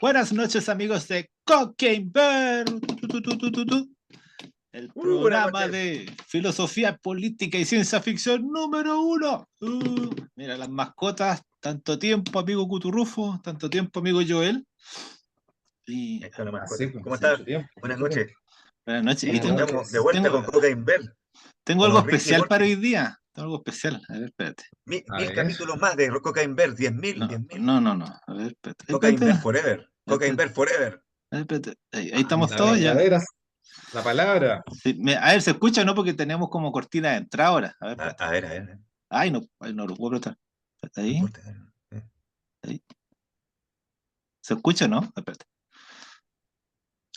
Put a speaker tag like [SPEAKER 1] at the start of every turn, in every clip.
[SPEAKER 1] Buenas noches, amigos de Cocaine Bear, el
[SPEAKER 2] Buenas
[SPEAKER 1] programa
[SPEAKER 2] noches.
[SPEAKER 1] de filosofía política y ciencia ficción número uno. Mira, las mascotas, tanto tiempo, amigo Cuturrufo, tanto tiempo, amigo Joel. Y
[SPEAKER 2] Ahí está la
[SPEAKER 3] Así,
[SPEAKER 2] mascota.
[SPEAKER 3] pues,
[SPEAKER 2] ¿Cómo
[SPEAKER 3] mucho
[SPEAKER 2] estás?
[SPEAKER 3] tiempo,
[SPEAKER 2] Buenas
[SPEAKER 3] mucho tiempo.
[SPEAKER 2] noches.
[SPEAKER 1] buenas noches. Y
[SPEAKER 3] Buenas
[SPEAKER 2] Estamos de
[SPEAKER 3] noches.
[SPEAKER 2] vuelta con Cocaine Bear,
[SPEAKER 1] tengo algo
[SPEAKER 2] con Ricky
[SPEAKER 1] especial para
[SPEAKER 2] Morty.
[SPEAKER 1] hoy día. Tengo algo especial. A ver, espérate.
[SPEAKER 3] A
[SPEAKER 2] Mil
[SPEAKER 3] ver,
[SPEAKER 2] capítulos más de Cocaine Bear, 10.000,
[SPEAKER 1] No,
[SPEAKER 2] 10.000.
[SPEAKER 1] no, no, no. A ver, espérate.
[SPEAKER 2] Cocaine
[SPEAKER 1] Espérate.
[SPEAKER 2] Bear Forever. Cocaine
[SPEAKER 1] Espérate.
[SPEAKER 2] Bear Forever.
[SPEAKER 1] Espérate. Ahí estamos
[SPEAKER 3] la
[SPEAKER 1] todos ya.
[SPEAKER 3] verdadera, la palabra.
[SPEAKER 1] Sí, a ver, ¿se escucha o no? Porque tenemos como cortina de entrada ahora. A ver,
[SPEAKER 2] A,
[SPEAKER 1] espérate.
[SPEAKER 2] a ver, a ver.
[SPEAKER 1] Ay, no lo puedo apretar. Espérate,
[SPEAKER 2] No
[SPEAKER 1] ahí.
[SPEAKER 2] importa.
[SPEAKER 1] Ahí. ¿Se escucha o no? Espérate.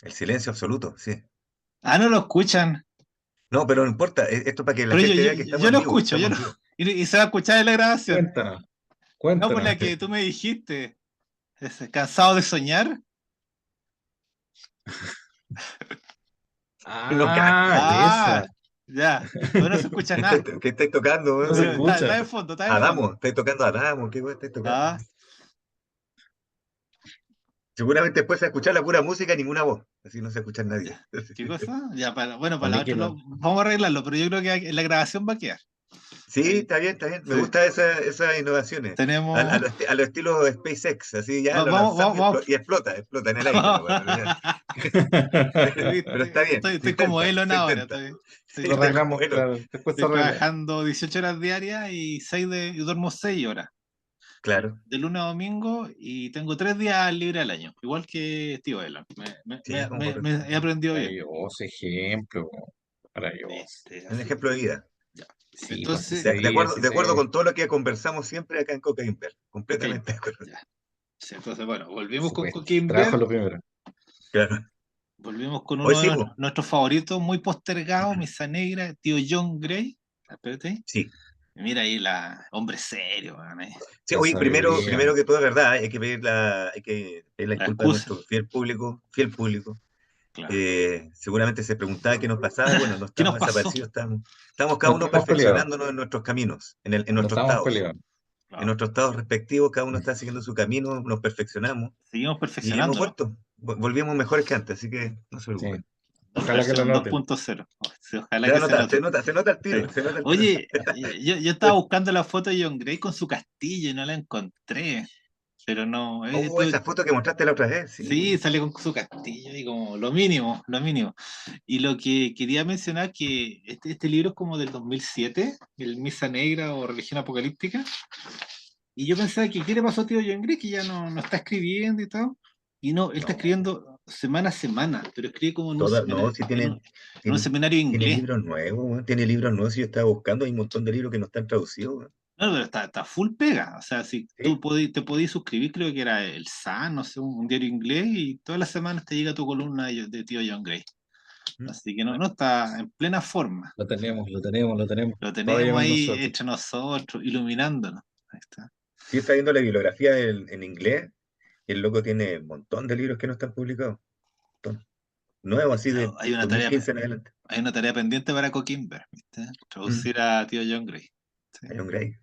[SPEAKER 2] El silencio absoluto, sí.
[SPEAKER 1] Ah, no lo escuchan.
[SPEAKER 2] No, pero no importa. Esto para que la
[SPEAKER 1] Pero
[SPEAKER 2] gente vea que estamos
[SPEAKER 1] yo
[SPEAKER 2] en
[SPEAKER 1] lo
[SPEAKER 2] vivo.
[SPEAKER 1] escucho,
[SPEAKER 2] Estamos en vivo.
[SPEAKER 1] y se va a escuchar en la grabación.
[SPEAKER 3] Cuéntanos,
[SPEAKER 1] No por
[SPEAKER 3] cuéntanos.
[SPEAKER 1] la que tú me dijiste. ¿Cansado de soñar?
[SPEAKER 2] No cacho.
[SPEAKER 3] Ah,
[SPEAKER 1] Ah,
[SPEAKER 3] esa.
[SPEAKER 1] ya. Pero no se escucha nada.
[SPEAKER 2] ¿Qué estáis tocando?
[SPEAKER 3] No se
[SPEAKER 1] Pero está
[SPEAKER 3] escucha.
[SPEAKER 1] de fondo, está de fondo.
[SPEAKER 2] Adamo, estáis tocando a Adamo. ¿Qué estáis tocando?
[SPEAKER 1] Ah,
[SPEAKER 2] Seguramente después se va a escuchar la pura música y ninguna voz. Así no se escucha a nadie.
[SPEAKER 1] ya. ¿Qué cosa? Ya, bueno,
[SPEAKER 3] A
[SPEAKER 1] para la
[SPEAKER 3] mí que
[SPEAKER 1] otra
[SPEAKER 3] no.
[SPEAKER 1] vamos a arreglarlo, pero yo creo que en la grabación va a quedar.
[SPEAKER 2] Sí,
[SPEAKER 1] Ahí.
[SPEAKER 2] está bien, está bien. Me
[SPEAKER 1] Sí.
[SPEAKER 2] gustan esas innovaciones. A
[SPEAKER 1] Tenemos.
[SPEAKER 2] lo estilo SpaceX, así ya lo
[SPEAKER 1] Vamos,
[SPEAKER 2] lanzamos
[SPEAKER 1] vamos,
[SPEAKER 2] y explota en el aire. La weá, pero, pero está bien, se
[SPEAKER 1] Estoy como
[SPEAKER 2] intenta,
[SPEAKER 1] Elon
[SPEAKER 2] se
[SPEAKER 1] ahora.
[SPEAKER 2] intenta. Sí,
[SPEAKER 3] Lo
[SPEAKER 1] Estoy,
[SPEAKER 3] arreglamos,
[SPEAKER 2] bueno,
[SPEAKER 3] claro. Después se
[SPEAKER 1] estoy
[SPEAKER 3] arregla.
[SPEAKER 1] trabajando 18 horas diarias y duermo 6 horas.
[SPEAKER 2] claro,
[SPEAKER 1] De lunes a domingo y tengo 3 días libres al año, igual que Tío Elon.
[SPEAKER 2] sí, como corresponde.
[SPEAKER 1] Me he aprendido bien.
[SPEAKER 3] Maravilloso ejemplo. Maravilloso.
[SPEAKER 1] ¿Viste?
[SPEAKER 2] Un
[SPEAKER 1] Así
[SPEAKER 2] ejemplo de
[SPEAKER 1] que,
[SPEAKER 2] vida.
[SPEAKER 1] ya.
[SPEAKER 3] Sí, pues así
[SPEAKER 1] Entonces,
[SPEAKER 3] se vive, así
[SPEAKER 2] De
[SPEAKER 3] se
[SPEAKER 2] acuerdo
[SPEAKER 3] vive.
[SPEAKER 2] con todo lo que conversamos siempre acá en Cocaine Bear.
[SPEAKER 1] Cocaine
[SPEAKER 2] Completamente de
[SPEAKER 1] Bear.
[SPEAKER 2] acuerdo.
[SPEAKER 1] Ya. Sí, entonces, bueno,
[SPEAKER 3] Por
[SPEAKER 1] volvimos con
[SPEAKER 3] supuesto.
[SPEAKER 1] Cocaine
[SPEAKER 3] Trabajo
[SPEAKER 1] Bear,
[SPEAKER 3] es lo primero.
[SPEAKER 2] Claro.
[SPEAKER 1] volvimos con
[SPEAKER 2] Hoy
[SPEAKER 1] uno
[SPEAKER 2] sí,
[SPEAKER 1] de
[SPEAKER 2] vos.
[SPEAKER 1] nuestros favoritos, muy postergado, Misa Negra, Tío John Gray. Espérate.
[SPEAKER 2] Sí.
[SPEAKER 1] Mira ahí hombre serio, man,
[SPEAKER 2] Sí,
[SPEAKER 3] La
[SPEAKER 2] oye,
[SPEAKER 3] sabiduría.
[SPEAKER 2] primero que todo, es verdad, hay que pedir la
[SPEAKER 1] la
[SPEAKER 2] disculpa a
[SPEAKER 1] excusa,
[SPEAKER 2] nuestro fiel público.
[SPEAKER 1] claro.
[SPEAKER 2] Seguramente se preguntaba qué nos pasaba. Bueno, no
[SPEAKER 1] ¿Qué
[SPEAKER 2] estamos
[SPEAKER 1] nos pasó?
[SPEAKER 2] desaparecidos, estamos cada
[SPEAKER 3] No
[SPEAKER 2] uno
[SPEAKER 3] estamos peleados.
[SPEAKER 2] perfeccionándonos en nuestros caminos, en
[SPEAKER 3] No
[SPEAKER 2] nuestros
[SPEAKER 3] estamos
[SPEAKER 2] estados.
[SPEAKER 3] peleados.
[SPEAKER 2] En
[SPEAKER 1] Claro.
[SPEAKER 2] nuestros estados respectivos, cada uno está siguiendo su camino, nos perfeccionamos
[SPEAKER 1] Seguimos
[SPEAKER 2] y hemos
[SPEAKER 1] perfeccionándonos.
[SPEAKER 2] vuelto. Volvimos mejores que antes, así que no se
[SPEAKER 3] Sí.
[SPEAKER 2] preocupen.
[SPEAKER 3] Ojalá que lo
[SPEAKER 1] Versión
[SPEAKER 3] noten.
[SPEAKER 1] 2.0. Sí, ojalá que se note.
[SPEAKER 2] Se nota el
[SPEAKER 1] Sí.
[SPEAKER 2] tiro, se nota el tiro.
[SPEAKER 1] Oye, yo estaba buscando la foto de John Gray con su castillo y no la encontré. Pero no,
[SPEAKER 2] Oh, esa foto que mostraste la otra vez,
[SPEAKER 1] sí,
[SPEAKER 2] sí.
[SPEAKER 1] sale con su castillo y como lo mínimo, lo mínimo. Y lo que quería mencionar que este libro es como del 2007, el Misa Negra o Religión Apocalíptica. Y yo pensaba que qué le pasó a Tío John Gray, que ya no está escribiendo y todo. Y no, él está
[SPEAKER 2] No,
[SPEAKER 1] escribiendo semana a semana, pero escribe como
[SPEAKER 2] no, sí
[SPEAKER 1] en un
[SPEAKER 2] tiene,
[SPEAKER 1] seminario de
[SPEAKER 2] tiene
[SPEAKER 1] inglés.
[SPEAKER 2] libros nuevos, weón, tiene libros nuevos. Si yo estaba buscando, hay un montón de libros que no están traducidos, weón.
[SPEAKER 1] No, pero está full pega. O sea, si tú
[SPEAKER 2] Sí.
[SPEAKER 1] te podías suscribir, creo que era el Sun, no sé, un diario inglés, y todas las semanas te llega tu columna de Tío John Gray.
[SPEAKER 2] ¿Mm?
[SPEAKER 1] Así que no está en plena forma.
[SPEAKER 3] Lo tenemos, lo tenemos, lo tenemos.
[SPEAKER 1] Lo
[SPEAKER 3] Todavía
[SPEAKER 1] tenemos
[SPEAKER 3] con
[SPEAKER 1] ahí
[SPEAKER 3] nosotros.
[SPEAKER 1] entre nosotros, iluminándonos. Ahí está.
[SPEAKER 2] Sí, está viendo la bibliografía en inglés. Y el loco tiene un montón de libros que no están publicados. Montón. Nuevos, así de
[SPEAKER 1] Hay una tarea,
[SPEAKER 2] 2015 en adelante.
[SPEAKER 1] hay una tarea pendiente para Coquimber, ¿viste?
[SPEAKER 2] Mm.
[SPEAKER 1] Traducir a Tío John Gray. Sí.
[SPEAKER 2] Hay un Grey.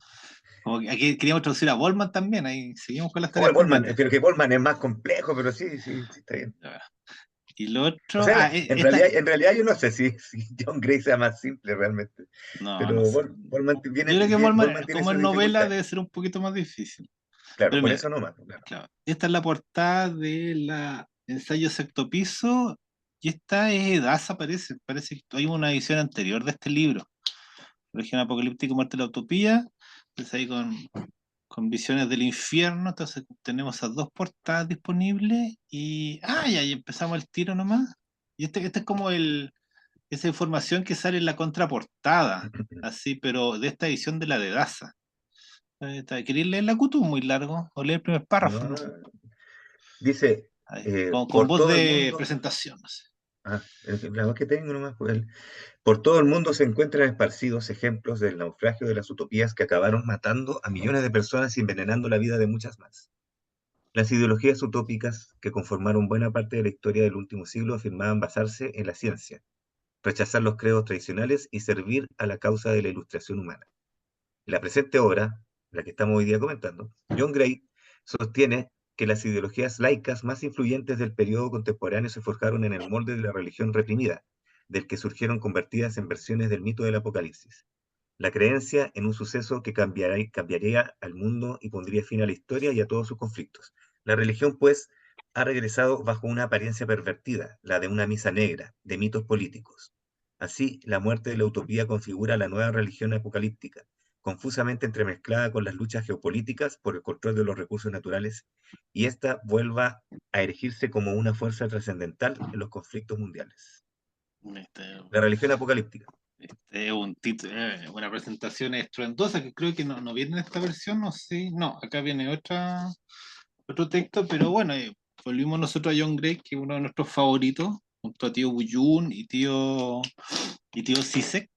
[SPEAKER 1] Como que aquí queríamos traducir a Bolman también, ahí seguimos con las
[SPEAKER 2] Oh,
[SPEAKER 1] tareas pendientes.
[SPEAKER 2] pero que Goldman es más complejo, pero sí, está bien.
[SPEAKER 1] Ya. Y lo
[SPEAKER 2] O
[SPEAKER 1] otro,
[SPEAKER 2] sea, en realidad yo no sé si John Gray sea más simple realmente.
[SPEAKER 1] no
[SPEAKER 2] Pero
[SPEAKER 1] sé.
[SPEAKER 2] Tiene,
[SPEAKER 1] Yo creo que
[SPEAKER 2] Goldman tiene
[SPEAKER 1] Como
[SPEAKER 2] su
[SPEAKER 1] es novela,
[SPEAKER 2] dificultad.
[SPEAKER 1] debe ser un poquito más difícil.
[SPEAKER 2] Claro,
[SPEAKER 1] Pero
[SPEAKER 2] por
[SPEAKER 1] mira,
[SPEAKER 2] eso nomás, claro.
[SPEAKER 1] claro, esta es la portada de la ensayo sexto piso, y esta es Daza, parece que hay una edición anterior de este libro, Región Apocalíptica, Muerte de la Utopía, entonces ahí con Visiones del Infierno. Entonces tenemos esas dos portadas disponibles y ahí empezamos el tiro nomás. Y este es como esa información que sale en la contraportada, así, pero de esta edición de la de Daza. ¿Queréis leer la Cutu? Muy largo. O leer el primer párrafo,
[SPEAKER 2] No,
[SPEAKER 1] ¿no?
[SPEAKER 2] dice,
[SPEAKER 1] Ahí, con
[SPEAKER 2] por
[SPEAKER 1] voz
[SPEAKER 2] todo el
[SPEAKER 1] de
[SPEAKER 2] mundo,
[SPEAKER 1] presentación, no sé.
[SPEAKER 2] la voz que tengo nomás, pues, por todo el mundo se encuentran esparcidos ejemplos del naufragio de las utopías que acabaron matando a millones de personas y envenenando la vida de muchas más. Las ideologías utópicas que conformaron buena parte de la historia del último siglo afirmaban basarse en la ciencia, rechazar los credos tradicionales y servir a la causa de la ilustración humana. En la presente obra, la que estamos hoy día comentando, John Gray sostiene que las ideologías laicas más influyentes del periodo contemporáneo se forjaron en el molde de la religión reprimida, del que surgieron convertidas en versiones del mito del Apocalipsis. La creencia en un suceso que cambiaría al mundo y pondría fin a la historia y a todos sus conflictos. La religión, pues, ha regresado bajo una apariencia pervertida, la de una misa negra, de mitos políticos. Así, la muerte de la utopía configura la nueva religión apocalíptica, confusamente entremezclada con las luchas geopolíticas por el control de los recursos naturales, y ésta vuelva a erigirse como una fuerza trascendental en los conflictos mundiales.
[SPEAKER 1] Este,
[SPEAKER 2] La religión apocalíptica.
[SPEAKER 1] este es un título, una presentación estruendosa que creo que no viene en esta versión, no sé, no, acá viene otro texto, pero bueno, volvimos nosotros a John Gray, que es uno de nuestros favoritos, junto a tío Buyun y tío Sisek.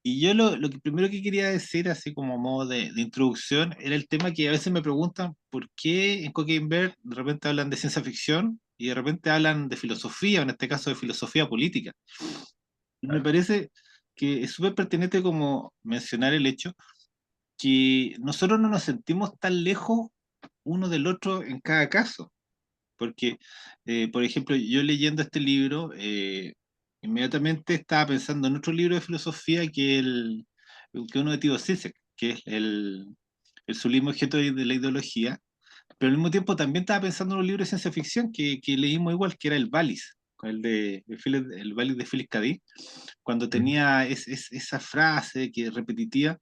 [SPEAKER 1] Y yo lo que primero que quería decir, así como modo de introducción, era el tema que a veces me preguntan por qué en Cocaine Bear de repente hablan de ciencia ficción y de repente hablan de filosofía, o en este caso de filosofía política. Y me
[SPEAKER 2] Claro.
[SPEAKER 1] parece que es súper pertinente como mencionar el hecho que nosotros no nos sentimos tan lejos uno del otro en cada caso. Porque, por ejemplo, yo leyendo este libro, inmediatamente estaba pensando en otro libro de filosofía que uno de Tío Zizek, que es el sublime objeto de la ideología, pero al mismo tiempo también estaba pensando en un libro de ciencia ficción que leímos igual, que era el Valis, el Valis de Philip K. Dick, cuando
[SPEAKER 2] Mm,
[SPEAKER 1] tenía esa frase que repetitiva,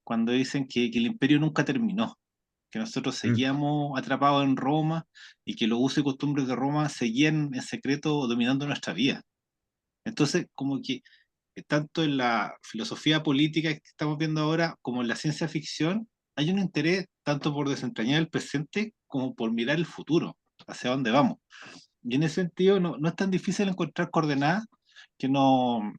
[SPEAKER 1] cuando dicen que el imperio nunca terminó, que nosotros
[SPEAKER 2] mm,
[SPEAKER 1] seguíamos atrapados en Roma y que los usos y costumbres de Roma seguían en secreto dominando nuestra vida. Entonces, como que tanto en la filosofía política que estamos viendo ahora como en la ciencia ficción, hay un interés tanto por desentrañar el presente como por mirar el futuro, hacia dónde vamos. Y en ese sentido no es tan difícil encontrar coordenadas que no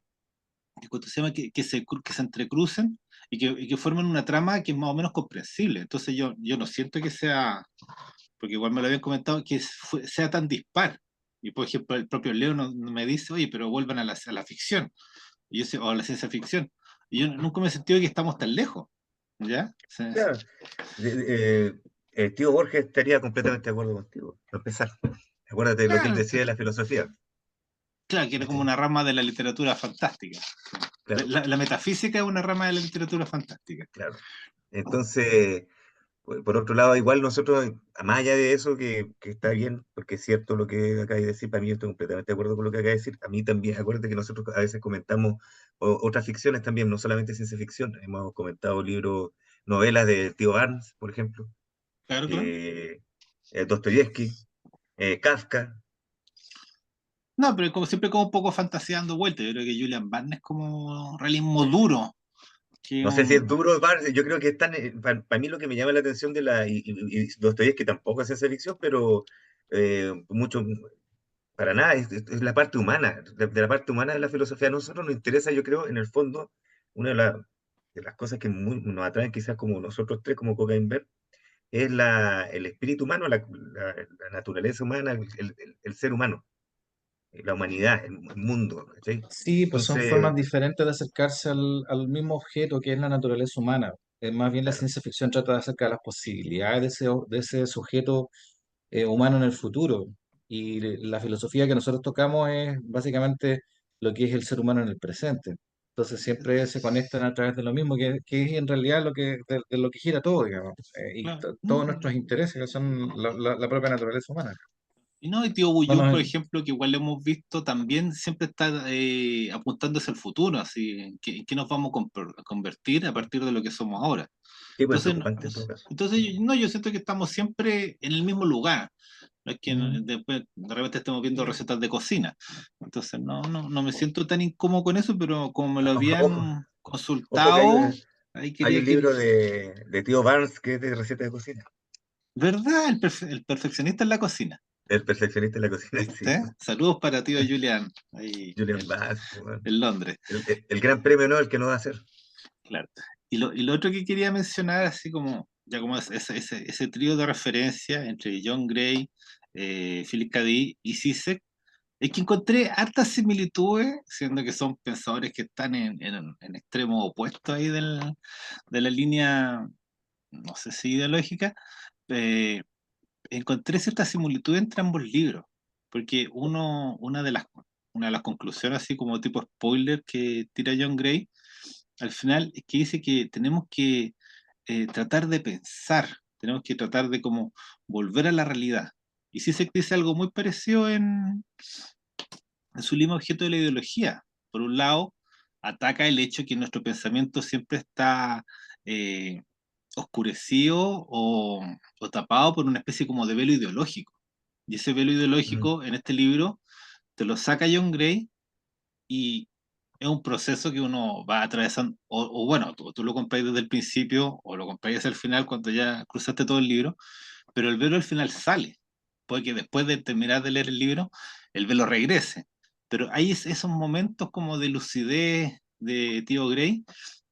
[SPEAKER 1] que se llama que se entrecrucen y que formen una trama que es más o menos comprensible. Entonces yo no siento que sea, porque igual me lo habían comentado, que sea tan dispar. Y por ejemplo, el propio Leo me dice, oye, pero vuelvan a la ficción, o a la ciencia ficción. Y yo nunca me he sentido que estamos tan lejos, ¿ya?
[SPEAKER 2] claro. El tío Borges estaría completamente de acuerdo contigo, para empezar. Acuérdate de lo que él
[SPEAKER 1] Claro,
[SPEAKER 2] decía de la filosofía.
[SPEAKER 1] claro, que era como
[SPEAKER 2] ¿Cachai?
[SPEAKER 1] una rama de la literatura fantástica.
[SPEAKER 2] Claro,
[SPEAKER 1] La metafísica es una rama de la literatura fantástica.
[SPEAKER 2] claro. Entonces, por otro lado, igual nosotros, más allá de eso, que está bien, porque es cierto lo que acaba de decir, para mí yo estoy completamente de acuerdo con lo que acaba de decir. A mí también, acuérdate que nosotros a veces comentamos otras ficciones también, no solamente ciencia ficción. Hemos comentado libros, novelas de Tío Barnes, por ejemplo,
[SPEAKER 1] Claro, claro.
[SPEAKER 2] eh, Dostoyevsky, Kafka.
[SPEAKER 1] No, pero como siempre como un poco fantaseando vuelta. Yo creo que Julian Barnes es como realismo duro. Que
[SPEAKER 2] No sé si es
[SPEAKER 1] un...
[SPEAKER 2] duro, yo creo que están, para mí lo que me llama la atención de y Dostoyevsky tampoco es ciencia ficción, pero mucho, para nada, es la parte humana, de la parte humana de la filosofía. A nosotros nos interesa, yo creo, en el fondo, una de las cosas que nos atraen quizás como nosotros tres, como Cocaine, es el espíritu humano, la naturaleza humana, el ser humano, la humanidad, el mundo, ¿cachai?
[SPEAKER 3] Sí, pues son
[SPEAKER 2] Entonces,
[SPEAKER 3] formas diferentes de acercarse al mismo objeto que es la naturaleza humana. Más bien la
[SPEAKER 2] claro,
[SPEAKER 3] ciencia ficción trata de acercar las posibilidades de ese sujeto humano en el futuro. Y la filosofía que nosotros tocamos es básicamente lo que es el ser humano en el presente. Entonces siempre se conectan a través de lo mismo, que es en realidad de lo que gira todo, digamos,
[SPEAKER 1] Claro,
[SPEAKER 3] todos
[SPEAKER 1] no,
[SPEAKER 3] nuestros intereses, que son la propia naturaleza humana.
[SPEAKER 1] y no, y tío
[SPEAKER 3] No
[SPEAKER 1] Buyun, por
[SPEAKER 3] nos-
[SPEAKER 1] ejemplo, que igual lo hemos visto, también siempre está apuntando hacia el futuro, así, en qué nos vamos a convertir a partir de lo que somos ahora.
[SPEAKER 2] sí, pues es
[SPEAKER 1] Entonces,
[SPEAKER 2] preocupante en todo caso.
[SPEAKER 1] no, yo siento que estamos siempre en el mismo lugar. No es que
[SPEAKER 3] Mm.
[SPEAKER 1] después de repente estemos viendo recetas de cocina. Entonces, no me siento tan incómodo con eso, pero como me lo
[SPEAKER 2] Ojo,
[SPEAKER 1] habían
[SPEAKER 2] ojo que
[SPEAKER 1] consultado, ahí
[SPEAKER 2] hay
[SPEAKER 1] quería
[SPEAKER 2] un
[SPEAKER 1] que...
[SPEAKER 2] libro de Tío Barnes que es de receta de cocina.
[SPEAKER 1] ¿Verdad? El perfeccionista en la cocina.
[SPEAKER 2] El perfeccionista de la cocina, sí.
[SPEAKER 1] ¿Viste? Saludos para tío Julian, ahí
[SPEAKER 2] Julian Barnes, pues, bueno.
[SPEAKER 1] en Londres.
[SPEAKER 2] El gran premio Nobel que no va a hacer.
[SPEAKER 1] Claro. Y lo otro que quería mencionar, así como, ya como ese trío de referencia entre John Gray, Philip K. Dick y Zizek, es que encontré hartas similitudes, siendo que son pensadores que están en extremos opuestos ahí de la línea, no sé si ideológica, eh, encontré cierta similitud entre ambos libros, porque una de las conclusiones, así como tipo spoiler que tira John Gray, al final es que dice que tenemos que tratar de pensar, tenemos que tratar de como volver a la realidad. Y sí se dice algo muy parecido en su libro Objeto de la Ideología. Por un lado, ataca el hecho que nuestro pensamiento siempre está eh, oscurecido o tapado por una especie como de velo ideológico. Y ese velo
[SPEAKER 2] Mm.
[SPEAKER 1] ideológico en este libro te lo saca John Gray y es un proceso que uno va atravesando, o bueno, tú lo compráis desde el principio o lo compráis hacia el final cuando ya cruzaste todo el libro, pero el velo al final sale. Puede que después de terminar de leer el libro, el velo regrese. Pero hay esos momentos como de lucidez de Tío Gray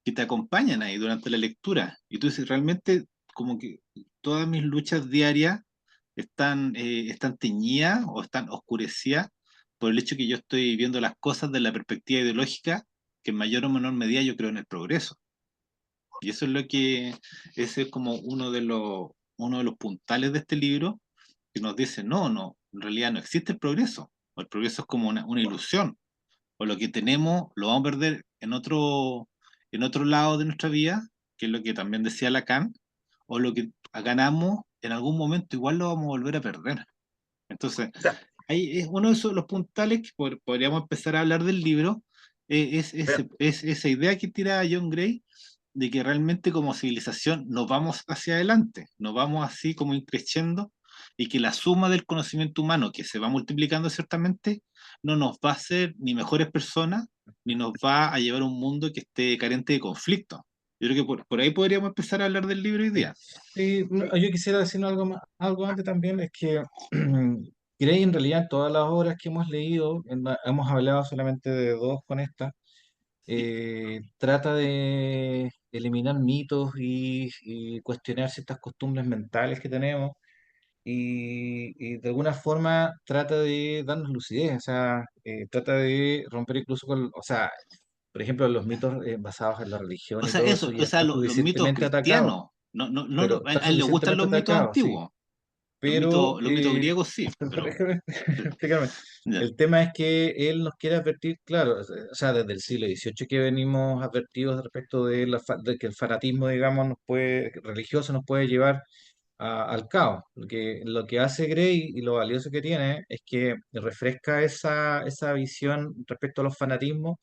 [SPEAKER 1] que te acompañan ahí durante la lectura. Y tú dices, realmente como que todas mis luchas diarias están teñidas o están oscurecidas por el hecho que yo estoy viendo las cosas de la perspectiva ideológica, que en mayor o menor medida yo creo en el progreso. Y eso es lo que, ese es como uno de los puntales de este libro, que nos dice, no, no, en realidad no existe el progreso, o el progreso es como una ilusión, o lo que tenemos lo vamos a perder en otro lado de nuestra vida, que es lo que también decía Lacan, o lo que ganamos en algún momento igual lo vamos a volver a perder. Entonces,
[SPEAKER 2] O sea,
[SPEAKER 1] ahí es uno de esos los puntales que podríamos empezar a hablar del libro,
[SPEAKER 2] pero,
[SPEAKER 1] es esa idea que tira John Gray de que realmente como civilización nos vamos hacia adelante, nos vamos así como increciendo y que la suma del conocimiento humano que se va multiplicando ciertamente no nos va a hacer ni mejores personas ni nos va a llevar a un mundo que esté carente de conflicto. Yo creo que por ahí podríamos empezar a hablar del libro hoy
[SPEAKER 3] Sí,
[SPEAKER 1] día.
[SPEAKER 3] sí, no, yo quisiera decir algo más, algo antes también, es que Gray en realidad en todas las obras que hemos leído, hemos hablado solamente de dos con esta, trata de eliminar mitos y cuestionar ciertas costumbres mentales que tenemos y de alguna forma trata de darnos lucidez, o sea, trata de romper incluso con, o sea, por ejemplo, los mitos basados en la religión
[SPEAKER 1] O
[SPEAKER 3] y
[SPEAKER 1] sea,
[SPEAKER 3] todo eso
[SPEAKER 1] eso, o
[SPEAKER 3] ya
[SPEAKER 1] sea,
[SPEAKER 3] está
[SPEAKER 1] los mitos
[SPEAKER 3] suficientemente atacado,
[SPEAKER 1] cristianos, no, no, no,
[SPEAKER 3] pero está
[SPEAKER 1] a él le gustan
[SPEAKER 3] suficientemente
[SPEAKER 1] los mitos
[SPEAKER 3] atacado, sí.
[SPEAKER 1] antiguos,
[SPEAKER 3] Pero,
[SPEAKER 1] los mitos griegos sí,
[SPEAKER 3] pero
[SPEAKER 1] pero
[SPEAKER 3] déjame explicarme.
[SPEAKER 1] ya.
[SPEAKER 3] El tema es que él nos quiere advertir, claro, o sea, desde el siglo XVIII que venimos advertidos respecto de, de que el fanatismo, digamos, religioso nos puede llevar al caos. Lo que hace Gray y lo valioso que tiene es que refresca esa visión respecto a los fanatismos,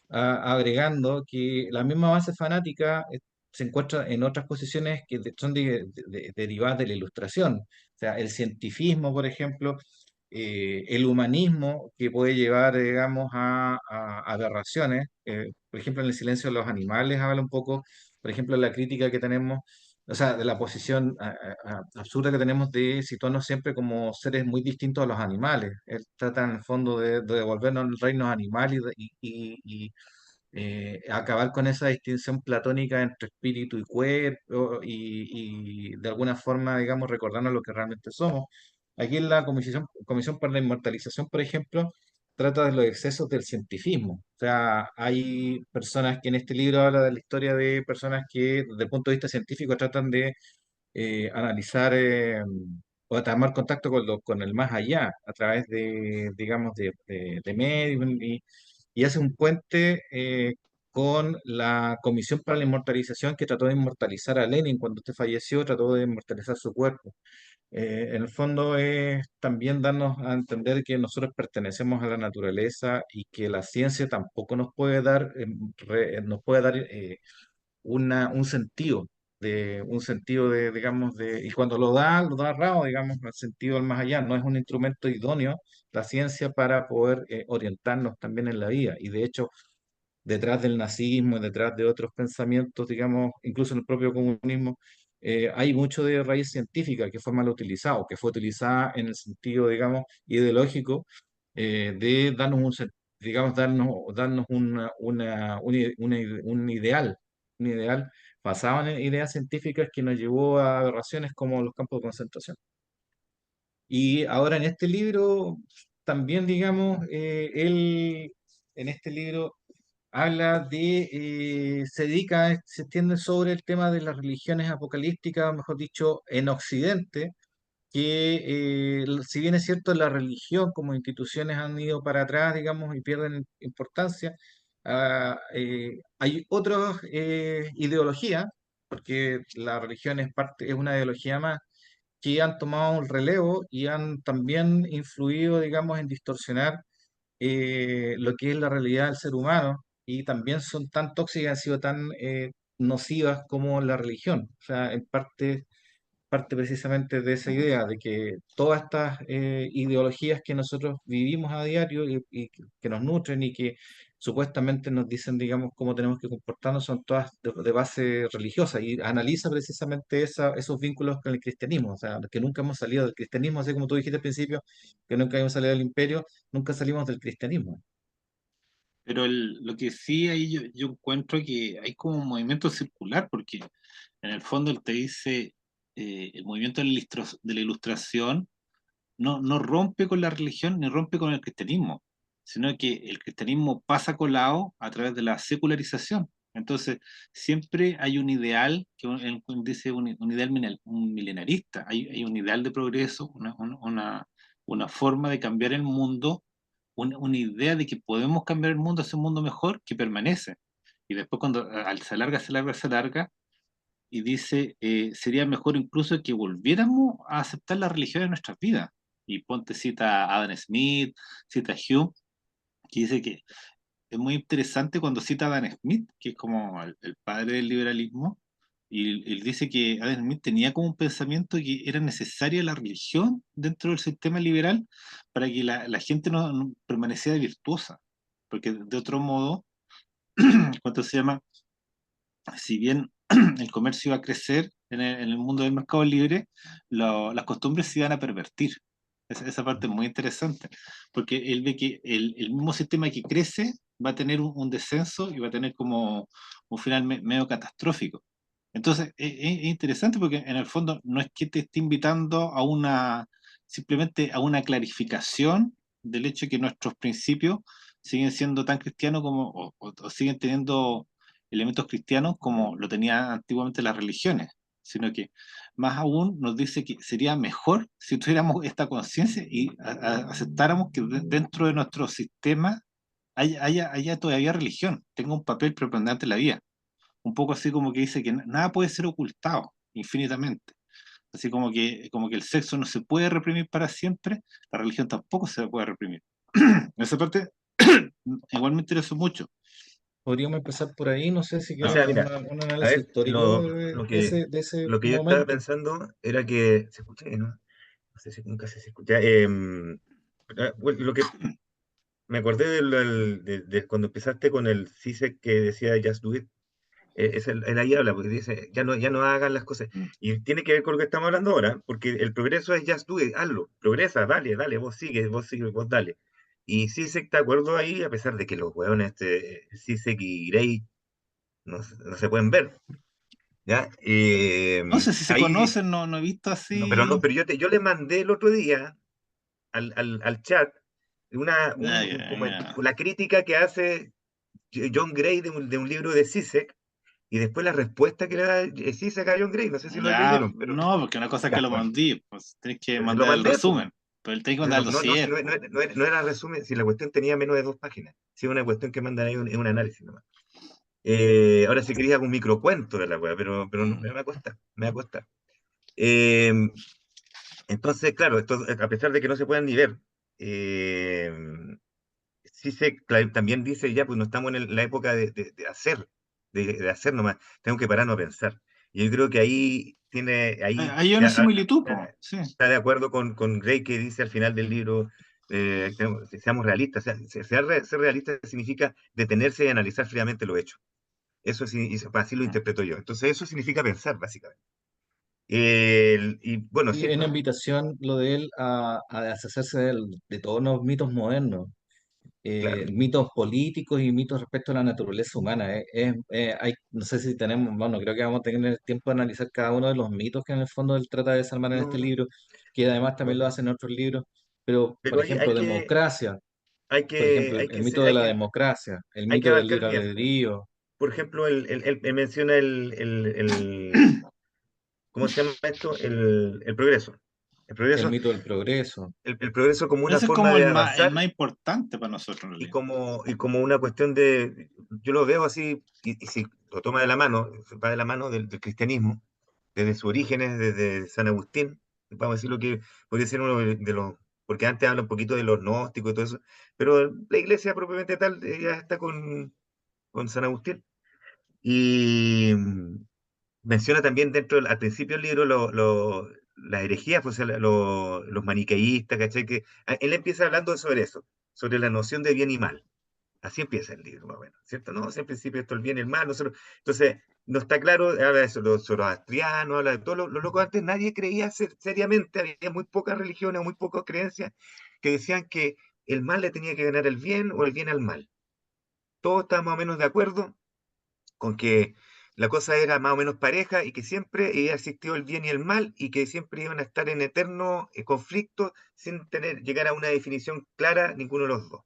[SPEAKER 3] agregando que la misma base fanática se encuentra en otras posiciones que son derivadas de la ilustración. O sea, el cientifismo, por ejemplo, el humanismo que puede llevar, digamos, a aberraciones. Por ejemplo, en el silencio de los animales habla un poco, por ejemplo, la crítica que tenemos, o sea, de la posición absurda que tenemos de situarnos siempre como seres muy distintos a los animales. Él trata en el fondo de devolvernos al reino animal acabar con esa distinción platónica entre espíritu y cuerpo y de alguna forma, digamos, recordarnos lo que realmente somos. Aquí en la Comisión para la Inmortalización, por ejemplo, trata de los excesos del cientifismo. O sea, hay personas que en este libro habla de la historia de personas que desde el punto de vista científico tratan de analizar o tomar contacto con el más allá a través de, digamos, de medios y hace un puente con la Comisión para la Inmortalización que trató de inmortalizar a Lenin cuando este falleció, trató de inmortalizar su cuerpo. En el fondo es también darnos a entender que nosotros pertenecemos a la naturaleza y que la ciencia tampoco nos puede dar un sentido digamos, y cuando lo da raro, digamos, el sentido al más allá, no es un instrumento idóneo la ciencia para poder orientarnos también en la vida. Y de hecho, detrás del nazismo y detrás de otros pensamientos, digamos, incluso en el propio comunismo, hay mucho de raíz científica que fue mal utilizado, que fue utilizada en el sentido, digamos, ideológico de darnos digamos, darnos un ideal basado en ideas científicas que nos llevó a aberraciones como los campos de concentración. Y ahora en este libro, también, digamos, él en este libro habla se extiende sobre el tema de las religiones apocalípticas, o mejor dicho, en Occidente, que si bien es cierto, la religión como instituciones han ido para atrás, digamos, y pierden importancia, hay otras ideologías, porque la religión es parte, es una ideología más, que han tomado un relevo y han también influido, digamos, en distorsionar lo que es la realidad del ser humano, y también son tan tóxicas, han sido tan nocivas como la religión. O sea, en parte precisamente de esa idea de que todas estas ideologías que nosotros vivimos a diario y que nos nutren y que supuestamente nos dicen, digamos, cómo tenemos que comportarnos, son todas de base religiosa, y analiza precisamente esos vínculos con el cristianismo, o sea, que nunca hemos salido del cristianismo, así como tú dijiste al principio, que nunca hemos salido del imperio, nunca salimos del cristianismo.
[SPEAKER 1] Pero lo que sí ahí yo encuentro que hay como un movimiento circular, porque en el fondo él te dice, el movimiento de la ilustración no rompe con la religión ni rompe con el cristianismo, sino que el cristianismo pasa colado a través de la secularización. Entonces, siempre hay un ideal, que dice un ideal un milenarista, hay un ideal de progreso, una forma de cambiar el mundo, una idea de que podemos cambiar el mundo hacia un mundo mejor que permanece. Y después cuando se alarga, se alarga, se alarga, y dice, sería mejor incluso que volviéramos a aceptar la religión en nuestras vidas. Y ponte cita a Adam Smith, cita a Hume, que dice que es muy interesante cuando cita a Adam Smith, que es como el padre del liberalismo, y él dice que Adam Smith tenía como un pensamiento que era necesaria la religión dentro del sistema liberal para que la gente no permaneciera virtuosa, porque de otro modo, ¿cuánto se llama? Si bien el comercio iba a crecer en el mundo del mercado libre, las costumbres se iban a pervertir. Esa parte es muy interesante, porque él ve que el mismo sistema que crece va a tener un descenso y va a tener como un final medio catastrófico. Entonces, es interesante porque en el fondo no es que te esté invitando a simplemente a una clarificación del hecho de que nuestros principios siguen siendo tan cristianos como, o siguen teniendo elementos cristianos como lo tenían antiguamente las religiones, sino que más aún nos dice que sería mejor si tuviéramos esta conciencia y aceptáramos que dentro de nuestro sistema haya todavía religión, tenga un papel preponderante en la vida. Un poco así como que dice que nada puede ser ocultado infinitamente. Así como que el sexo no se puede reprimir para siempre, la religión tampoco se puede reprimir. Esa parte igual me interesó mucho.
[SPEAKER 3] Podríamos empezar por ahí, no sé si
[SPEAKER 2] O
[SPEAKER 3] quieres
[SPEAKER 2] sea, mira,
[SPEAKER 3] un
[SPEAKER 2] a
[SPEAKER 3] análisis
[SPEAKER 2] ver,
[SPEAKER 3] histórico de ese
[SPEAKER 2] lo que yo estaba
[SPEAKER 3] momento.
[SPEAKER 2] pensando era que, ¿se escucha? ¿No? No sé si nunca se escucha. Bueno, lo que me acordé de cuando empezaste con el CISEC que decía Just Do It. Él ahí habla, porque dice, ya no hagan las cosas. Y tiene que ver con lo que estamos hablando ahora, porque el progreso es just do it, hazlo, progresa, dale, dale, vos sigue, vos dale. Y CISEC está de acuerdo ahí, a pesar de que los hueones, CISEC y Gray no se pueden ver, ¿ya?
[SPEAKER 1] No sé si se
[SPEAKER 2] Ahí,
[SPEAKER 1] conocen, no he visto
[SPEAKER 2] no, pero no,
[SPEAKER 1] así.
[SPEAKER 2] pero yo le mandé el otro día al chat
[SPEAKER 1] Ah, ya.
[SPEAKER 2] la crítica que hace John Gray de un libro de CISEC. Y después la respuesta que le da Zizek a John Gray, no sé si lo
[SPEAKER 1] Ya,
[SPEAKER 2] leyeron, pero
[SPEAKER 1] no, porque una cosa es que
[SPEAKER 2] ya,
[SPEAKER 1] lo
[SPEAKER 2] bueno,
[SPEAKER 1] mandé, pues tenés que
[SPEAKER 2] pero si lo
[SPEAKER 1] mandar el
[SPEAKER 2] mandé, pues,
[SPEAKER 1] resumen, pero él tiene que
[SPEAKER 2] pero
[SPEAKER 1] mandar el
[SPEAKER 2] no, si
[SPEAKER 1] dossier.
[SPEAKER 2] no era resumen, si la cuestión tenía menos de 2 páginas, si era una cuestión que mandan ahí un análisis nomás. Ahora si quería algún microcuento de la weá, pero no, me va a costar, me va a costar. Eh, entonces, claro, a pesar de que no se puedan ni ver, eh, también dice ya, pues no estamos en la época de hacer, de hacer nomás, tenemos que pararnos a pensar. Y yo creo que ahí
[SPEAKER 1] Hay una similitud, pues, sí.
[SPEAKER 2] está de acuerdo con Gray que dice al final del libro, seamos realistas. O sea, ser realista significa detenerse y analizar fríamente lo hecho. Eso sí, así lo interpreto yo. Entonces eso significa pensar, básicamente. Y bueno,
[SPEAKER 3] Y
[SPEAKER 2] sí,
[SPEAKER 3] hay una
[SPEAKER 2] pues,
[SPEAKER 3] invitación, lo de él, a deshacerse de todos los mitos modernos,
[SPEAKER 2] claro.
[SPEAKER 3] mitos políticos y mitos respecto a la naturaleza humana. No sé si tenemos, bueno, creo que vamos a tener tiempo de analizar cada uno de los mitos que en el fondo él trata de desarmar en este
[SPEAKER 2] No,
[SPEAKER 3] libro, que además también lo
[SPEAKER 2] no,
[SPEAKER 3] hace en otros libros. Pero, por
[SPEAKER 2] pero
[SPEAKER 3] ejemplo, democracia,
[SPEAKER 2] hay
[SPEAKER 3] por ejemplo,
[SPEAKER 2] que, hay
[SPEAKER 3] el
[SPEAKER 2] que,
[SPEAKER 3] mito de la democracia, el
[SPEAKER 2] hay que
[SPEAKER 3] mito del
[SPEAKER 2] abarcar
[SPEAKER 3] libre
[SPEAKER 2] bien.
[SPEAKER 3] albedrío.
[SPEAKER 2] Por ejemplo, él menciona ¿cómo se llama esto? El progreso. El
[SPEAKER 3] el
[SPEAKER 2] progreso,
[SPEAKER 3] mito del progreso.
[SPEAKER 2] el progreso como una
[SPEAKER 1] Ese es
[SPEAKER 2] forma
[SPEAKER 1] como
[SPEAKER 2] de
[SPEAKER 1] el
[SPEAKER 2] avanzar
[SPEAKER 1] más importante para nosotros en realidad.
[SPEAKER 2] y como una cuestión de, yo lo veo así, y si lo toma de la mano, va de la mano del cristianismo, desde sus orígenes, desde San Agustín, vamos a decir lo que podría ser uno de los, porque antes habla un poquito de los gnósticos y todo eso, pero la iglesia propiamente tal ya está con San Agustín. Y menciona también al principio del libro las herejías, pues, los maniqueístas, ¿cachai? Él empieza hablando sobre eso, sobre la noción de bien y mal. Así empieza el libro, más o menos, ¿cierto? No, si al principio esto el bien y el mal, entonces, no está claro, habla de eso, los zoroastrianos, habla de todo, lo loco antes nadie creía seriamente, había muy pocas religiones, muy pocas creencias que decían que el mal le tenía que ganar el bien o el bien al mal. Todos estaban más o menos de acuerdo con que la cosa era más o menos pareja y que siempre había existido el bien y el mal y que siempre iban a estar en eterno conflicto sin llegar a una definición clara ninguno de los dos.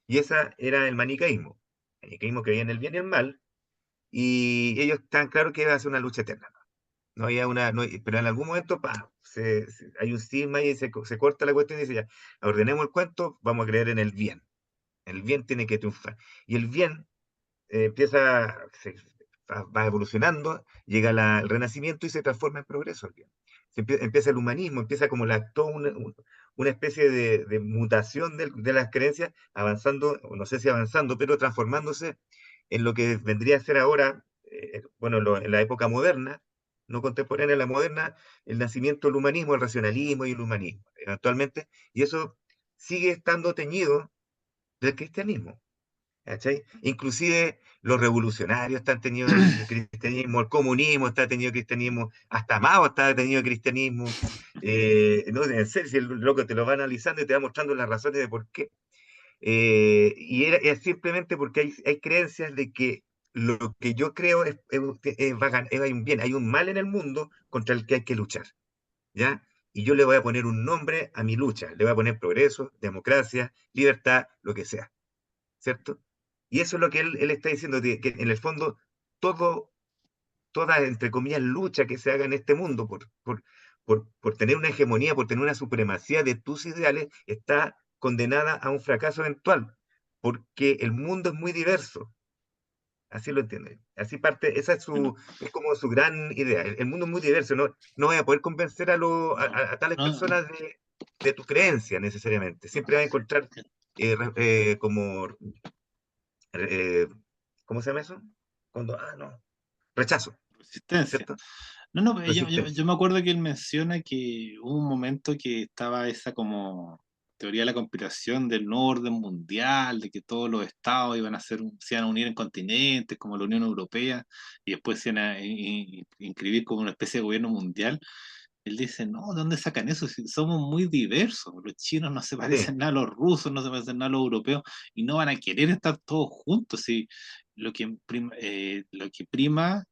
[SPEAKER 2] Y esa era el maniqueísmo. El maniqueísmo creía en el bien y el mal y ellos estaban claros que iba a ser una lucha eterna. No había pero en algún momento hay un cisma y se corta la cuestión y dice ya, ordenemos el cuento, vamos a creer en el bien. El bien tiene que triunfar. Y el bien va evolucionando, llega el Renacimiento y se transforma en progreso. Empieza el humanismo, empieza como toda una especie de mutación de las creencias, avanzando, no sé si avanzando, pero transformándose en lo que vendría a ser ahora, bueno, en la época moderna, no contemporánea, la moderna, el nacimiento del humanismo, el racionalismo y el humanismo, actualmente, y eso sigue estando teñido del cristianismo. ¿Cachai? Inclusive los revolucionarios están tenido el cristianismo, el comunismo está tenido cristianismo, hasta Mao está tenido cristianismo. No, en serio, si el loco te lo va analizando y te va mostrando las razones de por qué. Es simplemente porque hay creencias de que lo que yo creo hay un bien, hay un mal en el mundo contra el que hay que luchar, ¿ya? Y yo le voy a poner un nombre a mi lucha, le voy a poner progreso, democracia, libertad, lo que sea. ¿Cierto? Y eso es lo que él está diciendo, que en el fondo todo, toda, entre comillas, lucha que se haga en este mundo por tener una hegemonía, por tener una supremacía de tus ideales, está condenada a un fracaso eventual, porque el mundo es muy diverso. Así lo entiende. Así parte,
[SPEAKER 1] Bueno,
[SPEAKER 2] es como su gran idea. El mundo es muy diverso, no voy a poder convencer
[SPEAKER 1] no,
[SPEAKER 2] a tales
[SPEAKER 1] no,
[SPEAKER 2] personas de tu creencia necesariamente. Siempre vas a encontrar como eh, ¿cómo se llama eso? Cuando, no, rechazo,
[SPEAKER 1] resistencia.
[SPEAKER 2] ¿cierto?
[SPEAKER 1] No, no, yo
[SPEAKER 2] Resistencia.
[SPEAKER 1] me acuerdo que él menciona que hubo un momento que estaba esa como teoría de la conspiración del nuevo orden mundial, de que todos los estados iban a se iban a unir en continentes como la Unión Europea y después se iban a inscribir como una especie de gobierno mundial. Él dice, no, ¿de dónde sacan eso? Si somos muy diversos, los chinos no se
[SPEAKER 2] Sí,
[SPEAKER 1] parecen nada a los rusos, no se parecen nada a los europeos, y no van a querer estar todos juntos. Si lo que prima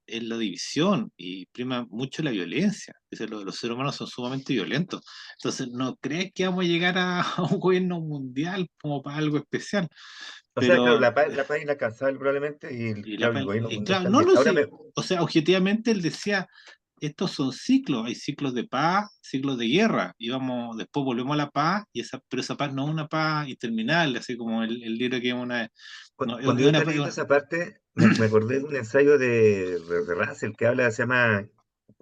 [SPEAKER 1] es la división y prima mucho la violencia. Dice, los seres humanos son sumamente violentos. Entonces, no crees que vamos a llegar a, a un gobierno mundial como para algo especial,
[SPEAKER 2] o sea, claro,
[SPEAKER 1] pero
[SPEAKER 2] la paz inalcanzable probablemente,
[SPEAKER 1] y
[SPEAKER 2] claro, el gobierno
[SPEAKER 1] y
[SPEAKER 2] mundial
[SPEAKER 1] claro, no
[SPEAKER 2] también.
[SPEAKER 1] lo
[SPEAKER 2] Ahora
[SPEAKER 1] sé, o sea, objetivamente él decía estos son ciclos, hay ciclos de paz, ciclos de guerra, y vamos, después volvemos a la paz, pero esa paz no es una paz interminable, así como el libro que es una, no,
[SPEAKER 2] cuando
[SPEAKER 1] es
[SPEAKER 2] yo
[SPEAKER 1] una
[SPEAKER 2] estaba
[SPEAKER 1] paz,
[SPEAKER 2] leyendo esa parte, me acordé de un ensayo de Russell que habla, se llama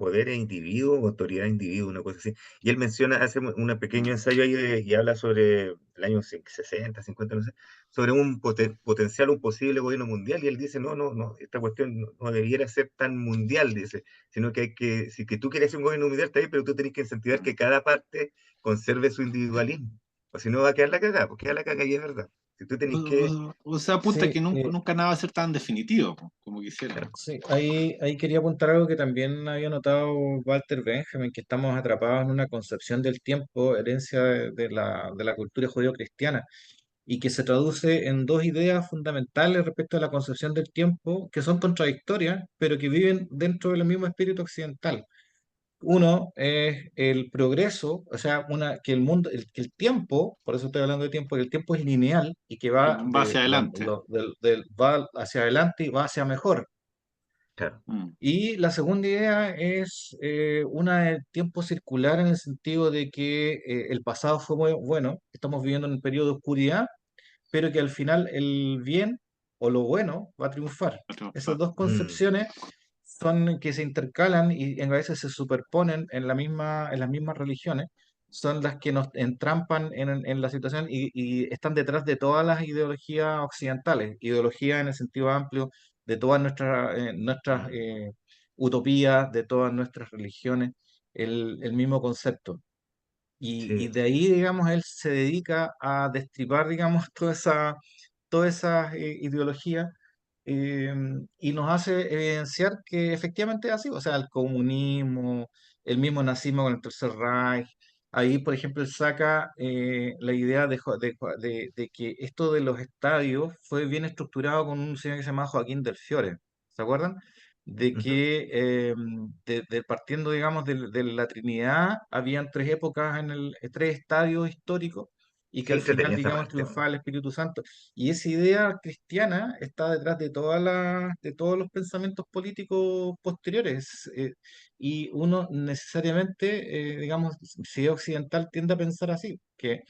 [SPEAKER 2] Poder e Individuo, o Autoridad e Individuo, una cosa así. Y él menciona, hace un pequeño ensayo ahí y habla sobre el año 60, 50, no sé, sobre un potencial, un posible gobierno mundial. Y él dice, no, esta cuestión no debiera ser tan mundial, dice, sino que si que tú quieres un gobierno mundial, está bien, pero tú tenés que incentivar que cada parte conserve su individualismo. O si no va a quedar la cagada, porque queda la cagada y es verdad. Si tú tenés que
[SPEAKER 1] o sea, apunta que
[SPEAKER 3] Sí,
[SPEAKER 1] nunca, nunca nada va a ser tan definitivo como quisiera.
[SPEAKER 2] claro.
[SPEAKER 3] sí, ahí quería apuntar algo que también había notado Walter Benjamin, que estamos atrapados en una concepción del tiempo, herencia de la cultura judeo-cristiana, y que se traduce en dos ideas fundamentales respecto a la concepción del tiempo, que son contradictorias, pero que viven dentro del mismo espíritu occidental. Uno es el progreso, o sea, que el mundo, que el tiempo, por eso estoy hablando de tiempo, que el tiempo es lineal y que
[SPEAKER 1] Que
[SPEAKER 3] va,
[SPEAKER 1] va hacia adelante.
[SPEAKER 3] va hacia adelante y va hacia mejor.
[SPEAKER 2] Claro.
[SPEAKER 1] Mm.
[SPEAKER 3] Y la segunda idea es una de tiempo circular en el sentido de que el pasado fue muy bueno, estamos viviendo en un periodo de oscuridad, pero que al final el bien o lo bueno va a triunfar.
[SPEAKER 1] Otro
[SPEAKER 3] Esas
[SPEAKER 1] fa-
[SPEAKER 3] dos
[SPEAKER 2] Mm,
[SPEAKER 3] concepciones son que se intercalan y a veces se superponen en las mismas religiones, son las que nos entrampan en la situación y están detrás de todas las ideologías occidentales, ideologías en el sentido amplio de todas nuestras
[SPEAKER 2] mm,
[SPEAKER 3] utopías, de todas nuestras religiones, el mismo concepto. Y
[SPEAKER 2] sí,
[SPEAKER 3] de ahí, digamos, él se dedica a destripar, digamos, todas esas ideologías eh, y nos hace evidenciar que efectivamente es así. O sea, el comunismo, el mismo nazismo con el Tercer Reich. Ahí, por ejemplo, él saca la idea de que esto de los estadios fue bien estructurado con un señor que se llama Joaquín del Fiore. ¿Se acuerdan? De
[SPEAKER 2] ujú.
[SPEAKER 3] que partiendo, digamos, de la Trinidad, habían tres épocas tres estadios históricos y que
[SPEAKER 2] Sí,
[SPEAKER 3] al final,
[SPEAKER 2] entretenía esa
[SPEAKER 3] digamos,
[SPEAKER 2] parte.
[SPEAKER 3] triunfaba el Espíritu Santo. Y esa idea cristiana está detrás de todos los pensamientos políticos posteriores. Y uno necesariamente, digamos, si es occidental, tiende a pensar así, que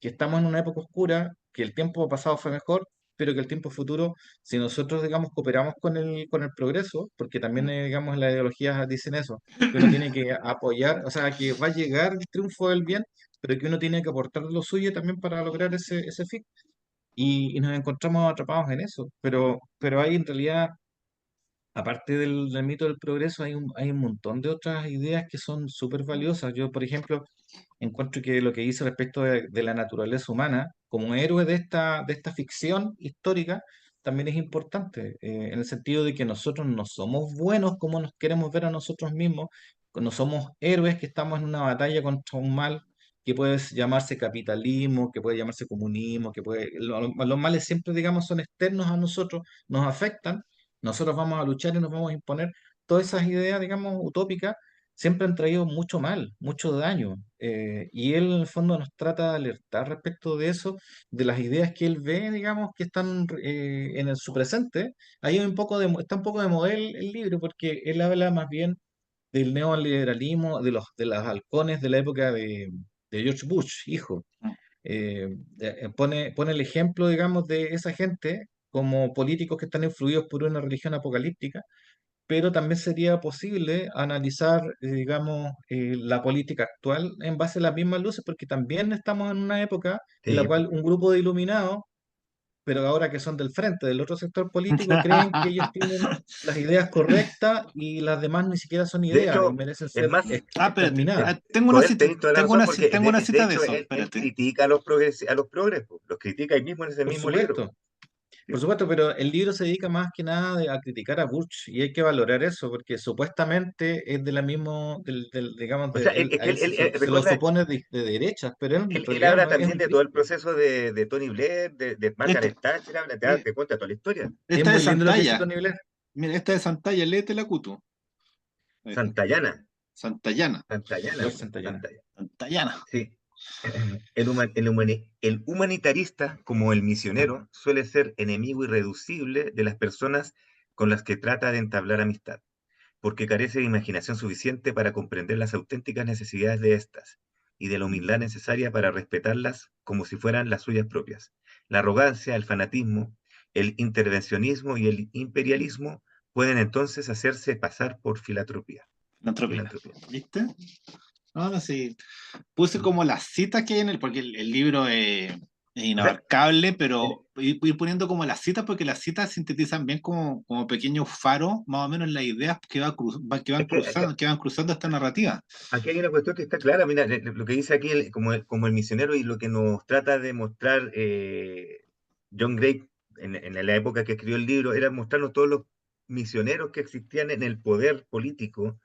[SPEAKER 3] estamos en una época oscura, que el tiempo pasado fue mejor, pero que el tiempo futuro, si nosotros, digamos, cooperamos con el progreso, porque también,
[SPEAKER 1] Mm.
[SPEAKER 3] digamos, las ideologías dicen eso, que uno tiene que apoyar, o sea, que va a llegar el triunfo del bien, pero que uno tiene que aportar lo suyo también para lograr ese fin. Y nos encontramos atrapados en eso, pero hay en realidad, aparte del mito del progreso, hay un montón de otras ideas que son súper valiosas. Yo, por ejemplo, encuentro que lo que dice respecto de la naturaleza humana, como héroe de esta ficción histórica, también es importante, en el sentido de que nosotros no somos buenos como nos queremos ver a nosotros mismos, no somos héroes que estamos en una batalla contra un mal que puede llamarse capitalismo, que puede llamarse comunismo, los males siempre, digamos, son externos a nosotros, nos afectan, nosotros vamos a luchar y nos vamos a imponer. Todas esas ideas, digamos, utópicas, siempre han traído mucho mal, mucho daño. Y él en el fondo nos trata de alertar respecto de eso, de las ideas que él ve, digamos, que están su presente. Ahí está un poco de moda el libro, porque él habla más bien del neoliberalismo, de los halcones de la época de George Bush, hijo.
[SPEAKER 1] Mm.
[SPEAKER 3] Pone el ejemplo, digamos, de esa gente como políticos que están influidos por una religión apocalíptica, pero también sería posible analizar, digamos, la política actual en base a las mismas luces, porque también estamos en una época en la
[SPEAKER 2] Sí,
[SPEAKER 3] cual un grupo de iluminados, pero ahora que son del frente, del otro sector político, creen que ellos tienen las ideas correctas y las demás ni siquiera son
[SPEAKER 2] de
[SPEAKER 3] ideas y
[SPEAKER 2] hecho,
[SPEAKER 3] merecen
[SPEAKER 2] es
[SPEAKER 3] ser
[SPEAKER 2] más,
[SPEAKER 1] Espérate.
[SPEAKER 3] exterminadas.
[SPEAKER 2] Joel, tenéis toda la
[SPEAKER 1] Tengo
[SPEAKER 2] razón, porque
[SPEAKER 1] tengo una
[SPEAKER 2] de
[SPEAKER 1] cita de
[SPEAKER 2] hecho
[SPEAKER 1] eso,
[SPEAKER 2] él
[SPEAKER 1] espérate.
[SPEAKER 2] critica a los progres, po, los critica ahí mismo en ese
[SPEAKER 3] Por
[SPEAKER 2] mismo libro.
[SPEAKER 3] supuesto.
[SPEAKER 2] Sí,
[SPEAKER 3] Por
[SPEAKER 2] po.
[SPEAKER 3] supuesto, pero el libro se dedica más que nada a criticar a Burch y hay que valorar eso, porque supuestamente es de la mismo, digamos,
[SPEAKER 2] O sea,
[SPEAKER 3] él,
[SPEAKER 2] es
[SPEAKER 3] a
[SPEAKER 2] que
[SPEAKER 3] él se lo
[SPEAKER 2] recuerda,
[SPEAKER 3] supone de derechas, pero él en
[SPEAKER 2] él
[SPEAKER 3] realidad
[SPEAKER 2] habla
[SPEAKER 3] no es
[SPEAKER 2] también
[SPEAKER 3] un
[SPEAKER 2] de todo el
[SPEAKER 3] crítico.
[SPEAKER 2] proceso de Tony Blair, de
[SPEAKER 1] Esta,
[SPEAKER 2] Margaret Thatcher, habla,
[SPEAKER 1] eh,
[SPEAKER 2] te cuenta toda la historia.
[SPEAKER 3] Es
[SPEAKER 1] esta de
[SPEAKER 3] muy lindo lo que dice
[SPEAKER 1] Santalla.
[SPEAKER 3] Tony Blair.
[SPEAKER 1] Mira, esta de Santalla, léete la Cutu. Ahí está.
[SPEAKER 2] Santayana,
[SPEAKER 1] Santayana.
[SPEAKER 3] George
[SPEAKER 2] Santayana,
[SPEAKER 3] Santayana.
[SPEAKER 2] Santayana.
[SPEAKER 1] Santayana.
[SPEAKER 2] Sí. El humanitarista, como el misionero, suele ser enemigo irreducible de las personas con las que trata de entablar amistad, porque carece de imaginación suficiente para comprender las auténticas necesidades de éstas y de la humildad necesaria para respetarlas como si fueran las suyas propias. La arrogancia, el fanatismo, el intervencionismo y el imperialismo pueden entonces hacerse pasar por filantropía.
[SPEAKER 1] Filantrópica.
[SPEAKER 2] Filantropía.
[SPEAKER 1] ¿Viste? No, no, sí. Puse
[SPEAKER 2] Mm.
[SPEAKER 1] como las citas que hay en él, porque el libro es
[SPEAKER 2] O sea,
[SPEAKER 1] inabarcable,
[SPEAKER 2] el-
[SPEAKER 1] pero ir poniendo como las citas, porque las citas sintetizan bien como pequeños faros, más o menos las ideas
[SPEAKER 2] es que
[SPEAKER 1] que van cruzando esta narrativa.
[SPEAKER 2] aquí hay una cuestión que está clara, mira, lo que dice aquí como el misionero y lo que nos trata de mostrar John Gray en la época que escribió el libro, era mostrarnos todos los misioneros que existían en el poder político,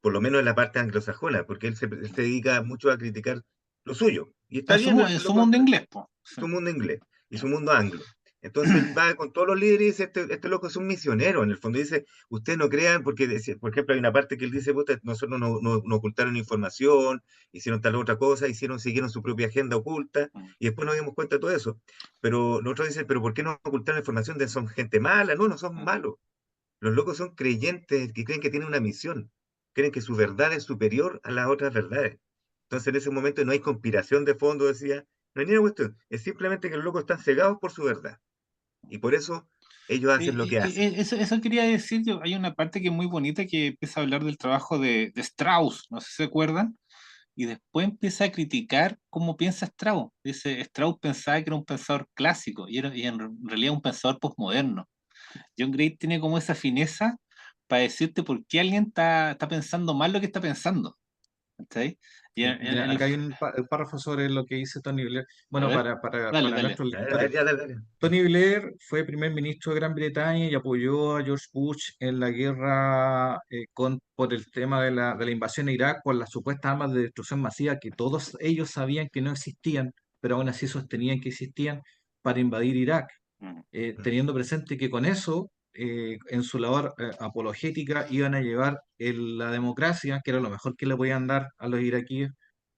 [SPEAKER 2] por lo menos en la parte anglosajona, porque él se dedica mucho a criticar lo suyo, y está bien,
[SPEAKER 1] Es su mundo inglés, po. Sí.
[SPEAKER 2] su mundo inglés y su mundo anglo. Entonces él va con todos los líderes y dice, este loco es un misionero, en el fondo dice, ustedes no crean, porque por ejemplo hay una parte que él dice, puta, nosotros nos ocultaron información, hicieron tal otra cosa, siguieron su propia agenda oculta, y después nos dimos cuenta de todo eso. Pero nosotros dicen, pero ¿por qué no ocultaron información de son gente mala? No, no son malos. Los locos son creyentes que creen que tienen una misión, creen que su verdad es superior a las otras verdades. Entonces en ese momento no hay conspiración de fondo, decía, no hay ni una cuestión, es simplemente que los locos están cegados por su verdad. Y por eso ellos hacen lo que hacen.
[SPEAKER 1] Eso quería decir yo. Hay una parte que es muy bonita que empieza a hablar del trabajo de Strauss, no sé si se acuerdan, y después empieza a criticar cómo piensa Strauss. Dice, Strauss pensaba que era un pensador clásico y en realidad un pensador postmoderno. John Gray tiene como esa fineza para decirte por qué alguien está pensando mal lo que está pensando. ¿Cachai? Y
[SPEAKER 3] Sí, mira,
[SPEAKER 1] en el...
[SPEAKER 3] acá hay un párrafo sobre lo que dice Tony Blair.
[SPEAKER 1] A
[SPEAKER 3] Bueno,
[SPEAKER 1] ver, dale,
[SPEAKER 3] para
[SPEAKER 1] dale.
[SPEAKER 3] nuestros
[SPEAKER 2] A ver, a ver,
[SPEAKER 3] lectores.
[SPEAKER 2] ya, dale, dale.
[SPEAKER 3] Tony Blair fue primer ministro de Gran Bretaña y apoyó a George Bush en la guerra por el tema de la invasión a Irak, por las supuestas armas de destrucción masiva que todos ellos sabían que no existían, pero aún así sostenían que existían para invadir Irak,
[SPEAKER 1] Mm.
[SPEAKER 3] teniendo presente que con eso, en su labor apologética, iban a llevar la democracia, que era lo mejor que le podían dar a los iraquíes,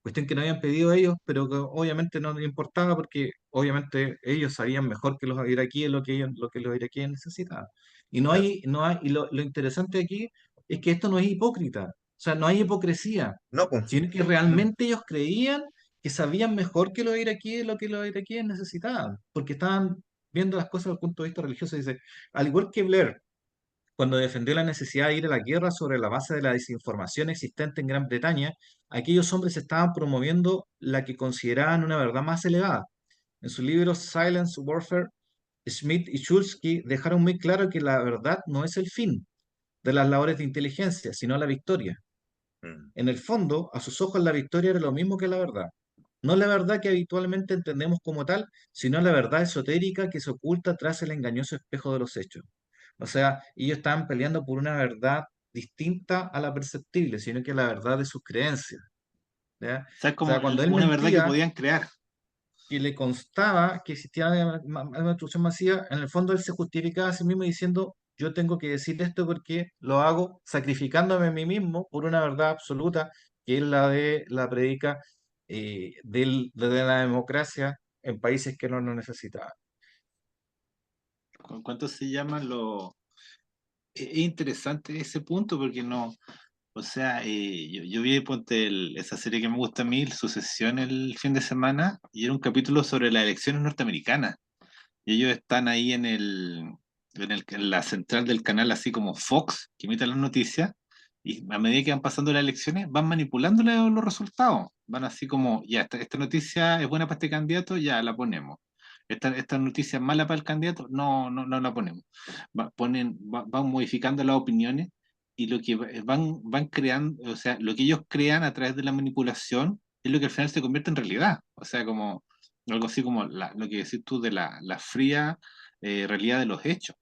[SPEAKER 3] cuestión que no habían pedido ellos, pero que obviamente no les importaba porque obviamente ellos sabían mejor que los iraquíes lo que los iraquíes necesitaban. Y
[SPEAKER 2] Claro.
[SPEAKER 3] lo interesante aquí es que esto no es hipócrita, o sea, no hay hipocresía,
[SPEAKER 2] No, pues,
[SPEAKER 3] sino que
[SPEAKER 2] no.
[SPEAKER 3] realmente ellos creían que sabían mejor que los iraquíes lo que los iraquíes necesitaban, porque estaban viendo las cosas desde el punto de vista religioso. Dice, al igual que Blair, cuando defendió la necesidad de ir a la guerra sobre la base de la desinformación existente en Gran Bretaña, aquellos hombres estaban promoviendo la que consideraban una verdad más elevada. En su libro Silence Warfare, Schmidt y Chulsky dejaron muy claro que la verdad no es el fin de las labores de inteligencia, sino la victoria.
[SPEAKER 2] Mm.
[SPEAKER 3] En el fondo, a sus ojos la victoria era lo mismo que la verdad. No la verdad que habitualmente entendemos como tal, sino la verdad esotérica que se oculta tras el engañoso espejo de los hechos. O sea, ellos estaban peleando por una verdad distinta a la perceptible, sino que la verdad de sus creencias. ¿Ya?
[SPEAKER 1] O sea, es
[SPEAKER 3] O sea,
[SPEAKER 1] como
[SPEAKER 3] cuando él
[SPEAKER 1] una verdad que
[SPEAKER 3] mentía,
[SPEAKER 1] podían crear.
[SPEAKER 3] que le constaba que existía una destrucción masiva, en el fondo él se justificaba a sí mismo diciendo, yo tengo que decir esto porque lo hago sacrificándome a mí mismo por una verdad absoluta, que es la de la predica de la democracia en países que no lo necesitaban.
[SPEAKER 1] ¿Cuánto se llaman los...? Es interesante ese punto porque no... O sea, yo vi ponte esa serie que me gusta a mí, Sucesión, el fin de semana, y era un capítulo sobre las elecciones norteamericanas. Y ellos están ahí en la central del canal, así como Fox, que emite las noticias, y a medida que van pasando las elecciones, van manipulando los resultados. Van así como, ya, esta noticia es buena para este candidato, ya la ponemos. Esta noticia es mala para el candidato, no la ponemos. Van modificando las opiniones y lo que van creando, o sea, lo que ellos crean a través de la manipulación es lo que al final se convierte en realidad. O sea, como algo así como lo que decís tú de la fría realidad de los hechos.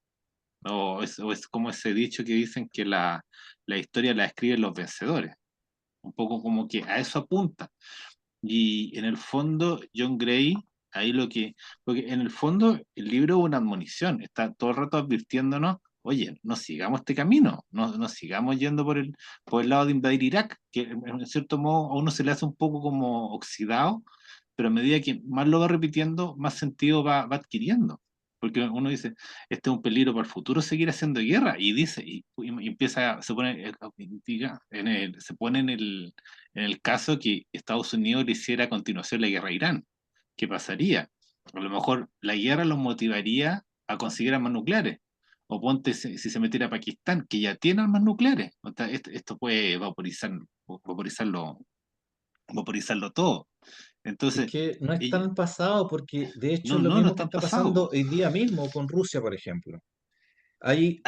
[SPEAKER 1] O es como ese dicho que dicen que la historia la escriben los vencedores. Un poco como que a eso apunta. Y en el fondo, John Gray, ahí porque en el fondo el libro es una admonición, está todo el rato advirtiéndonos, oye, no sigamos este camino, no sigamos yendo por el lado de invadir Irak, que en cierto modo a uno se le hace un poco como oxidado, pero a medida que más lo va repitiendo, más sentido va adquiriendo. Porque uno dice, este es un peligro para el futuro seguir haciendo guerra, y dice, y empieza, se pone, se pone en el caso que Estados Unidos le hiciera a continuación la guerra a Irán. ¿Qué pasaría? A lo mejor la guerra los motivaría a conseguir armas nucleares. O ponte si se metiera a Pakistán, que ya tiene armas nucleares. O sea, esto puede vaporizarlo, vaporizarlo todo.
[SPEAKER 3] Es
[SPEAKER 1] Entonces,
[SPEAKER 3] que no es
[SPEAKER 1] ella-
[SPEAKER 3] tan pasado porque de hecho es lo
[SPEAKER 1] no
[SPEAKER 3] mismo que
[SPEAKER 1] están
[SPEAKER 3] está
[SPEAKER 1] pasados,
[SPEAKER 3] pasando
[SPEAKER 1] po.
[SPEAKER 3] hoy día mismo con Rusia, por ejemplo.
[SPEAKER 1] Hay,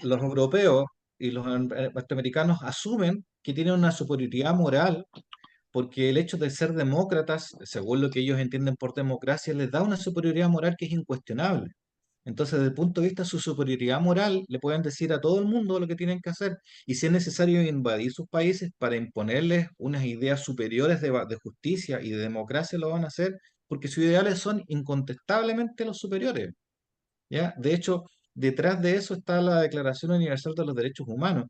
[SPEAKER 3] Los europeos y los norteamericanos asumen que tienen una superioridad moral porque el hecho de ser demócratas, según lo que ellos entienden por democracia, les da una superioridad moral que es incuestionable. Entonces, desde el punto de vista de su superioridad moral, le pueden decir a todo el mundo lo que tienen que hacer y si es necesario invadir sus países para imponerles unas ideas superiores de justicia y de democracia, lo van a hacer porque sus ideales son incontestablemente los superiores. ¿Ya? De hecho, detrás de eso está la Declaración Universal de los Derechos Humanos,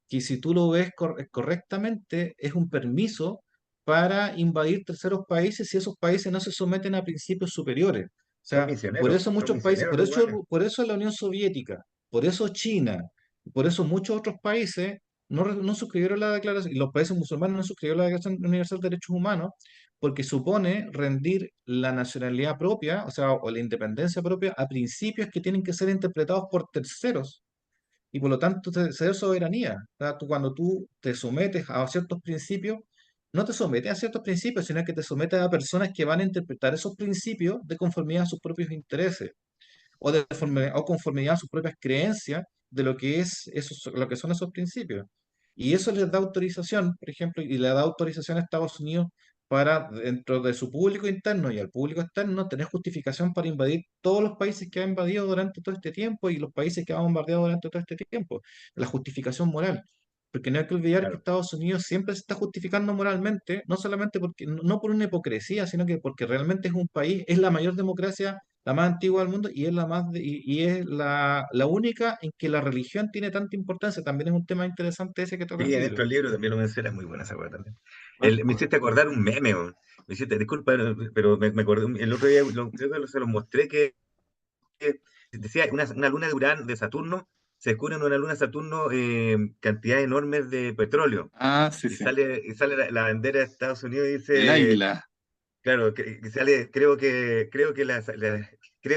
[SPEAKER 3] que si tú lo ves correctamente, es un permiso para invadir terceros países si esos países no se someten a principios superiores. O sea, por eso
[SPEAKER 2] Son
[SPEAKER 3] muchos países,
[SPEAKER 2] misioneros los guanes.
[SPEAKER 3] por eso la Unión Soviética, por eso China, Por eso muchos otros países no suscribieron la declaración, y los países musulmanes no suscribieron la Declaración Universal de Derechos Humanos, porque supone rendir la nacionalidad propia, o sea, o la independencia propia, a principios que tienen que ser interpretados por terceros y por lo tanto se da soberanía. O sea, cuando tú te sometes a ciertos principios, no te sometes a ciertos principios, sino que te sometes a personas que van a interpretar esos principios de conformidad a sus propios intereses o conformidad a sus propias creencias de lo que es lo que son esos principios. Y eso les da autorización, por ejemplo, y le da autorización a Estados Unidos para, dentro de su público interno y al público externo, tener justificación para invadir todos los países que ha invadido durante todo este tiempo y los países que ha bombardeado durante todo este tiempo. La justificación moral. Porque no hay que olvidar que
[SPEAKER 2] Claro.
[SPEAKER 3] Estados Unidos siempre se está justificando moralmente, no solamente porque, no por una hipocresía, sino que porque realmente es un país, es la mayor democracia, la más antigua del mundo, y es y es la única en que la religión tiene tanta importancia. También es un tema interesante ese que toca el
[SPEAKER 2] Sí,
[SPEAKER 3] libro.
[SPEAKER 2] dentro del libro también lo menciona, muy buena esa weá también.
[SPEAKER 1] Ah,
[SPEAKER 2] Me hiciste acordar un meme, weón. Me hiciste, disculpa, pero me acordé, el otro día creo que se los mostré que decía una luna de Urano, de Saturno, se descubre en una luna de Saturno cantidades enormes de petróleo.
[SPEAKER 1] sí,
[SPEAKER 2] Y
[SPEAKER 1] sí.
[SPEAKER 2] sale la bandera de Estados Unidos y
[SPEAKER 1] El
[SPEAKER 2] dice,
[SPEAKER 1] águila.
[SPEAKER 2] claro, que sale, creo que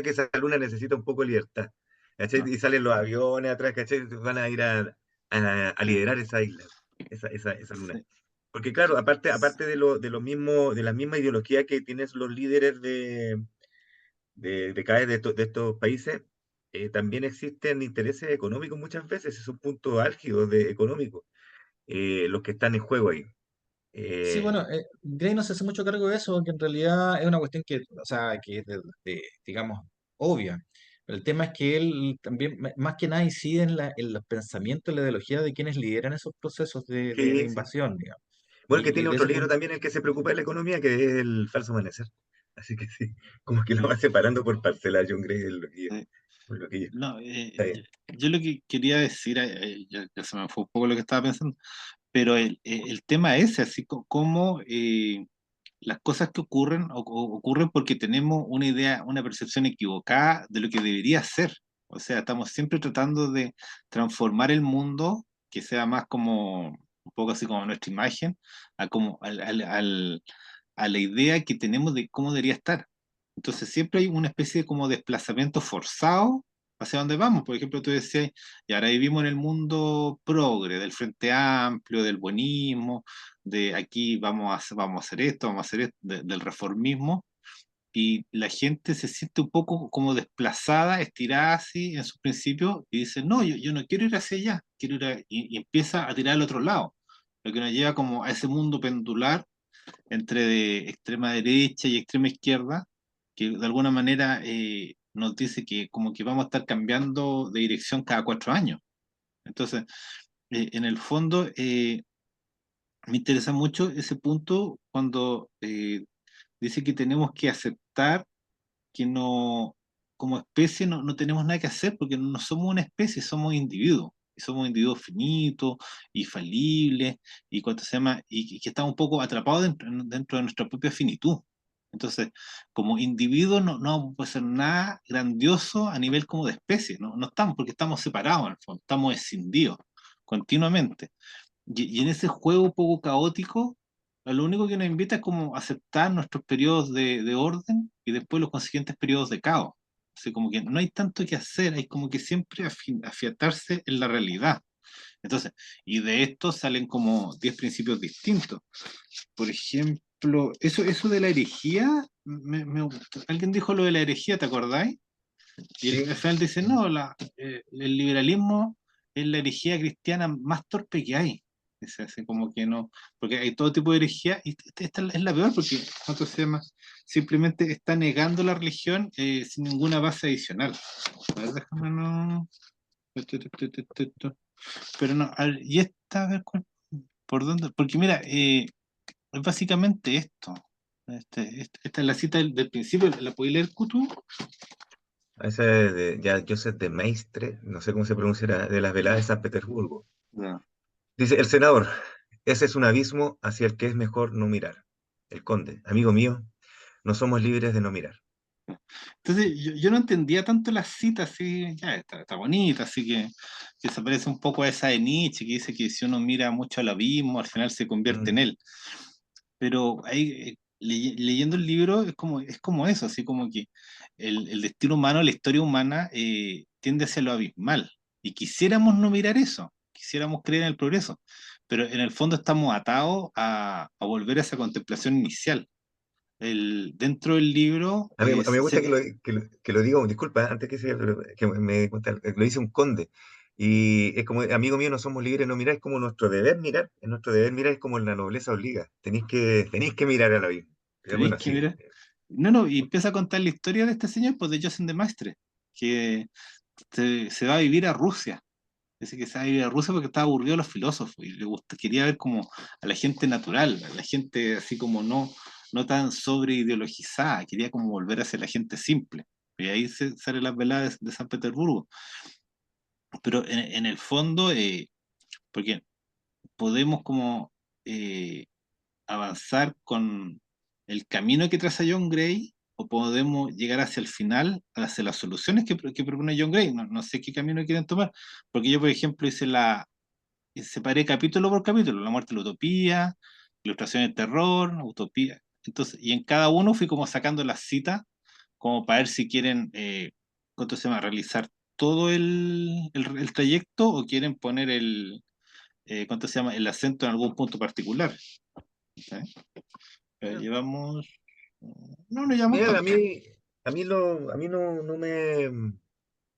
[SPEAKER 2] esa luna necesita un poco de libertad. ¿Cachai?
[SPEAKER 1] No,
[SPEAKER 2] Y salen los aviones atrás, ¿cachai? Van a ir a
[SPEAKER 1] sí,
[SPEAKER 2] liderar esa isla, esa luna.
[SPEAKER 1] sí.
[SPEAKER 2] Porque claro, aparte de lo mismo, de la misma ideología que tienen los líderes de cada vez de estos países, también existen intereses económicos muchas veces, es un punto álgido económico, los que están en juego ahí.
[SPEAKER 3] Sí,
[SPEAKER 2] Eh,
[SPEAKER 3] bueno, Gray no se hace mucho cargo de eso, que en realidad es una cuestión que, o sea, que es digamos, obvia. Pero el tema es que él también, más que nada, incide en los pensamientos y la ideología de quienes lideran esos procesos de
[SPEAKER 2] sí, sí.
[SPEAKER 3] invasión, digamos.
[SPEAKER 2] Bueno, que tiene
[SPEAKER 3] De
[SPEAKER 2] otro
[SPEAKER 3] ese
[SPEAKER 2] libro
[SPEAKER 3] punto,
[SPEAKER 2] también el que se preocupa de la economía, que es El falso amanecer. Así que sí, como que lo va separando por parcelas John Gray de
[SPEAKER 1] Sí.
[SPEAKER 2] lo que
[SPEAKER 1] No,
[SPEAKER 2] está bien.
[SPEAKER 1] yo lo que quería decir, ya se me fue un poco lo que estaba pensando, pero el tema es así como las cosas que ocurren ocurren porque tenemos una idea, una percepción equivocada de lo que debería ser. O sea, estamos siempre tratando de transformar el mundo que sea más como un poco así como nuestra imagen, a como a la idea que tenemos de cómo debería estar. Entonces siempre hay una especie de como desplazamiento forzado hacia dónde vamos. Por ejemplo, tú decías, y ahora vivimos en el mundo progre, del Frente Amplio, del buenismo, de aquí vamos a hacer esto, vamos a hacer esto, del reformismo, y la gente se siente un poco como desplazada, estirada así en sus principios, y dice, no, yo no quiero ir hacia allá, quiero ir y empieza a tirar al otro lado, lo que nos lleva como a ese mundo pendular entre de extrema derecha y extrema izquierda, que de alguna manera nos dice que como que vamos a estar cambiando de dirección cada 4 años. Entonces, en el fondo, me interesa mucho ese punto cuando dice que tenemos que aceptar que no, como especie no tenemos nada que hacer porque no somos una especie, somos individuos. Y somos individuos finitos y falibles y cuánto se llama y que estamos un poco atrapados dentro de nuestra propia finitud. Entonces, como individuos no vamos a hacer nada grandioso a nivel como de especie, no estamos porque estamos separados en el fondo, estamos escindidos continuamente. Y en ese juego un poco caótico, a lo único que nos invita es como aceptar nuestros periodos de orden y después los consiguientes periodos de caos. Así como que no hay tanto que hacer, hay como que siempre afiatarse en la realidad. Entonces, y de esto salen como 10 principios distintos. Por ejemplo, eso de la herejía, alguien dijo lo de la herejía, ¿te acordáis? Y
[SPEAKER 2] Sí,
[SPEAKER 1] el final dice, no, el liberalismo es la herejía cristiana más torpe que hay. Dice así como que no, porque hay todo tipo de herejía y esta es la peor porque, ¿cuánto se llama? Simplemente está negando la religión sin ninguna base adicional. A ver, déjame no. Pero no, y esta, a ver, ¿por dónde? Porque mira, es básicamente esto. Esta es la cita del principio, ¿la podéis leer, Kutu?
[SPEAKER 2] esa es de ya Joseph de Maistre, no sé cómo se pronunciará, de las veladas de San Petersburgo.
[SPEAKER 1] Ya.
[SPEAKER 2] Dice, el senador, ese es un abismo hacia el que es mejor no mirar. El conde, amigo mío, no somos libres de no mirar.
[SPEAKER 1] Entonces yo no entendía tanto las citas, así, ya, está bonita, así que se parece un poco a esa de Nietzsche, que dice que si uno mira mucho al abismo, al final se convierte en
[SPEAKER 2] Mm.
[SPEAKER 1] él. Pero ahí, leyendo el libro es como eso, así como que el destino humano, la historia humana tiende hacia lo abismal. Y quisiéramos no mirar eso, quisiéramos creer en el progreso, pero en el fondo estamos atados a volver a esa contemplación inicial. Dentro del libro
[SPEAKER 2] A mí me gusta que lo diga, disculpa, antes que sea, pero que me di cuenta, lo dice un conde. Y es como, amigo mío, no somos libres de no mirar, es como nuestro deber mirar. Es nuestro deber mirar, es como la nobleza obliga. Tenéis que mirar a la vida. Bueno,
[SPEAKER 1] tenéis que
[SPEAKER 2] así.
[SPEAKER 1] mirar. No, no, y empieza a contar la historia de este señor, pues de Joseph de Maistre, que se va a vivir a Rusia. Dice que se va a vivir a Rusia porque estaba aburrido de los filósofos y quería ver como a la gente natural, a la gente así como no tan sobre ideologizada, quería como volver a ser la gente simple. Y ahí sale las veladas de San Petersburgo. Pero en el fondo, porque podemos como eh, avanzar con el camino que traza John Gray o podemos llegar hacia el final, hacia las soluciones que propone John Gray. No sé qué camino quieren tomar, porque yo, por ejemplo, separé capítulo por capítulo, la muerte de la utopía, ilustración del terror, utopía. Entonces, y en cada uno fui como sacando las citas, como para ver si quieren, ¿cuánto se llama? Realizar todo el trayecto o quieren poner ¿cuánto se llama? El acento en algún punto particular. ¿Sí? Llevamos. No, no llevamos
[SPEAKER 2] Mira,
[SPEAKER 1] tanto.
[SPEAKER 2] a mí no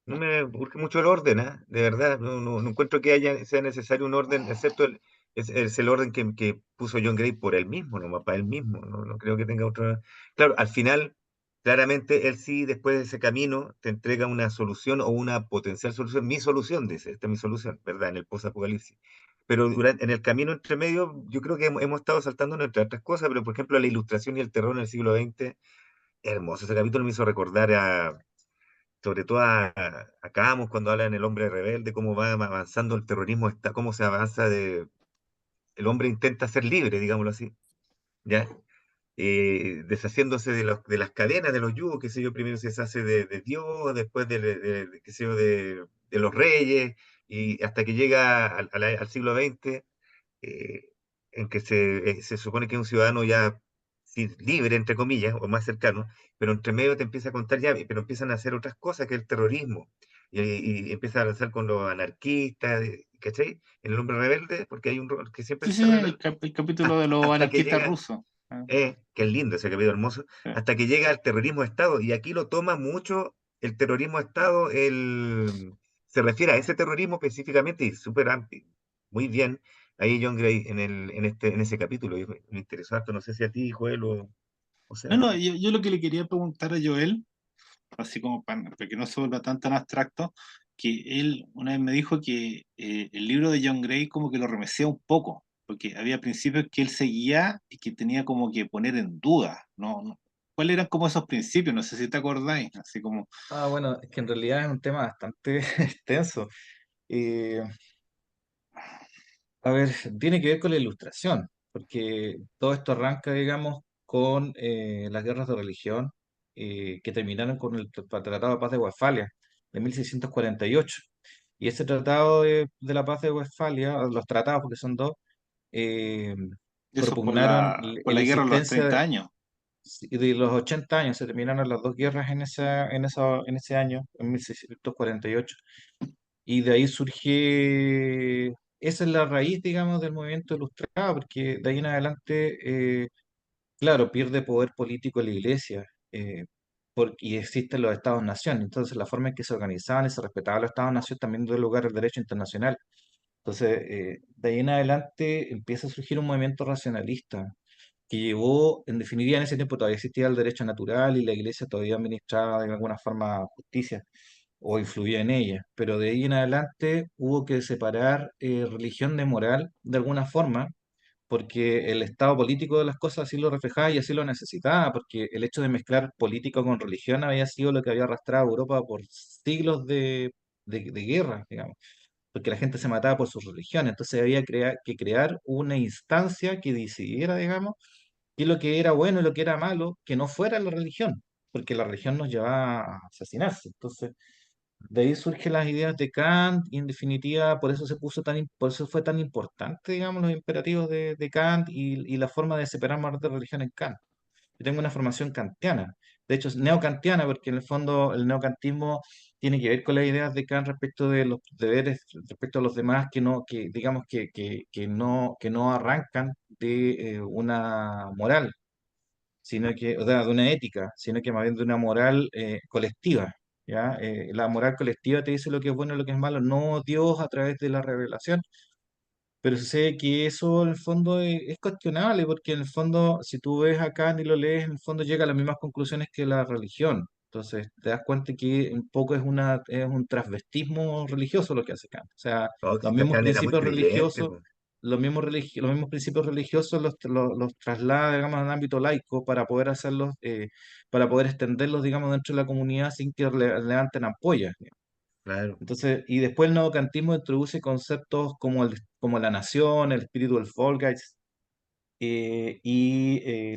[SPEAKER 2] me urge mucho el orden, ¿ah? De verdad, no encuentro que sea necesario un orden, excepto es el orden que puso John Gray por él mismo, nomás para él mismo. No creo que tenga otro. Claro, al final, claramente, él sí, después de ese camino, te entrega una solución o una potencial solución. Mi solución, dice, esta es mi solución, ¿verdad? En el post-apocalipsis. Pero en el camino entre medio, yo creo que hemos estado saltando entre otras cosas, pero por ejemplo, la ilustración y el terror en el siglo XX, hermoso. Ese capítulo me hizo recordar sobre todo a Camus cuando habla en El hombre rebelde, cómo va avanzando el terrorismo, cómo se avanza el hombre intenta ser libre, digámoslo así, ¿ya? Deshaciéndose de las cadenas, de los yugos, qué sé yo, primero se deshace de Dios, después qué sé yo, de los reyes, y hasta que llega al siglo XX, eh, en que se supone que es un ciudadano ya sí, libre, entre comillas, o más cercano, pero entre medio te empieza a contar ya, pero empiezan a hacer otras cosas que el terrorismo, y empieza a avanzar con los anarquistas, ¿cachai? En El hombre rebelde, porque hay un rol que siempre
[SPEAKER 1] Sí,
[SPEAKER 2] se
[SPEAKER 1] sí,
[SPEAKER 2] revela,
[SPEAKER 1] el capítulo de
[SPEAKER 2] hasta,
[SPEAKER 1] los
[SPEAKER 2] hasta que
[SPEAKER 1] anarquistas
[SPEAKER 2] llega,
[SPEAKER 1] rusos.
[SPEAKER 2] que es lindo ese capítulo hermoso,
[SPEAKER 1] Sí.
[SPEAKER 2] hasta que llega al terrorismo de Estado, y aquí lo toma mucho el terrorismo de Estado, se refiere a ese terrorismo específicamente y súper amplio, muy bien, ahí John Gray en ese capítulo, y me interesó harto, no sé si a ti, Joel, o
[SPEAKER 1] No,
[SPEAKER 2] sea,
[SPEAKER 1] no, yo lo que le quería preguntar a Joel, así como para que no se vuelva tan abstracto, que él una vez me dijo que el libro de John Gray como que lo remecía un poco, porque había principios que él seguía y que tenía como que poner en duda, ¿no? ¿Cuáles eran como esos principios? No sé si te acordáis, así como.
[SPEAKER 3] Bueno, es que en realidad es un tema bastante extenso. Eh, a ver, tiene que ver con la ilustración, porque todo esto arranca, digamos, con las guerras de religión que terminaron con el Tratado de Paz de Westfalia de 1648. Y ese Tratado de la Paz de Westfalia, los tratados, porque son dos, eh,
[SPEAKER 1] Eso
[SPEAKER 3] propugnaron
[SPEAKER 1] por la
[SPEAKER 3] la
[SPEAKER 1] guerra de los
[SPEAKER 3] existencia
[SPEAKER 1] 30 años.
[SPEAKER 3] de los 80 años. Se terminaron las dos guerras en ese año, en 1648. Y de ahí surge, esa es la raíz, digamos, del movimiento ilustrado, porque de ahí en adelante, claro, pierde poder político la iglesia, y existen los estados-nación. Entonces, la forma en que se organizaban y se respetaban los estados-nación también dio lugar al derecho internacional. Entonces, de ahí en adelante empieza a surgir un movimiento racionalista que llevó, en definitiva, en ese tiempo todavía existía el derecho natural y la iglesia todavía administraba de alguna forma justicia o influía en ella, pero de ahí en adelante hubo que separar religión de moral de alguna forma, porque el estado político de las cosas así lo reflejaba y así lo necesitaba, porque el hecho de mezclar política con religión había sido lo que había arrastrado a Europa por siglos de guerra, digamos, porque la gente se mataba por su religión, entonces había que crear una instancia que decidiera, digamos, qué es lo que era bueno y lo que era malo, que no fuera la religión, porque la religión nos lleva a asesinarse. Entonces, de ahí surgen las ideas de Kant y en definitiva por eso por eso fue tan importante, digamos, los imperativos de Kant y la forma de separar moral de religión en Kant. Yo tengo una formación kantiana, de hecho es neokantiana porque en el fondo el neocantismo tiene que ver con las ideas de Kant respecto de los deberes, respecto a los demás que no, que digamos que no arrancan de una moral, sino que, o sea, de una ética, sino que más bien de una moral colectiva. ¿Ya? La moral colectiva te dice lo que es bueno y lo que es malo, no Dios a través de la revelación. Pero sucede que eso en el fondo es cuestionable, porque en el fondo, si tú ves acá ni lo lees, en el fondo llega a las mismas conclusiones que la religión. Entonces, te das cuenta que un poco es un transvestismo religioso lo que hace Kant. O sea,
[SPEAKER 2] Oh,
[SPEAKER 3] los
[SPEAKER 2] que
[SPEAKER 3] mismos
[SPEAKER 2] Kant era muy
[SPEAKER 3] principios
[SPEAKER 2] creyente,
[SPEAKER 3] religiosos,
[SPEAKER 2] pues.
[SPEAKER 3] los mismos principios religiosos los traslada, digamos, al ámbito laico para poder hacerlos, para poder extenderlos, digamos, dentro de la comunidad sin que levanten ampollas.
[SPEAKER 2] Claro.
[SPEAKER 3] Entonces, y después el neocantismo introduce conceptos como, como la nación, el espíritu del Volksgeist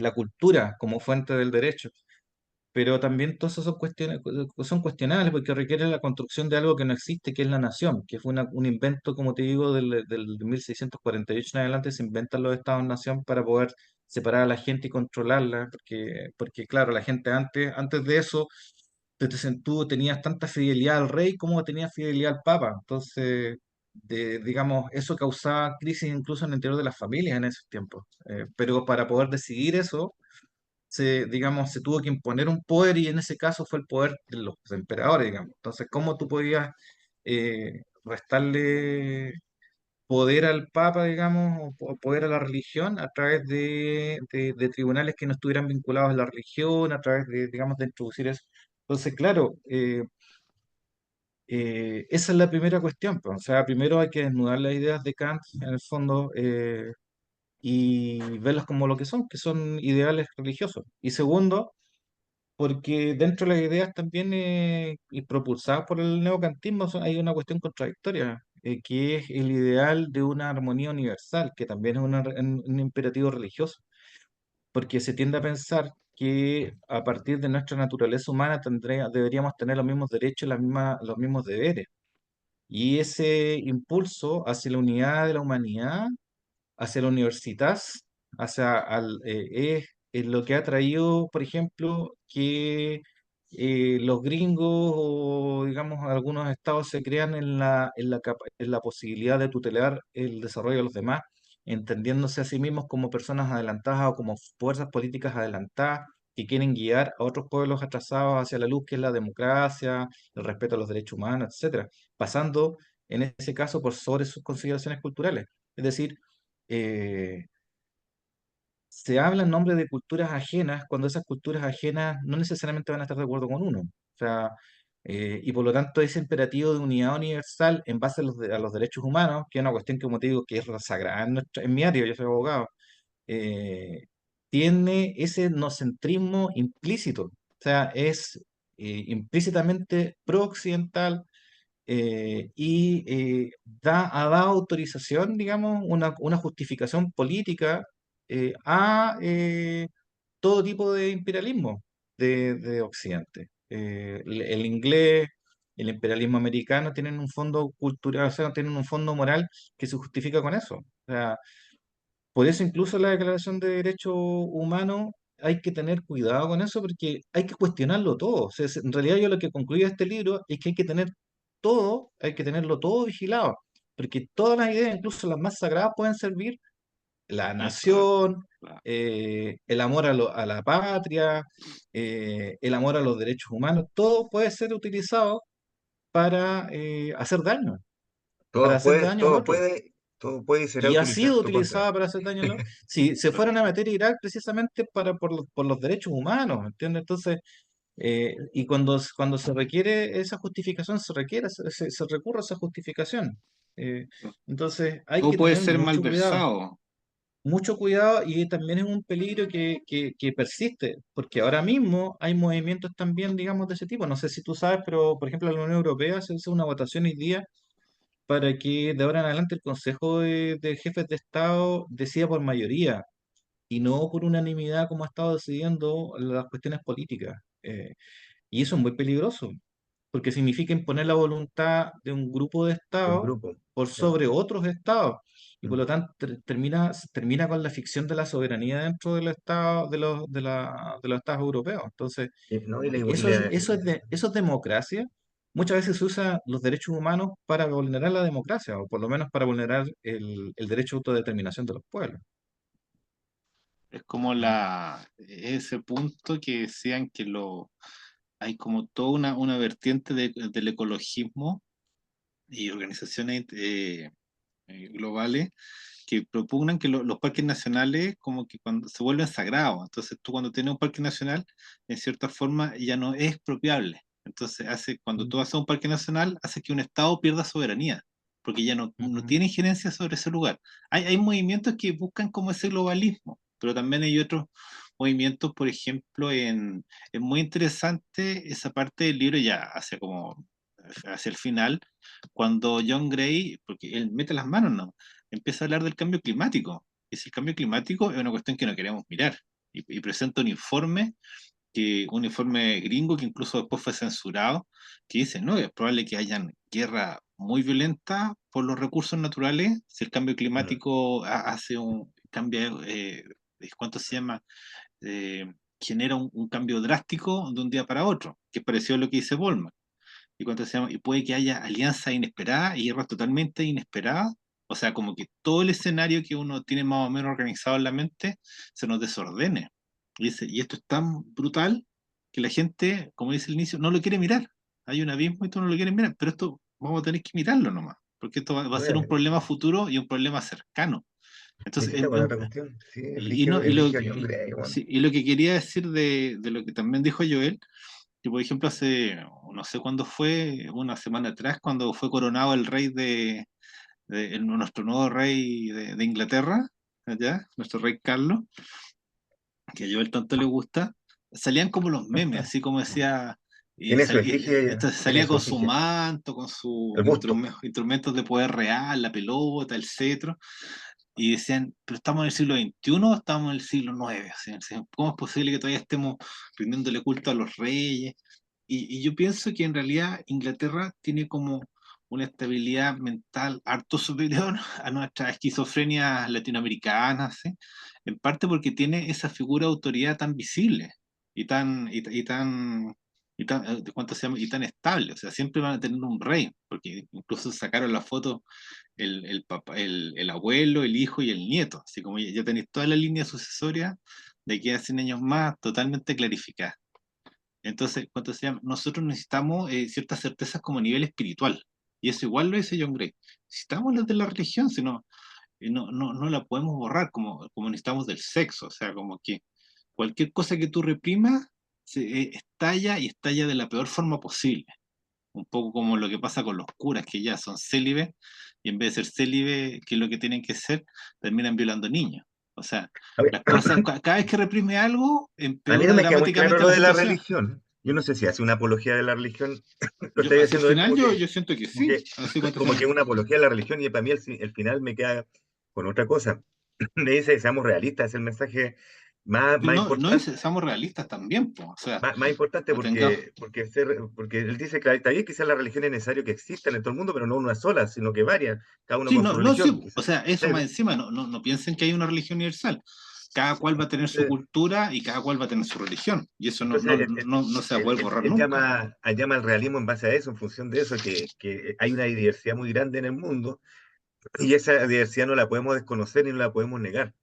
[SPEAKER 3] la cultura como fuente del derecho. Pero también todas esas son son cuestionables porque requieren la construcción de algo que no existe, que es la nación, que fue un invento, como te digo, del 1648 en adelante, se inventan los estados-nación para poder separar a la gente y controlarla, porque claro, la gente antes de eso tú tenías tanta fidelidad al rey como tenías fidelidad al papa. Entonces, digamos, eso causaba crisis incluso en el interior de las familias en esos tiempos. Pero para poder decidir eso, digamos, se tuvo que imponer un poder y en ese caso fue el poder de los emperadores, digamos. Entonces, ¿cómo tú podías restarle poder al Papa, digamos, o poder a la religión a través de tribunales que no estuvieran vinculados a la religión, a través de, digamos, de introducir eso? Entonces, claro, esa es la primera cuestión, pues. O sea, primero hay que desnudar las ideas de Kant, en el fondo, y verlas como lo que son ideales religiosos. Y segundo, porque dentro de las ideas también y propulsadas por el neocantismo hay una cuestión contradictoria, que es el ideal de una armonía universal, que también es un imperativo religioso, porque se tiende a pensar que a partir de nuestra naturaleza humana deberíamos tener los mismos derechos, los mismos deberes. Y ese impulso hacia la unidad de la humanidad, hacia la universitas, es lo que ha traído, por ejemplo, que los gringos o, digamos, algunos estados se crean en la posibilidad de tutelar el desarrollo de los demás, entendiéndose a sí mismos como personas adelantadas o como fuerzas políticas adelantadas que quieren guiar a otros pueblos atrasados hacia la luz, que es la democracia, el respeto a los derechos humanos, etcétera, pasando en ese caso por sobre sus consideraciones culturales. Es decir, eh, se habla en nombre de culturas ajenas cuando esas culturas ajenas no necesariamente van a estar de acuerdo con uno. O sea, y por lo tanto ese imperativo de unidad universal en base a los derechos humanos, que es una cuestión que, como te digo, que es sagrada en mi área, yo soy abogado, eh, tiene ese nocentrismo implícito. O sea, es implícitamente pro-occidental, ha dado autorización, digamos, una justificación política a todo tipo de imperialismo de Occidente. El inglés, el imperialismo americano tienen un fondo cultural, o sea, tienen un fondo moral que se justifica con eso. O sea, por eso incluso la Declaración de Derechos Humanos hay que tener cuidado con eso porque hay que cuestionarlo todo. O sea, en realidad yo lo que concluyo de este libro es que hay que tener todo, hay que tenerlo todo vigilado, porque todas las ideas, incluso las más sagradas, pueden servir la
[SPEAKER 1] Eso es,
[SPEAKER 3] nación,
[SPEAKER 1] claro.
[SPEAKER 3] el amor a la patria, el amor a los derechos humanos, todo puede ser utilizado para
[SPEAKER 2] Todo
[SPEAKER 3] hacer
[SPEAKER 2] puede,
[SPEAKER 3] daño al otro.
[SPEAKER 2] todo puede y será
[SPEAKER 3] Y ha
[SPEAKER 2] utilizado
[SPEAKER 3] sido
[SPEAKER 2] en tu contra.
[SPEAKER 3] utilizada para hacer daño al otro. Si se fueran a meter a Irak precisamente por los derechos humanos, ¿entiendes? Entonces, y cuando se requiere esa justificación, se recurre a esa justificación. Eh, entonces, hay
[SPEAKER 1] Todo
[SPEAKER 3] que
[SPEAKER 1] puede
[SPEAKER 3] tener
[SPEAKER 1] ser malversado.
[SPEAKER 3] mucho cuidado y también es un peligro que persiste, porque ahora mismo hay movimientos también, digamos, de ese tipo. No sé si tú sabes, pero por ejemplo, la Unión Europea se hace una votación hoy día para que de ahora en adelante el Consejo de Jefes de Estado decida por mayoría y no por unanimidad como ha estado decidiendo las cuestiones políticas. Eh, y eso es muy peligroso, porque significa imponer la voluntad de un grupo de
[SPEAKER 2] de un
[SPEAKER 3] estados
[SPEAKER 2] grupo.
[SPEAKER 3] por
[SPEAKER 2] Claro.
[SPEAKER 3] sobre otros estados. Y por
[SPEAKER 2] Mm.
[SPEAKER 3] lo tanto termina con la ficción de la soberanía dentro de los estados, de los estados europeos. Entonces,
[SPEAKER 2] ¿No? Y la, y
[SPEAKER 3] eso es democracia. Muchas veces se usan los derechos humanos para vulnerar la democracia, o por lo menos para vulnerar el derecho a autodeterminación de los pueblos.
[SPEAKER 1] Es como ese punto que decían que hay como toda una vertiente del ecologismo y organizaciones globales que propugnan que los parques nacionales como que cuando se vuelven sagrados. Entonces tú cuando tienes un parque nacional, en cierta forma ya no es expropiable. Entonces cuando
[SPEAKER 3] Mm,
[SPEAKER 1] tú haces un parque nacional, hace que un Estado pierda soberanía, porque ya no
[SPEAKER 3] ujú.
[SPEAKER 1] tiene injerencia sobre ese lugar. Hay movimientos que buscan como ese globalismo, pero también hay otros movimientos, por ejemplo, es muy interesante esa parte del libro ya hacia el final, cuando John Gray, porque él mete las manos, ¿no? Empieza a hablar del cambio climático. Y si el cambio climático es una cuestión que no queremos mirar. Y presenta un informe gringo que incluso después fue censurado, que dice, no, es probable que hayan guerra muy violenta por los recursos naturales si el cambio
[SPEAKER 2] Mm.
[SPEAKER 1] climático hace un cambio, ¿cuánto se llama? Genera un cambio drástico de un día para otro, que es parecido a lo que dice Bolman. Y puede que haya alianzas inesperadas y guerras totalmente inesperadas. O sea, como que todo el escenario que uno tiene más o menos organizado en la mente se nos desordene. Y esto es tan brutal que la gente, como dice el inicio, no lo quiere mirar. Hay un abismo y tú no lo quieres mirar, pero esto vamos a tener que mirarlo nomás, porque esto va a
[SPEAKER 2] No,
[SPEAKER 1] ser un problema futuro y un problema cercano.
[SPEAKER 2] me
[SPEAKER 1] Entonces,
[SPEAKER 2] hiciste con otra cuestión. Sí,
[SPEAKER 1] y, no,
[SPEAKER 2] es brígido John Gray, bueno.
[SPEAKER 1] sí, y lo que quería decir de lo que también dijo Joel, que por ejemplo hace, no sé cuándo fue, una semana atrás, cuando fue coronado el rey nuestro nuevo rey de Inglaterra, allá, nuestro rey Carlos, que a Joel tanto le gusta, salían como los memes, así como decía,
[SPEAKER 2] Tiene su efigie,
[SPEAKER 1] entonces
[SPEAKER 2] tiene
[SPEAKER 1] salía
[SPEAKER 2] su
[SPEAKER 1] con su
[SPEAKER 2] efigie,
[SPEAKER 1] manto, con sus
[SPEAKER 2] el busto.
[SPEAKER 1] instrumentos de poder real, la pelota, el cetro, y decían, pero estamos en el siglo XXI o estamos en el siglo IX. Así, ¿cómo es posible que todavía estemos rindiéndole culto a los reyes? Y yo pienso que en realidad Inglaterra tiene como una estabilidad mental harto superior a nuestra esquizofrenia latinoamericana, ¿sí? En parte porque tiene esa figura de autoridad tan visible y ¿cuánto se llama? Y tan estable. O sea, siempre van a tener un rey, porque incluso sacaron la foto el abuelo, el hijo y el nieto. Así como ya tenéis toda la línea sucesoria de aquí a 100 años más totalmente clarificada. Entonces, ¿cuánto se llama? Nosotros necesitamos ciertas certezas como a nivel espiritual. Y eso igual lo dice John Gray. Necesitamos las de la religión, si no, no la podemos borrar como necesitamos del sexo. O sea, como que cualquier cosa que tú reprimas estalla y estalla de la peor forma posible. Un poco como lo que pasa con los curas, que ya son célibes, y en vez de ser célibes, que es lo que tienen que ser, terminan violando niños. O sea,
[SPEAKER 2] A ver,
[SPEAKER 1] las cosas, cada vez que reprime algo,
[SPEAKER 2] a mí no
[SPEAKER 1] empeora
[SPEAKER 2] me queda muy claro
[SPEAKER 1] dramáticamente
[SPEAKER 2] lo
[SPEAKER 1] la
[SPEAKER 2] de la
[SPEAKER 1] situación.
[SPEAKER 2] religión. Yo no sé si hace una apología de la religión. Lo
[SPEAKER 1] Yo,
[SPEAKER 2] estáis
[SPEAKER 1] hacia el
[SPEAKER 2] haciendo él
[SPEAKER 1] final yo siento que
[SPEAKER 2] como
[SPEAKER 1] sí,
[SPEAKER 2] que,
[SPEAKER 1] así cuánto se
[SPEAKER 2] como que
[SPEAKER 1] llama.
[SPEAKER 2] es una apología de la religión y para mí el final me queda con otra cosa. Me dice, seamos realistas, es el mensaje más
[SPEAKER 1] No, no es,
[SPEAKER 2] importante.
[SPEAKER 1] seamos realistas también, po. O sea,
[SPEAKER 2] Más importante
[SPEAKER 1] no tengamos,
[SPEAKER 2] porque él dice que está bien, quizás la religión es necesario que existan en todo el mundo, pero no una sola, sino que varias, cada uno
[SPEAKER 1] sí,
[SPEAKER 2] con
[SPEAKER 1] no,
[SPEAKER 2] su
[SPEAKER 1] no,
[SPEAKER 2] religión.
[SPEAKER 1] sí, o sea, eso más encima, no piensen que hay una religión universal. Cada cual va a tener su
[SPEAKER 2] Entonces,
[SPEAKER 1] cultura y cada cual va a tener su religión. Y eso
[SPEAKER 2] entonces
[SPEAKER 1] no se va a poder borrar
[SPEAKER 2] él
[SPEAKER 1] nunca.
[SPEAKER 2] llama al realismo en base a eso, en función de eso, que hay una diversidad muy grande en el mundo y esa diversidad no la podemos desconocer ni no la podemos negar,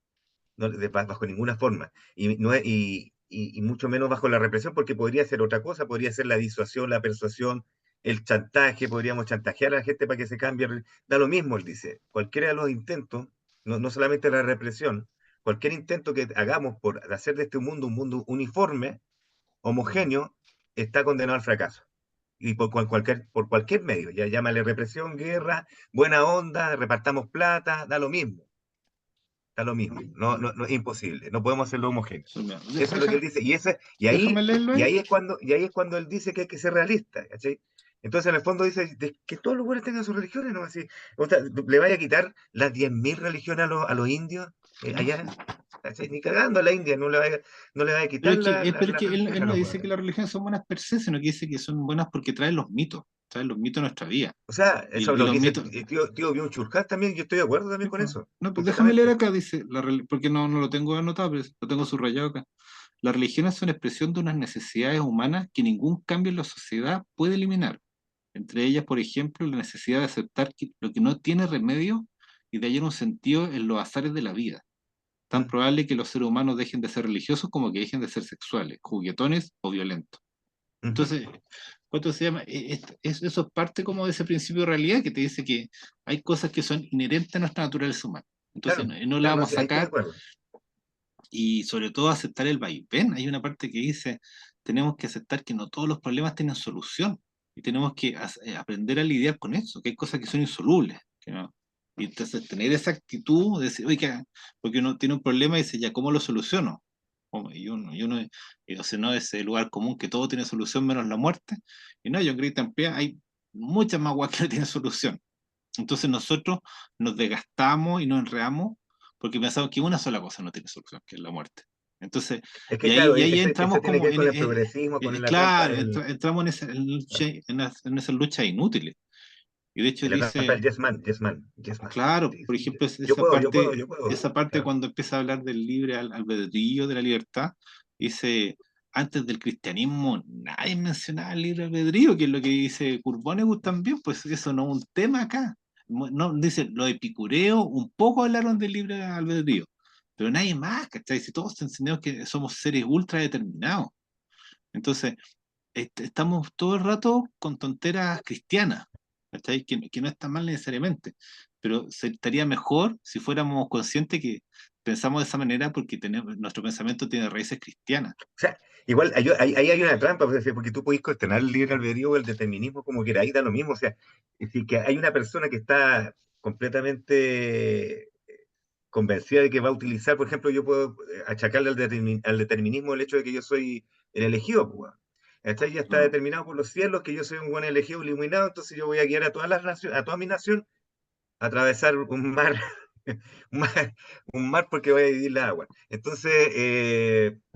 [SPEAKER 2] no, bajo ninguna forma. Y, no es- y mucho menos bajo la represión, porque podría ser otra cosa, podría ser la disuasión, la persuasión, el chantaje, podríamos chantajear a la gente para que se cambie. Da lo mismo, él dice. Cualquiera de los intentos, no solamente la represión, cualquier intento que hagamos por hacer de este mundo un mundo uniforme, homogéneo, está condenado al fracaso. Y por cualquier medio, ya llámale represión, guerra, buena onda, repartamos plata, da lo mismo. Da lo mismo, no es imposible, no podemos hacerlo homogéneo. Eso es lo que él dice,
[SPEAKER 1] Déjame leerlo ahí.
[SPEAKER 2] y ahí es cuando él dice que hay que ser realista, ¿cachai? Entonces, en el fondo dice que todos los lugares tengan sus religiones, ¿no? Así, o sea, le vaya a quitar las 10.000 religiones a los indios
[SPEAKER 1] No,
[SPEAKER 2] allá. ¿cachai? Ni cagando a la India, no le va a
[SPEAKER 1] Pero
[SPEAKER 2] quitar
[SPEAKER 1] es que, pero es
[SPEAKER 2] la
[SPEAKER 1] que
[SPEAKER 2] religión
[SPEAKER 1] él
[SPEAKER 2] a
[SPEAKER 1] no
[SPEAKER 2] los
[SPEAKER 1] dice que
[SPEAKER 2] hueones.
[SPEAKER 1] las religiones son buenas per se, sino que dice que son buenas porque traen los mitos a nuestra vida.
[SPEAKER 2] O sea, eso es
[SPEAKER 1] Y
[SPEAKER 2] lo que
[SPEAKER 1] los
[SPEAKER 2] dice
[SPEAKER 1] mitos,
[SPEAKER 2] tío Byung-Chul Han también, yo estoy de acuerdo también
[SPEAKER 1] sí,
[SPEAKER 2] con
[SPEAKER 1] pues.
[SPEAKER 2] eso,
[SPEAKER 1] No, pues déjame leer
[SPEAKER 2] justamente.
[SPEAKER 1] acá, dice, porque no lo tengo anotado, pero lo tengo subrayado acá. Las religiones son expresión de unas necesidades humanas que ningún cambio en la sociedad puede eliminar. Entre ellas, por ejemplo, la necesidad de aceptar lo que no tiene remedio y de hallar un sentido en los azares de la vida. Tan
[SPEAKER 2] Mm,
[SPEAKER 1] probable que los seres humanos dejen de ser religiosos como que dejen de ser sexuales, juguetones o violentos.
[SPEAKER 2] ujú.
[SPEAKER 1] Entonces, ¿cuánto se llama? Eso es parte como de ese principio de realidad que te dice que hay cosas que son inherentes a nuestra naturaleza humana. Entonces,
[SPEAKER 2] Claro,
[SPEAKER 1] no la
[SPEAKER 2] claro, no,
[SPEAKER 1] vamos
[SPEAKER 2] sí,
[SPEAKER 1] a
[SPEAKER 2] ahí estoy de
[SPEAKER 1] sacar
[SPEAKER 2] acuerdo.
[SPEAKER 1] y sobre todo aceptar el vaivén. Hay una parte que dice, tenemos que aceptar que no todos los problemas tienen solución y tenemos que aprender a lidiar con eso, que hay cosas que son insolubles. Que no. Y entonces tener esa actitud de decir, oiga, porque uno tiene un problema y dice, ya, ¿cómo lo soluciono? Y o sea, no ese lugar común que todo tiene solución menos la muerte. Y no, yo creo que también hay muchas más guas que no tienen solución. Entonces nosotros nos desgastamos y nos enredamos porque pensamos que una sola cosa no tiene solución, que es la muerte. Entonces,
[SPEAKER 2] Es que claro,
[SPEAKER 1] y ahí
[SPEAKER 2] eso
[SPEAKER 1] entramos
[SPEAKER 2] tiene que
[SPEAKER 1] como
[SPEAKER 2] ver con el progresismo, con la trampa
[SPEAKER 1] claro,
[SPEAKER 2] del,
[SPEAKER 1] entramos en esa lucha inútiles. Y de hecho
[SPEAKER 2] en la trampa
[SPEAKER 1] dice,
[SPEAKER 2] del yes man.
[SPEAKER 1] claro,
[SPEAKER 2] Sí,
[SPEAKER 1] por
[SPEAKER 2] sí,
[SPEAKER 1] ejemplo,
[SPEAKER 2] yo puedo,
[SPEAKER 1] esa parte
[SPEAKER 2] claro.
[SPEAKER 1] cuando empieza a hablar del libre albedrío, de la libertad, dice, antes del cristianismo nadie mencionaba el libre albedrío, que es lo que dice Curbónebus también, pues eso no es un tema acá. No, dice, los epicureos un poco hablaron del libre albedrío, pero nadie más, ¿cachai? Si todos enseñamos que somos seres ultra determinados. Entonces, estamos todo el rato con tonteras cristianas, ¿cachai? Que no está mal necesariamente, pero estaría mejor si fuéramos conscientes que pensamos de esa manera porque nuestro pensamiento tiene raíces cristianas.
[SPEAKER 2] O sea, igual ahí hay una trampa, pues, porque tú puedes cuestionar el libre albedrío o el determinismo como que ahí da lo mismo. O sea, es decir, que hay una persona que está completamente convencida de que va a utilizar, por ejemplo, yo puedo achacarle al determinismo el hecho de que yo soy el elegido, pues. ¿Cachai? Ya está
[SPEAKER 1] ¿No?
[SPEAKER 2] determinado por los cielos que yo soy un buen elegido, un iluminado, entonces yo voy a guiar a todas las naciones, a toda mi nación atravesar un mar, un mar, un mar porque voy a dividir la agua. Entonces,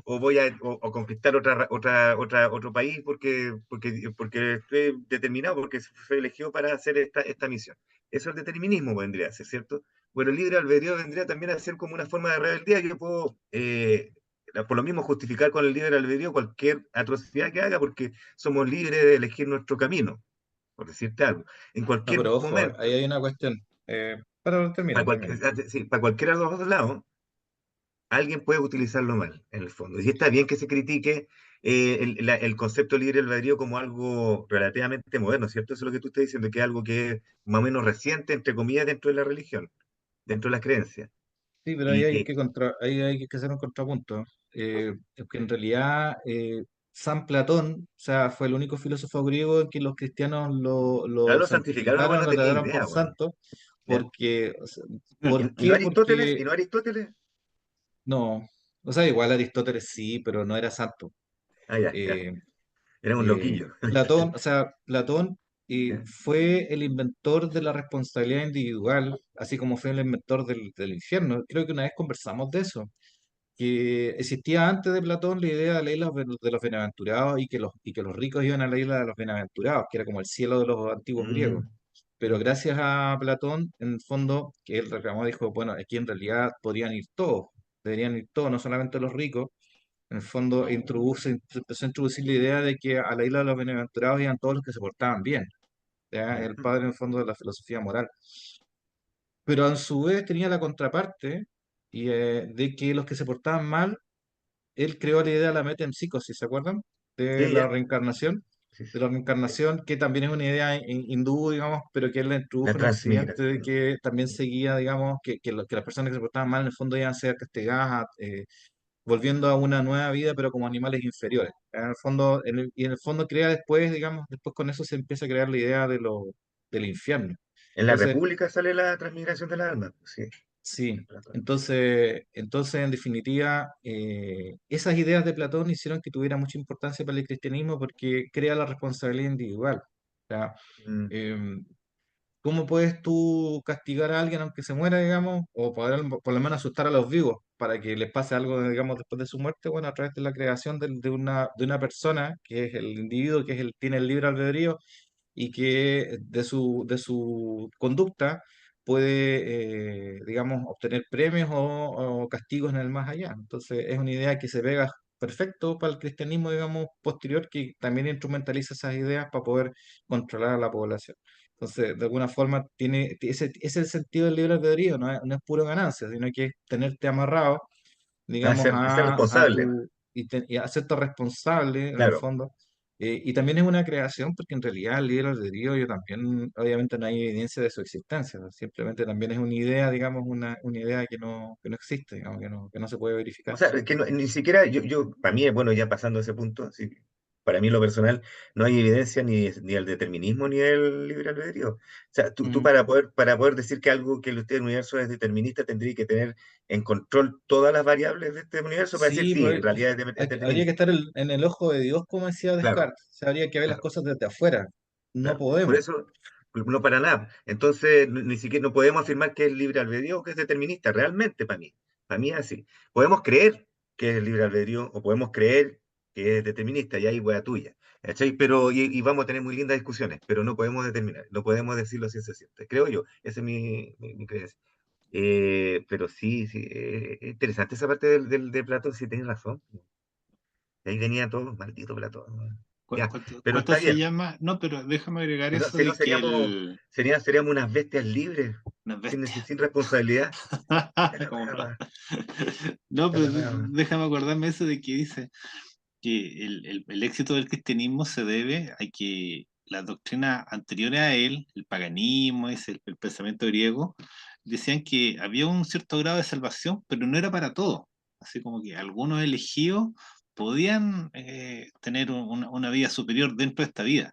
[SPEAKER 2] o conquistar otro país porque estoy determinado, porque fue elegido para hacer esta misión. Eso es determinismo, vendría a ser, ¿cierto? Bueno, el libre albedrío vendría también a ser como una forma de rebeldía. Yo puedo, por lo mismo, justificar con el libre albedrío cualquier atrocidad que haga, porque somos libres de elegir nuestro camino, por decirte algo. En
[SPEAKER 3] No,
[SPEAKER 2] cualquier
[SPEAKER 3] pero ojo, ahí
[SPEAKER 2] momento,
[SPEAKER 3] hay una cuestión. Termina, termina.
[SPEAKER 2] para cualquiera de los dos lados, alguien puede utilizarlo mal, en el fondo. Y está bien que se critique el concepto libre albedrío como algo relativamente moderno, ¿cierto? Eso es lo que tú estás diciendo, que es algo que es más o menos reciente, entre comillas, dentro de la religión, dentro de las creencias.
[SPEAKER 3] Sí, pero ahí
[SPEAKER 2] Y,
[SPEAKER 3] hay ahí hay que hacer un contrapunto. Es que en realidad San Platón, o sea, fue el único filósofo griego en que los cristianos
[SPEAKER 2] ya
[SPEAKER 3] lo
[SPEAKER 2] lo santificaron, bueno,
[SPEAKER 3] santificaron,
[SPEAKER 2] no
[SPEAKER 3] lo
[SPEAKER 2] tenía
[SPEAKER 3] trataron por
[SPEAKER 2] idea, bueno.
[SPEAKER 3] santo,
[SPEAKER 2] ¿Ya?
[SPEAKER 3] porque, o sea, ¿por
[SPEAKER 2] ¿Y no
[SPEAKER 3] qué?
[SPEAKER 2] Aristóteles? ¿Y
[SPEAKER 3] Porque
[SPEAKER 2] no Aristóteles?
[SPEAKER 3] no, o sea, igual Aristóteles sí, pero no era santo.
[SPEAKER 2] Ah, ya, ya.
[SPEAKER 3] Eh,
[SPEAKER 2] Era un loquillo.
[SPEAKER 3] Platón, o sea, Platón
[SPEAKER 2] ¿Ya?
[SPEAKER 3] fue el inventor de la responsabilidad individual, así como fue el inventor del infierno. Creo que una vez conversamos de eso, que existía antes de Platón la idea de la isla de los bienaventurados y que los ricos iban a la isla de los bienaventurados, que era como el cielo de los antiguos griegos.
[SPEAKER 2] Mm,
[SPEAKER 3] Pero gracias a Platón, en el fondo, que él reclamó, dijo, bueno, aquí en realidad podrían ir todos, deberían ir todos, no solamente los ricos. En el fondo, empezó a introducir la idea de que a la isla de los bienaventurados iban todos los que se portaban bien. ¿Ya?
[SPEAKER 2] ya.
[SPEAKER 3] El padre, en el fondo, de la filosofía moral. Pero a su vez tenía la contraparte de que los que se portaban mal él creó la idea de la metempsicosis, ¿se acuerdan? De
[SPEAKER 2] Sí,
[SPEAKER 3] la
[SPEAKER 2] ya.
[SPEAKER 3] reencarnación,
[SPEAKER 2] Sí,
[SPEAKER 3] de
[SPEAKER 2] sí.
[SPEAKER 3] la reencarnación, que también es una idea hindú, digamos, pero que él la
[SPEAKER 2] La
[SPEAKER 3] introdujo en Occidente, de
[SPEAKER 2] transmigración.
[SPEAKER 3] que también seguía, digamos, que las personas que se portaban mal en el fondo iban a ser castigadas, volviendo a una nueva vida, pero como animales inferiores. En el fondo, y en el fondo crea después, digamos, después con eso se empieza a crear la idea del infierno.
[SPEAKER 2] En la
[SPEAKER 3] Entonces,
[SPEAKER 2] República sale la transmigración del alma. Sí.
[SPEAKER 3] sí, entonces en definitiva, esas ideas de Platón hicieron que tuviera mucha importancia para el cristianismo porque crea la responsabilidad individual. O sea,
[SPEAKER 2] Mm.
[SPEAKER 3] em, ¿cómo puedes tú castigar a alguien aunque se muera, digamos, o poder por lo menos asustar a los vivos para que les pase algo, digamos, después de su muerte? Bueno, a través de la creación de una persona, que es el individuo, que tiene el libre albedrío y que de su conducta puede, digamos, obtener premios o castigos en el más allá. Entonces, es una idea que se pega perfecto para el cristianismo, digamos, posterior, que también instrumentaliza esas ideas para poder controlar a la población. Entonces, de alguna forma, ese es el sentido del libre albedrío, no es pura ganancia, sino que es tenerte amarrado, digamos,
[SPEAKER 2] Ser
[SPEAKER 3] a
[SPEAKER 2] responsable,
[SPEAKER 3] tu, y hacerte responsable en el
[SPEAKER 2] claro.
[SPEAKER 3] fondo. Y también es una creación porque en realidad el libre albedrío yo también, obviamente no hay evidencia de su existencia, ¿no? Simplemente también es una idea, digamos, una idea que no existe, digamos, que no se puede
[SPEAKER 2] O
[SPEAKER 3] verificar.
[SPEAKER 2] sea, que ni siquiera para mí, bueno, ya pasando ese punto, sí, para mí en lo personal, no hay evidencia ni del determinismo ni del libre albedrío. O sea, tú
[SPEAKER 3] Mm.
[SPEAKER 2] para poder decir que algo que el universo es determinista, tendría que tener en control todas las variables de este universo para decir,
[SPEAKER 3] Sí,
[SPEAKER 2] sí,
[SPEAKER 3] pues,
[SPEAKER 2] en realidad es
[SPEAKER 3] habría que
[SPEAKER 2] determinista.
[SPEAKER 3] estar en el ojo de Dios, como decía
[SPEAKER 2] Claro,
[SPEAKER 3] Descartes. O sea, habría que ver las
[SPEAKER 2] claro,
[SPEAKER 3] cosas desde afuera. No
[SPEAKER 2] claro. Por
[SPEAKER 3] podemos.
[SPEAKER 2] eso, no para nada. Entonces, ni siquiera no podemos afirmar que es libre albedrío o que es determinista, realmente para mí. Para mí es así. Podemos creer que es libre albedrío o podemos creer que es determinista, y ahí hueá tuya. ¿Cachai? Pero, y vamos a tener muy lindas discusiones, pero no podemos determinar, no podemos decirlo si se siente. Creo yo, esa es mi creencia. Pero sí, sí, es interesante esa parte de Platón, sí tienes razón. De ahí venía todo, maldito Platón. Ya, pero
[SPEAKER 1] ¿Cuánto
[SPEAKER 2] está
[SPEAKER 1] se
[SPEAKER 2] bien.
[SPEAKER 1] llama? No, pero déjame agregar eso
[SPEAKER 2] Si no,
[SPEAKER 1] de que el...
[SPEAKER 2] seríamos unas bestias libres,
[SPEAKER 1] Una
[SPEAKER 2] sin,
[SPEAKER 1] bestia.
[SPEAKER 2] sin responsabilidad. De la
[SPEAKER 1] Como Fran.
[SPEAKER 2] nueva,
[SPEAKER 1] No,
[SPEAKER 2] de la
[SPEAKER 1] pero
[SPEAKER 2] nueva.
[SPEAKER 1] déjame acordarme eso de que dice que el éxito del cristianismo se debe a que las doctrinas anteriores a él, el paganismo, el pensamiento griego, decían que había un cierto grado de salvación, pero no era para todos. Así como que algunos elegidos podían tener una vida superior dentro de esta vida.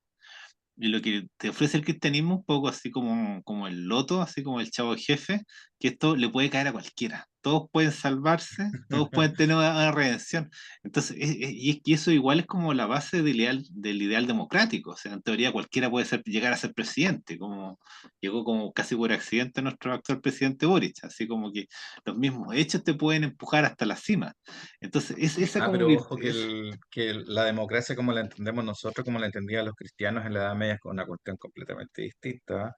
[SPEAKER 1] Y lo que te ofrece el cristianismo, un poco así como el loto, así como el chavo jefe, que esto le puede caer a cualquiera. Todos pueden salvarse, todos pueden tener una redención. Entonces, y eso igual es como la base del ideal democrático. O sea, en teoría cualquiera puede llegar a ser presidente, como llegó como casi por accidente nuestro actual presidente Boric. Así como que los mismos hechos te pueden empujar hasta la cima. Entonces, esa
[SPEAKER 3] Ah,
[SPEAKER 1] como
[SPEAKER 3] pero ojo que,
[SPEAKER 1] virtud.
[SPEAKER 3] la democracia como la entendemos nosotros, como la entendían los cristianos en la Edad Media, es una cuestión completamente distinta. ¿Ah?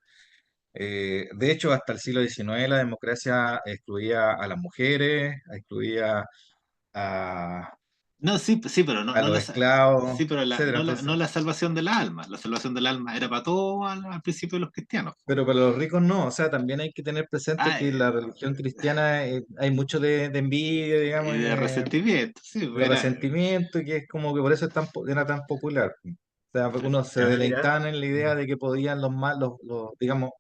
[SPEAKER 3] De hecho, hasta el siglo XIX la democracia excluía a las mujeres, excluía a,
[SPEAKER 1] No, sí, sí, pero no,
[SPEAKER 3] a
[SPEAKER 1] no
[SPEAKER 3] los
[SPEAKER 1] la,
[SPEAKER 3] esclavos,
[SPEAKER 1] sí, pero
[SPEAKER 3] etcétera.
[SPEAKER 1] no
[SPEAKER 3] Entonces,
[SPEAKER 1] la salvación del alma. La salvación del alma era para todos al principio de los cristianos.
[SPEAKER 3] pero para los ricos no, o sea, también hay que tener presente
[SPEAKER 1] Ah,
[SPEAKER 3] que la religión cristiana, hay mucho de envidia, digamos,
[SPEAKER 1] y
[SPEAKER 3] y
[SPEAKER 1] de resentimiento, sí,
[SPEAKER 3] de resentimiento, y que es como que por eso era tan popular. O sea, porque uno se
[SPEAKER 2] Ah, mira.
[SPEAKER 3] deleitaban en la idea de que podían los malos, digamos,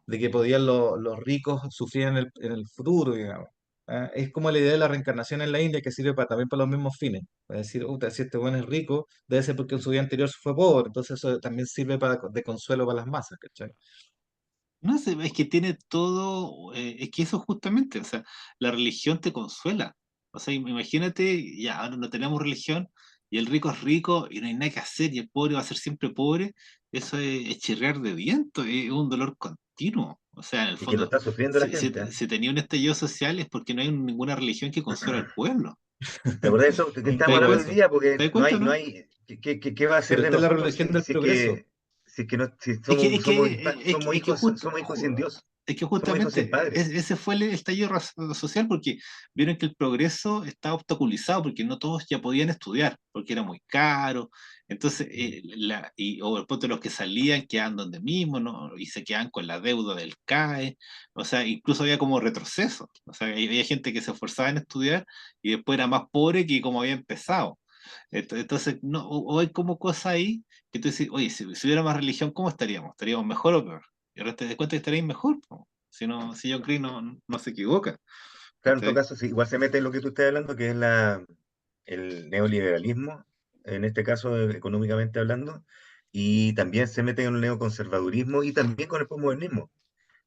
[SPEAKER 3] de que podían los ricos sufrir en el futuro, digamos. ¿Ah? Es como la idea de la reencarnación en la India que sirve también para los mismos fines. Es decir, si este bueno es rico, debe ser porque en su vida anterior fue pobre, entonces eso también sirve de consuelo para las masas, ¿cachai?
[SPEAKER 1] no sé, es que tiene todo, es que eso justamente, o sea, la religión te consuela. O sea, imagínate, ya, ahora no tenemos religión y el rico es rico y no hay nada que hacer y el pobre va a ser siempre pobre. Eso es chirriar de viento, es un dolor continuo. O sea, en el
[SPEAKER 2] Y que lo
[SPEAKER 1] fondo,
[SPEAKER 2] está sufriendo la
[SPEAKER 1] si,
[SPEAKER 2] gente,
[SPEAKER 1] si,
[SPEAKER 2] ¿eh?
[SPEAKER 1] si tenía un estallido social es porque no hay ninguna religión que consuela al pueblo.
[SPEAKER 2] ¿Te acuerdas de eso que
[SPEAKER 3] Un
[SPEAKER 1] ¿Te
[SPEAKER 2] estamos
[SPEAKER 1] das
[SPEAKER 3] poco
[SPEAKER 2] hablando
[SPEAKER 3] de
[SPEAKER 2] hoy
[SPEAKER 1] cuenta?
[SPEAKER 3] eso.
[SPEAKER 2] día?
[SPEAKER 1] ¿Te
[SPEAKER 2] Porque
[SPEAKER 1] das
[SPEAKER 2] no
[SPEAKER 1] cuenta o
[SPEAKER 2] hay, no
[SPEAKER 1] no?
[SPEAKER 2] hay, ¿qué va a ser
[SPEAKER 3] Pero
[SPEAKER 2] de
[SPEAKER 3] está la
[SPEAKER 2] nosotros
[SPEAKER 3] religión
[SPEAKER 2] si,
[SPEAKER 3] del
[SPEAKER 2] si es
[SPEAKER 3] progreso.
[SPEAKER 2] que, si es que no, si
[SPEAKER 1] Es que,
[SPEAKER 2] somos,
[SPEAKER 1] es que, es que,
[SPEAKER 2] somos
[SPEAKER 1] es que
[SPEAKER 2] hijos,
[SPEAKER 1] justo,
[SPEAKER 2] somos hijos sin Dios,
[SPEAKER 1] es que
[SPEAKER 2] somos hijos sin
[SPEAKER 1] justamente
[SPEAKER 2] padre?
[SPEAKER 1] ese fue el estallido social porque vieron que el progreso estaba obstaculizado porque no todos ya podían estudiar, porque era muy caro. Entonces, o el punto de los que salían quedaban donde mismo, ¿no? Y se quedaban con la deuda del CAE. O sea, incluso había como retroceso. O sea, había gente que se esforzaba en estudiar y después era más pobre que como había empezado. Entonces, no, o hay como cosas ahí que tú dices, oye, si hubiera más religión, ¿cómo estaríamos? ¿Estaríamos mejor o peor? Y ahora te das cuenta que estaréis mejor, po. Si John Green no se equivoca.
[SPEAKER 2] Claro, en todo
[SPEAKER 1] ¿Cachai?
[SPEAKER 2] caso, sí, igual se mete en lo que tú estás hablando, que es el neoliberalismo, en este caso económicamente hablando, y también se mete en el neoconservadurismo y también con el posmodernismo,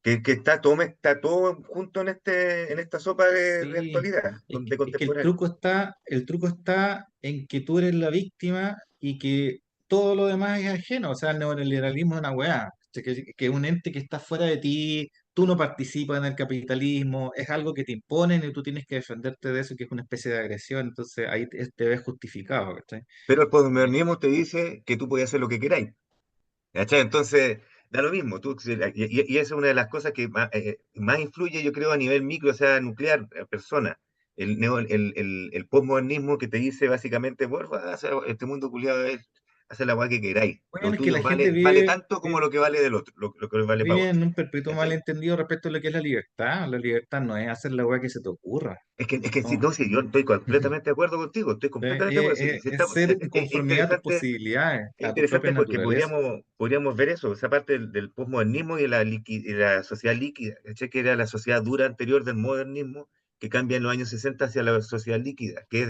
[SPEAKER 2] que está todo junto en esta sopa de
[SPEAKER 3] Sí,
[SPEAKER 2] actualidad, de
[SPEAKER 3] es que el
[SPEAKER 2] contemporáneo.
[SPEAKER 3] truco está, el truco está en que tú eres la víctima y que todo lo demás es ajeno. O sea, el neoliberalismo es una weá. Que es un ente que está fuera de ti, tú no participas en el capitalismo, es algo que te imponen y tú tienes que defenderte de eso, que es una especie de agresión, entonces ahí te ves justificado, ¿cachai?
[SPEAKER 2] Pero el posmodernismo te dice que tú puedes hacer lo que queráis. ¿Cachai? Entonces, da lo mismo. Y esa es una de las cosas que más influye, yo creo, a nivel micro, o sea, nuclear, persona. El posmodernismo que te dice básicamente, porfa, este mundo culiado es hacer la weá que queráis. Lo
[SPEAKER 3] Bueno, es que la
[SPEAKER 2] tuyo
[SPEAKER 3] gente
[SPEAKER 2] vale tanto como lo que vale del otro, lo que vale para
[SPEAKER 3] vive
[SPEAKER 2] otro.
[SPEAKER 3] en un perpetuo
[SPEAKER 2] ¿Cachai?
[SPEAKER 3] malentendido respecto a lo que es la libertad. La libertad no es hacer la weá que se te ocurra.
[SPEAKER 2] Es que sí,
[SPEAKER 3] No.
[SPEAKER 2] no, sí, yo estoy completamente de acuerdo contigo, estoy completamente de acuerdo. Sí,
[SPEAKER 3] Es
[SPEAKER 2] estamos,
[SPEAKER 3] ser en
[SPEAKER 2] es
[SPEAKER 3] conformidad a tus
[SPEAKER 2] interesante.
[SPEAKER 3] posibilidades,
[SPEAKER 2] Es
[SPEAKER 3] a tu propia
[SPEAKER 2] interesante porque
[SPEAKER 3] naturaleza.
[SPEAKER 2] podríamos ver eso, esa parte del posmodernismo y la sociedad líquida, ¿cachai? Que era la sociedad dura anterior del modernismo, que cambia en los años 60 hacia la sociedad líquida, que es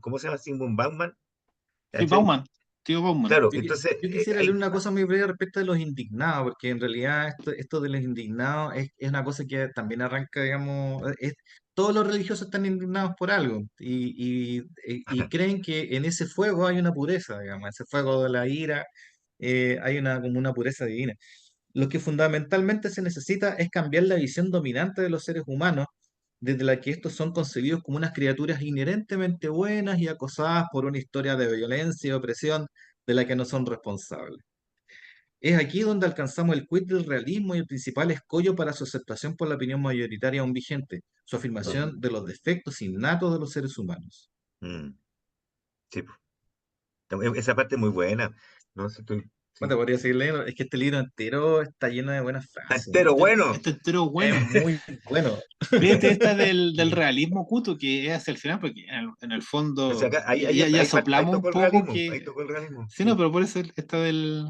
[SPEAKER 2] ¿cómo se llama? Sigmund Bauman,
[SPEAKER 1] Sí,
[SPEAKER 2] ¿cachai?
[SPEAKER 1] Bauman, tío Bauman.
[SPEAKER 2] Claro,
[SPEAKER 3] Yo,
[SPEAKER 2] entonces,
[SPEAKER 3] yo quisiera leer una cosa muy breve respecto de los indignados, porque en realidad esto de los indignados es una cosa que también arranca, digamos, todos los religiosos están indignados por algo y creen que en ese fuego hay una pureza, digamos, ese fuego de la ira, hay como una pureza divina. Lo que fundamentalmente se necesita es cambiar la visión dominante de los seres humanos, desde la que estos son concebidos como unas criaturas inherentemente buenas y acosadas por una historia de violencia y opresión de la que no son responsables. Es aquí donde alcanzamos el quid del realismo y el principal escollo para su aceptación por la opinión mayoritaria aún vigente, su
[SPEAKER 2] ujú,
[SPEAKER 3] afirmación de los defectos innatos de los seres humanos.
[SPEAKER 2] mm, sí, esa parte es muy buena, ¿no? Sí,
[SPEAKER 3] Bueno, te
[SPEAKER 2] sí.
[SPEAKER 3] podría seguir leyendo, es que este libro entero está lleno de buenas
[SPEAKER 2] Está
[SPEAKER 3] frases.
[SPEAKER 2] entero bueno.
[SPEAKER 1] Este entero
[SPEAKER 3] Es
[SPEAKER 1] bueno.
[SPEAKER 3] muy bueno.
[SPEAKER 1] Fíjate esta del realismo cuto que es hacia el final, porque en el
[SPEAKER 2] O sea,
[SPEAKER 1] fondo
[SPEAKER 2] ahí, ahí,
[SPEAKER 1] ya
[SPEAKER 2] ahí
[SPEAKER 1] soplamos un
[SPEAKER 2] tocó el
[SPEAKER 1] poco
[SPEAKER 2] realismo, ahí
[SPEAKER 1] que.
[SPEAKER 2] tocó el realismo,
[SPEAKER 1] Sí, no,
[SPEAKER 2] sí.
[SPEAKER 1] pero por eso este es el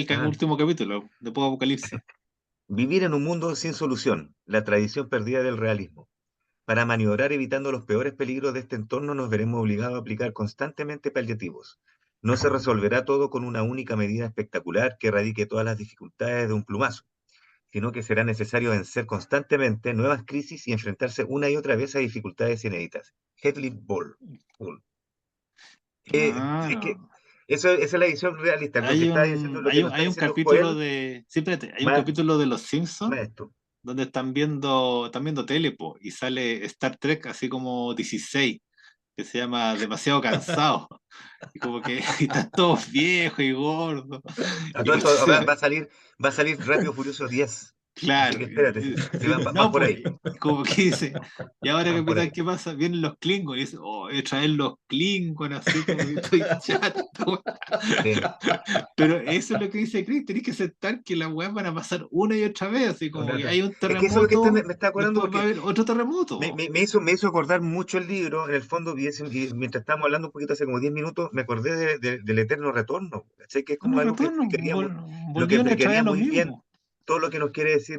[SPEAKER 2] Ah,
[SPEAKER 1] último capítulo de Poco Apocalipsis.
[SPEAKER 2] vivir en un mundo sin solución, la tradición perdida del realismo. Para maniobrar evitando los peores peligros de este entorno nos veremos obligados a aplicar constantemente paliativos. No se resolverá todo con una única medida espectacular que erradique todas las dificultades de un plumazo, sino que será necesario vencer constantemente nuevas crisis y enfrentarse una y otra vez a dificultades inéditas. Hedley Bull. Bull. Es que
[SPEAKER 1] Claro.
[SPEAKER 2] esa es la visión realista, lo que
[SPEAKER 1] Hay
[SPEAKER 2] está diciendo,
[SPEAKER 1] un,
[SPEAKER 2] lo que
[SPEAKER 1] hay
[SPEAKER 2] nos
[SPEAKER 1] un,
[SPEAKER 2] está
[SPEAKER 1] hay un
[SPEAKER 2] diciendo
[SPEAKER 1] capítulo
[SPEAKER 2] Joel,
[SPEAKER 1] de. Sí, espérate, hay un
[SPEAKER 2] más,
[SPEAKER 1] capítulo de Los Simpsons
[SPEAKER 2] más esto.
[SPEAKER 1] donde están viendo tele, po, y sale Star Trek así como 16 que se llama Demasiado Cansado. Y como que y están todos viejos y gordos.
[SPEAKER 2] A
[SPEAKER 1] Y
[SPEAKER 2] todo esto
[SPEAKER 1] entonces,
[SPEAKER 2] va a salir Rápido Furioso 10. Así que
[SPEAKER 1] claro,
[SPEAKER 2] espérate, si van
[SPEAKER 1] no,
[SPEAKER 2] por
[SPEAKER 1] pues,
[SPEAKER 2] ahí,
[SPEAKER 1] como que dice, y ahora
[SPEAKER 2] van por
[SPEAKER 1] capitán,
[SPEAKER 2] ahí.
[SPEAKER 1] ¿qué pasa? Vienen los Klingons, y dice, oh, traer los Klingons, así como que estoy chato, weón.
[SPEAKER 2] Sí,
[SPEAKER 1] Pero eso es lo que dice Chris, tenés que aceptar que las weas van a pasar una y otra vez, así como que hay un
[SPEAKER 2] es que eso es lo que
[SPEAKER 1] terremoto,
[SPEAKER 2] me está acordando
[SPEAKER 1] después va a
[SPEAKER 2] porque
[SPEAKER 1] haber otro terremoto.
[SPEAKER 2] me hizo acordar mucho el libro, en el fondo, y mientras estábamos hablando un poquito hace como 10 minutos, me acordé del eterno retorno. ¿Cachai? Que es como
[SPEAKER 1] Bueno,
[SPEAKER 2] algo que
[SPEAKER 1] retorno,
[SPEAKER 2] lo que
[SPEAKER 1] volvieron a traer
[SPEAKER 2] explicaría
[SPEAKER 1] a lo
[SPEAKER 2] muy bien
[SPEAKER 1] mismo.
[SPEAKER 2] todo lo que nos quiere decir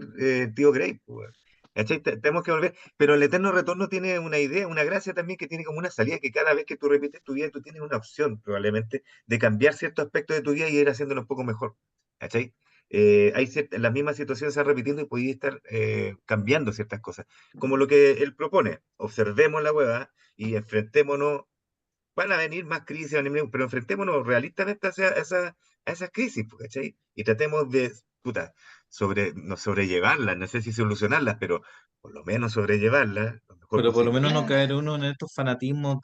[SPEAKER 2] tío Grey. Pues, ¿cachai? Tenemos que volver. Pero el eterno retorno tiene una idea, una gracia también que tiene como una salida, que cada vez que tú repites tu vida, tú tienes una opción probablemente de cambiar ciertos aspectos de tu vida y ir haciéndolo un poco mejor. ¿Cachai? La misma situación se va repitiendo y podéis estar cambiando ciertas cosas. Como lo que él propone, observemos la hueá y enfrentémonos. Van a venir más crisis, pero enfrentémonos realistamente a esas crisis, pues, ¿cachai? Y tratemos de, puta, no sobrellevarlas, no sé si solucionarlas, pero por lo menos sobrellevarlas lo mejor
[SPEAKER 3] Pero por lo
[SPEAKER 2] posible.
[SPEAKER 3] menos no caer uno en estos fanatismos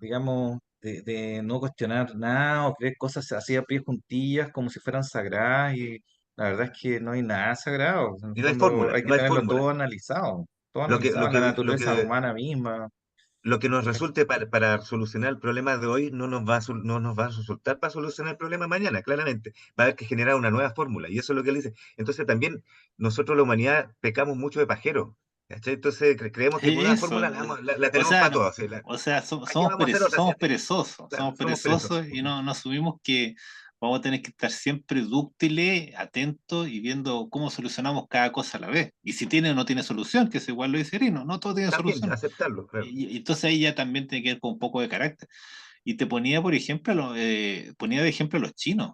[SPEAKER 3] digamos, de no cuestionar nada o creer cosas así a pie juntillas como si fueran sagradas y la verdad es que no hay nada sagrado. En el
[SPEAKER 2] Y no hay
[SPEAKER 3] fondo
[SPEAKER 2] fórmula,
[SPEAKER 3] hay que
[SPEAKER 2] no hay
[SPEAKER 3] tenerlo
[SPEAKER 2] fórmula.
[SPEAKER 3] todo
[SPEAKER 2] Lo que, lo
[SPEAKER 3] analizado,
[SPEAKER 2] que,
[SPEAKER 3] la
[SPEAKER 2] lo
[SPEAKER 3] naturaleza
[SPEAKER 2] que,
[SPEAKER 3] humana misma.
[SPEAKER 2] lo que nos resulte para solucionar el problema de hoy no nos va a resultar para solucionar el problema mañana, claramente. Va a haber que generar una nueva fórmula, y eso es lo que él dice. Entonces también nosotros, la humanidad, pecamos mucho de pajeros. ¿Cachai? Entonces creemos que con una
[SPEAKER 1] Eso.
[SPEAKER 2] fórmula la
[SPEAKER 1] O
[SPEAKER 2] tenemos
[SPEAKER 1] sea,
[SPEAKER 2] para
[SPEAKER 1] no,
[SPEAKER 2] todos.
[SPEAKER 1] o sea,
[SPEAKER 2] Aquí vamos a hacer otra,
[SPEAKER 1] somos
[SPEAKER 2] ¿cierto?
[SPEAKER 1] perezosos,
[SPEAKER 2] Claro,
[SPEAKER 1] somos
[SPEAKER 2] somos perezosos.
[SPEAKER 1] perezosos y no asumimos que vamos a tener que estar siempre dúctiles, atentos y viendo cómo solucionamos cada cosa a la vez. Y si tiene o no tiene solución, que es igual lo dice Irino, no todo tiene
[SPEAKER 2] También
[SPEAKER 1] solución.
[SPEAKER 2] aceptarlo, claro.
[SPEAKER 1] Y entonces ahí ya también tiene que ver con un poco de carácter. Y te ponía, por ejemplo, ponía de ejemplo a los chinos,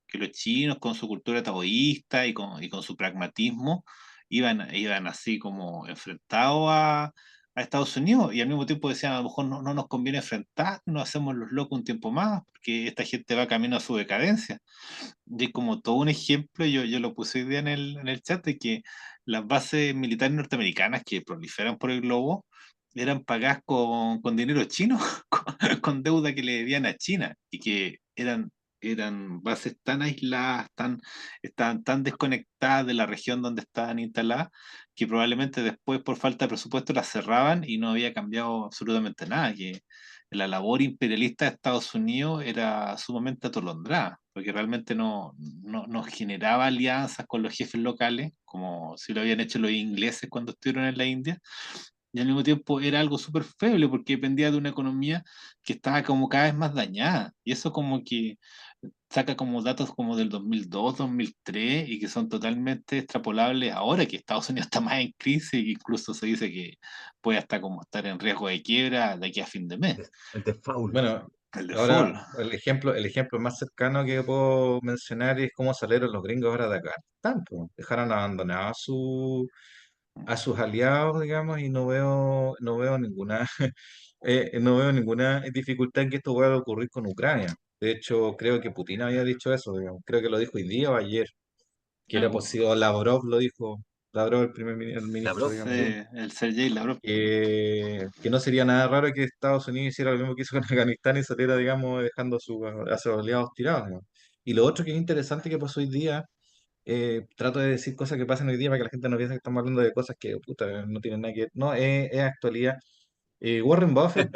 [SPEAKER 1] que los chinos con su cultura taoísta y con su pragmatismo iban así como enfrentados a Estados Unidos, y al mismo tiempo decían, a lo mejor no nos conviene enfrentar, nos hacemos los locos un tiempo más, porque esta gente va camino a su decadencia. Y es como todo un ejemplo, yo lo puse hoy día en el chat, de que las bases militares norteamericanas que proliferan por el globo eran pagadas con dinero chino, con deuda que le debían a China, y que eran bases tan aisladas, estaban tan desconectadas de la región donde estaban instaladas, que probablemente después por falta de presupuesto las cerraban y no había cambiado absolutamente nada, que la labor imperialista de Estados Unidos era sumamente atolondrada, porque realmente no generaba alianzas con los jefes locales, como si lo habían hecho los ingleses cuando estuvieron en la India, y al mismo tiempo era algo súper feble porque dependía de una economía que estaba como cada vez más dañada, y eso como que saca como datos como del 2002, 2003, y que son totalmente extrapolables ahora que Estados Unidos está más en crisis, e incluso se dice que puede hasta como estar en riesgo de quiebra de aquí a fin de mes.
[SPEAKER 2] El default.
[SPEAKER 3] Bueno,
[SPEAKER 1] El default.
[SPEAKER 3] ahora el ejemplo más cercano que puedo mencionar es cómo salieron los gringos ahora de acá. Tanto, dejaron abandonados a sus aliados, digamos, y no veo ninguna dificultad en que esto pueda ocurrir con Ucrania. De hecho, creo que Putin había dicho eso, digamos. Creo que lo dijo hoy día o ayer, que era
[SPEAKER 1] Uh,
[SPEAKER 3] posible, o Lavrov lo dijo, Lavrov, el ministro,
[SPEAKER 2] Lavrov,
[SPEAKER 3] digamos,
[SPEAKER 2] sí.
[SPEAKER 1] el Sergei Lavrov.
[SPEAKER 3] que no sería nada raro que Estados Unidos hiciera lo mismo que hizo con Afganistán y saliera, digamos, dejando a sus aliados tirados, digamos. Y lo otro que es interesante que pasó hoy día, trato de decir cosas que pasan hoy día para que la gente no piense que estamos hablando de cosas que, puta, no tienen nada que ver. No, es actualidad. Warren Buffett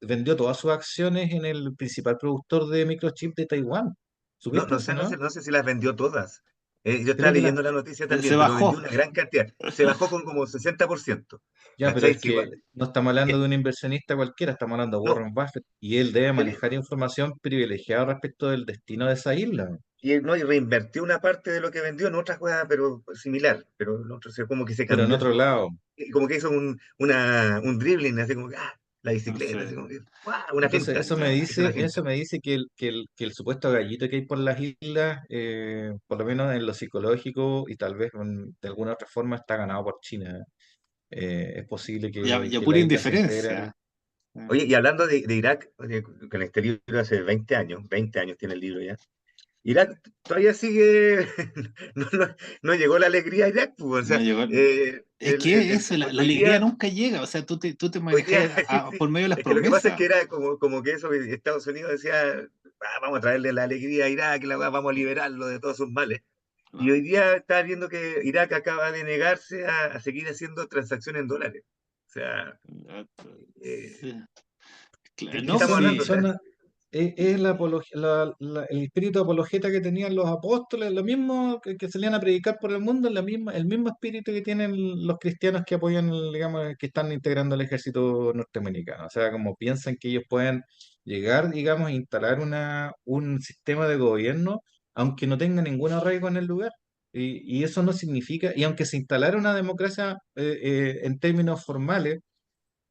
[SPEAKER 3] vendió todas sus acciones en el principal productor de microchip de Taiwán.
[SPEAKER 2] No,
[SPEAKER 3] ¿Supiste
[SPEAKER 2] no
[SPEAKER 3] eso,
[SPEAKER 2] sé, no
[SPEAKER 3] no?
[SPEAKER 2] sé, no sé si las vendió todas. Yo estaba
[SPEAKER 3] Creo que las.
[SPEAKER 2] leyendo la noticia
[SPEAKER 1] Se
[SPEAKER 2] también, pero vendió
[SPEAKER 1] bajó.
[SPEAKER 2] una gran cantidad. Se bajó con como 60%.
[SPEAKER 3] Ya, pero
[SPEAKER 2] ¿Cachai?
[SPEAKER 3] es
[SPEAKER 2] Sí,
[SPEAKER 3] que no estamos hablando de
[SPEAKER 2] eh,
[SPEAKER 3] un inversionista cualquiera, estamos hablando de
[SPEAKER 2] no,
[SPEAKER 3] Warren Buffett y él debe
[SPEAKER 2] él,
[SPEAKER 3] manejar información privilegiada respecto del destino de esa isla.
[SPEAKER 2] no, y reinvertió una parte de lo que vendió en otra cosa, pero similar. Pero en otro, como que se
[SPEAKER 3] Pero en
[SPEAKER 2] cambió
[SPEAKER 3] otro lado.
[SPEAKER 2] como que hizo un dribbling, así como que, la bicicleta, así
[SPEAKER 1] Entonces,
[SPEAKER 2] como que, una
[SPEAKER 3] Entonces,
[SPEAKER 2] finta,
[SPEAKER 3] eso me
[SPEAKER 2] hizo una
[SPEAKER 3] dice, eso
[SPEAKER 2] finta.
[SPEAKER 3] me dice que el supuesto gallito que hay por las islas, por lo menos en lo psicológico y tal vez de alguna otra forma, está ganado por China. Es posible
[SPEAKER 1] y a
[SPEAKER 3] que
[SPEAKER 1] pura
[SPEAKER 3] la isla se integre
[SPEAKER 1] indiferencia.
[SPEAKER 2] Oye, y hablando de Irak, oye, con este libro hace 20 años tiene el libro ya. Irak todavía sigue, no, no llegó la alegría a Irak, pues, o
[SPEAKER 1] No
[SPEAKER 2] sea,
[SPEAKER 1] llegó. Es que eso, la
[SPEAKER 2] hoy
[SPEAKER 1] alegría
[SPEAKER 2] día,
[SPEAKER 1] nunca llega. O sea, tú te
[SPEAKER 2] hoy día,
[SPEAKER 1] manejas
[SPEAKER 2] sí, sí,
[SPEAKER 1] por medio de las
[SPEAKER 2] es que lo que pasa es
[SPEAKER 1] promesas.
[SPEAKER 2] que era como que eso, Estados Unidos decía, vamos a traerle la alegría a Irak, vamos a liberarlo de todos sus males. Y
[SPEAKER 1] No.
[SPEAKER 2] hoy día está viendo que Irak acaba de negarse a seguir haciendo transacciones en dólares. O sea, eh,
[SPEAKER 1] Sí.
[SPEAKER 2] ¿de qué
[SPEAKER 1] No,
[SPEAKER 2] estamos
[SPEAKER 3] Sí,
[SPEAKER 2] hablando? O sea,
[SPEAKER 3] es el espíritu apologeta que tenían los apóstoles, lo mismo que salían a predicar por el mundo, el mismo espíritu que tienen los cristianos que apoyan, digamos, que están integrando el ejército norteamericano. O sea, como piensan que ellos pueden llegar, digamos, a instalar un sistema de gobierno, aunque no tenga ningún arraigo en el lugar. Y eso no significa, y aunque se instalara una democracia en términos formales,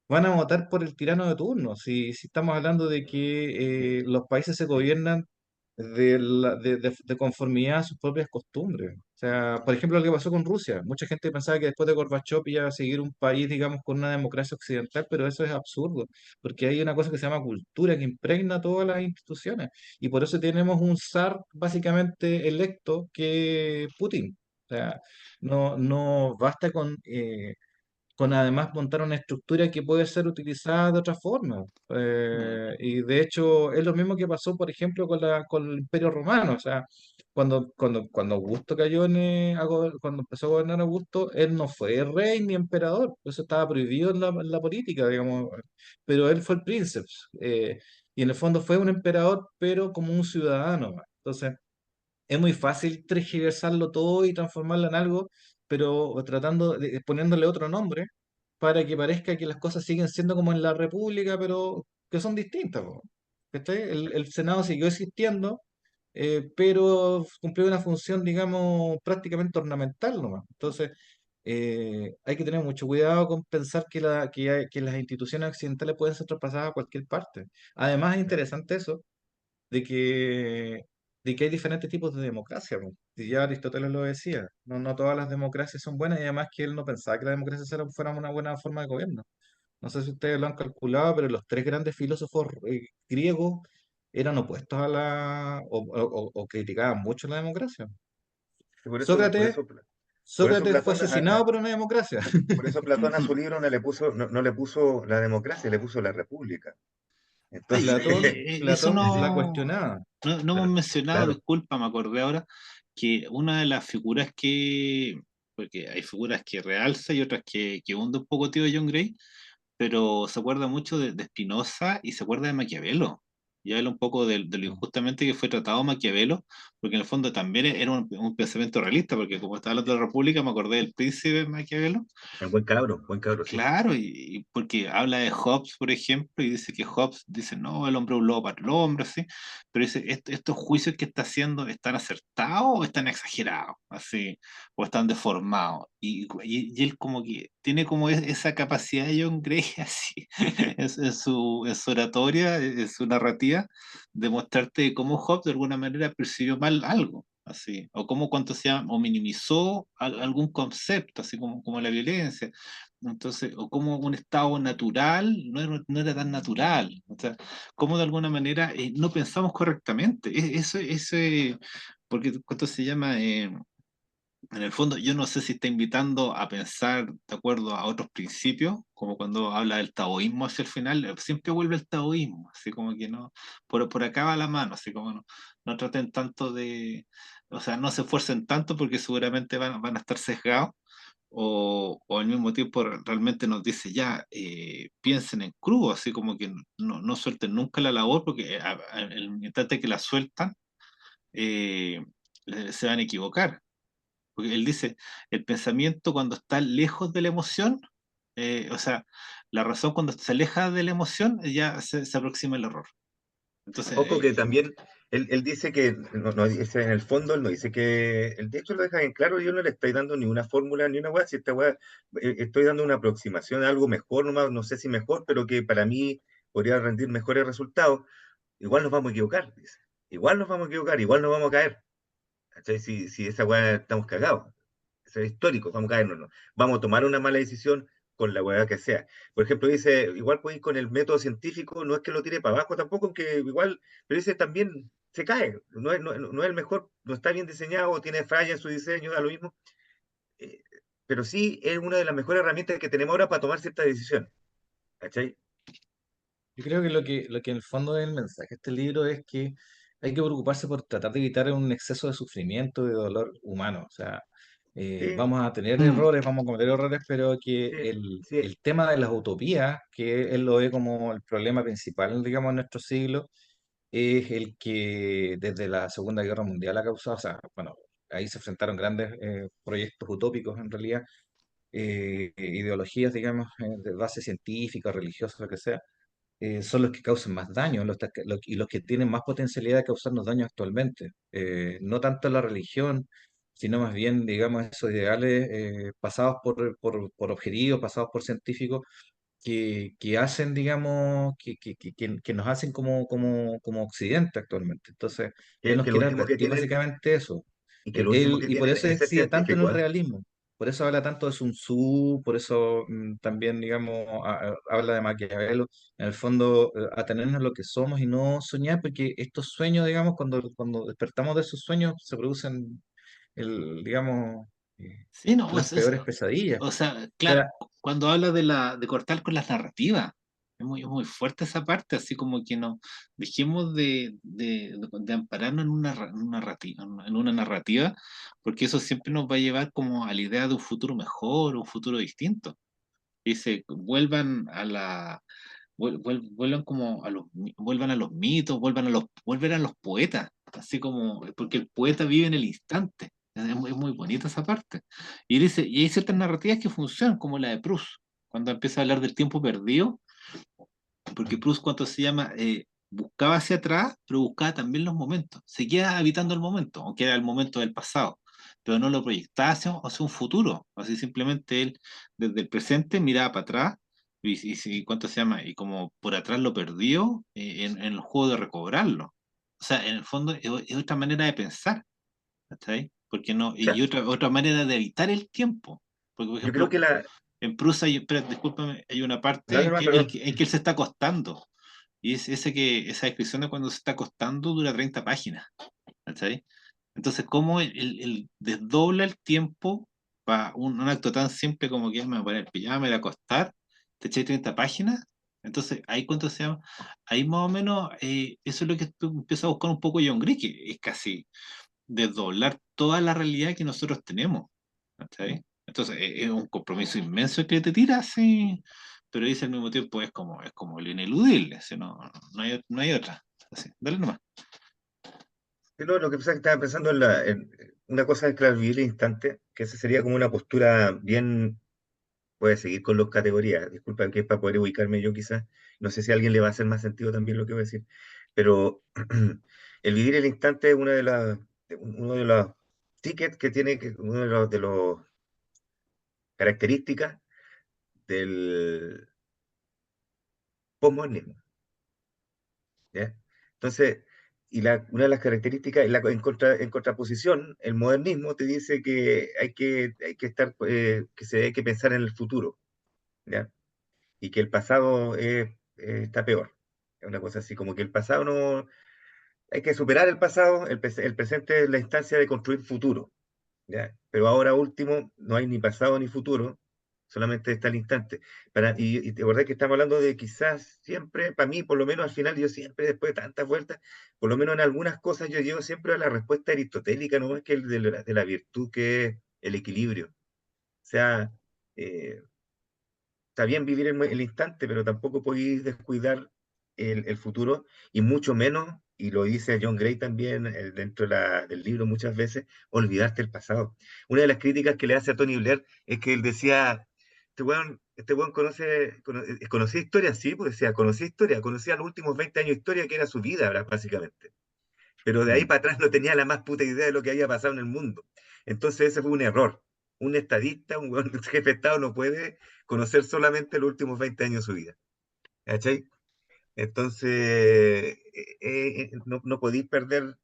[SPEAKER 3] van a votar por el tirano de turno. Si estamos hablando de que los países se gobiernan de conformidad a sus propias costumbres. O sea, por ejemplo, lo que pasó con Rusia. Mucha gente pensaba que después de Gorbachev iba a seguir un país, digamos, con una democracia occidental, pero eso es absurdo, porque hay una cosa que se llama cultura que impregna todas las instituciones. Y por eso tenemos un zar básicamente electo que Putin. O sea, no basta con además montar una estructura que puede ser utilizada de otra forma. Y de hecho es lo mismo que pasó, por ejemplo, con el Imperio Romano. O sea, cuando Augusto cayó cuando empezó a gobernar Augusto, él no fue rey ni emperador, eso estaba prohibido en la política, digamos, pero él fue el príncipe. Y en el fondo fue un emperador, pero como un ciudadano. Entonces, es muy fácil tergiversarlo todo y transformarlo en algo, pero poniéndole otro nombre para que parezca que las cosas siguen siendo como en la República, pero que son distintas, po. ¿Cachai? El Senado siguió existiendo, pero cumplió una función, digamos, prácticamente ornamental nomás. Entonces, hay que tener mucho cuidado con pensar que las instituciones occidentales pueden ser traspasadas a cualquier parte. Además, es interesante eso de que, de que hay diferentes tipos de democracia, po. Y ya Aristóteles lo decía, no, no todas las democracias son buenas y además que él no pensaba que la democracia fuera una buena forma de gobierno. No sé si ustedes lo han calculado, pero los tres grandes filósofos griegos eran opuestos a o criticaban mucho la democracia.
[SPEAKER 2] Y por eso,
[SPEAKER 3] Sócrates,
[SPEAKER 2] por eso
[SPEAKER 3] Sócrates fue
[SPEAKER 2] Platón,
[SPEAKER 3] asesinado por una democracia.
[SPEAKER 2] por eso Platón a su libro no le puso la democracia, le puso la república. Entonces,
[SPEAKER 1] Eso
[SPEAKER 3] Platón la cuestionaba.
[SPEAKER 1] no hemos mencionado,
[SPEAKER 2] claro,
[SPEAKER 1] disculpa, me acordé ahora, que una de las figuras porque hay figuras que realza y otras que hunde un poco tío John Gray, pero se acuerda mucho de Spinoza y se acuerda de Maquiavelo. Y habla un poco de lo injustamente que fue tratado Maquiavelo, porque en el fondo también era un pensamiento realista, porque como estaba hablando de la República, me acordé del príncipe Maquiavelo.
[SPEAKER 2] el buen cabro, sí.
[SPEAKER 1] Claro, y porque habla de Hobbes, por ejemplo, y dice que Hobbes dice, no, el hombre es un lobo para el hombre, así, pero dice, estos juicios que está haciendo, ¿están acertados o están exagerados? Así, o están deformados. Y él como que tiene como esa capacidad de John Gray, así, en su oratoria, en su narrativa, de mostrarte cómo Hobbes de alguna manera percibió mal algo. Así, o cómo cuánto se llama, o minimizó algún concepto, así como la violencia. Entonces, o como un estado natural no era tan natural. O sea, como de alguna manera no pensamos correctamente. Porque ¿cuánto se llama? En el fondo, yo no sé si está invitando a pensar de acuerdo a otros principios, como cuando habla del taoísmo hacia el final, siempre vuelve el taoísmo, así como que no, por acá va la mano, así como no traten tanto o sea, no se esfuercen tanto porque seguramente van a estar sesgados o al mismo tiempo realmente nos dice ya, piensen en crudo, así como que no suelten nunca la labor, porque en el instante que la sueltan, eh, se van a equivocar. Porque él dice, el pensamiento cuando está lejos de la emoción, o sea, la razón cuando se aleja de la emoción, ya se aproxima el error. Entonces,
[SPEAKER 2] Ojo que también él dice que, no dice en el fondo, él no dice que, él de hecho lo deja bien claro, yo no le estoy dando ni una fórmula ni una weá, si esta weá, estoy dando una aproximación a algo mejor, nomás, no sé si mejor, pero que para mí podría rendir mejores resultados. Igual nos vamos a equivocar, dice. Igual nos vamos a equivocar, igual nos vamos a caer. ¿Cachai? Si esa weá estamos cagados. Eso es histórico, vamos a caernos. ¿No? Vamos a tomar una mala decisión con la weá que sea. Por ejemplo, dice, igual puede ir con el método científico, no es que lo tire para abajo tampoco, que igual, pero dice también se cae, no es el mejor, no está bien diseñado, tiene fallas en su diseño, da lo mismo, eh, pero sí es una de las mejores herramientas que tenemos ahora para tomar ciertas decisiones. ¿Cachai?
[SPEAKER 3] Yo creo que lo que en el fondo del mensaje de este libro es que hay que preocuparse por tratar de evitar un exceso de sufrimiento, de dolor humano. O sea,
[SPEAKER 2] Sí,
[SPEAKER 3] vamos a tener
[SPEAKER 1] mm,
[SPEAKER 3] errores, vamos a cometer errores, pero que
[SPEAKER 2] sí, sí,
[SPEAKER 3] el tema de las utopías, que él lo ve como el problema principal, digamos, en nuestro siglo, es el que desde la Segunda Guerra Mundial ha causado, o sea, bueno, ahí se enfrentaron grandes proyectos utópicos en realidad, ideologías, digamos, de base científica, religiosa, lo que sea son los que causan más daño y los que tienen más potencialidad de causarnos daño actualmente. No tanto la religión, sino más bien, digamos, esos ideales pasados por objetivos, pasados por científicos, que hacen, digamos, que nos hacen como Occidente actualmente. Entonces, él nos
[SPEAKER 2] que lo
[SPEAKER 3] quiere
[SPEAKER 2] último que
[SPEAKER 3] advertir
[SPEAKER 2] tienen,
[SPEAKER 3] básicamente eso.
[SPEAKER 2] y que lo último que
[SPEAKER 3] Y por
[SPEAKER 2] tienen
[SPEAKER 3] eso
[SPEAKER 2] es ser
[SPEAKER 3] incide tanto en el
[SPEAKER 2] científico, ¿eh?
[SPEAKER 3] realismo. Por eso habla tanto de Sun Tzu, por eso también, digamos, habla de Maquiavelo, en el fondo, atenernos a lo que somos y no soñar, porque estos sueños, digamos, cuando despertamos de esos sueños, se producen, digamos,
[SPEAKER 1] sí, no,
[SPEAKER 3] las peores pesadillas.
[SPEAKER 1] o sea,
[SPEAKER 3] O
[SPEAKER 1] claro,
[SPEAKER 3] sea,
[SPEAKER 1] cuando habla de cortar con las narrativas, es muy fuerte esa parte, así como que no dejemos de ampararnos en una narrativa, porque eso siempre nos va a llevar como a la idea de un futuro mejor, un futuro distinto. Dice, vuelvan como vuelvan a los mitos, vuelvan a los poetas, así como, porque el poeta vive en el instante. Es muy bonita esa parte. Y dice, y hay ciertas narrativas que funcionan, como la de Proust, cuando empieza a hablar del tiempo perdido, porque Proust, cuando se llama, buscaba hacia atrás, pero buscaba también los momentos. Seguía habitando el momento, aunque era el momento del pasado, pero no lo proyectaba hacia un futuro. Así simplemente él, desde el presente, miraba para atrás ¿cuánto se llama? Y como por atrás lo perdió en el juego de recobrarlo. O sea, en el fondo es otra manera de pensar. ¿Cachai? porque no,
[SPEAKER 2] O sea,
[SPEAKER 1] y otra manera de evitar el tiempo. Porque, por
[SPEAKER 2] yo creo
[SPEAKER 1] ejemplo,
[SPEAKER 2] que
[SPEAKER 1] en Prusa, espera, discúlpame, hay una parte
[SPEAKER 2] dale
[SPEAKER 1] en
[SPEAKER 2] más,
[SPEAKER 1] que, en
[SPEAKER 2] perdón.
[SPEAKER 1] que, en que él se está acostando. Y esa descripción de cuando se está acostando dura 30 páginas. ¿Cachai? Entonces, ¿cómo el desdobla el tiempo para un acto tan simple como que ya me voy a poner el pijama, me voy a acostar, te echáis 30 páginas? Entonces, ahí cuánto se llama, ahí más o menos, eso es lo que tú empiezas a buscar un poco John Gray, que es casi desdoblar toda la realidad que nosotros tenemos. ¿Cachai? Entonces, es un compromiso inmenso que te tira, sí, pero dice al mismo tiempo es como lo ineludible, si no, no hay otra. Así, dale nomás.
[SPEAKER 2] Pero lo que pasa es que estaba pensando en una cosa es, claro, vivir el instante, que esa sería como una postura bien, puede seguir con las categorías, disculpa que es para poder ubicarme yo quizás, no sé si a alguien le va a hacer más sentido también lo que voy a decir, pero el vivir el instante es uno de los tickets que tiene, uno de los características del postmodernismo, ¿ya? Entonces, una de las características, en contraposición, el modernismo te dice que hay que estar, hay que pensar en el futuro, ¿ya? Y que el pasado está peor. Es una cosa así, como que el pasado no, hay que superar el pasado, el presente es la instancia de construir futuro. ¿Ya? Pero ahora último, no hay ni pasado ni futuro, solamente está el instante. Y te acordás que estamos hablando de quizás siempre, para mí, por lo menos al final, yo siempre, después de tantas vueltas, por lo menos en algunas cosas, yo llego siempre a la respuesta aristotélica, no más que el de la virtud, que es el equilibrio. O sea, eh, está bien vivir el instante, pero tampoco podéis descuidar el futuro, y mucho menos, y lo dice John Gray también dentro del libro muchas veces, olvidarte el pasado. Una de las críticas que le hace a Tony Blair es que él decía, este weón conocía historia, sí, pues decía, conocía los últimos 20 años de historia, que era su vida, básicamente. Pero de ahí
[SPEAKER 3] Mm.
[SPEAKER 2] para atrás no tenía la más puta idea de lo que había pasado en el mundo. Entonces ese fue un error. Un estadista, un buen jefe de Estado no puede conocer solamente los últimos 20 años de su vida. ¿Cachai? Entonces, no podéis perder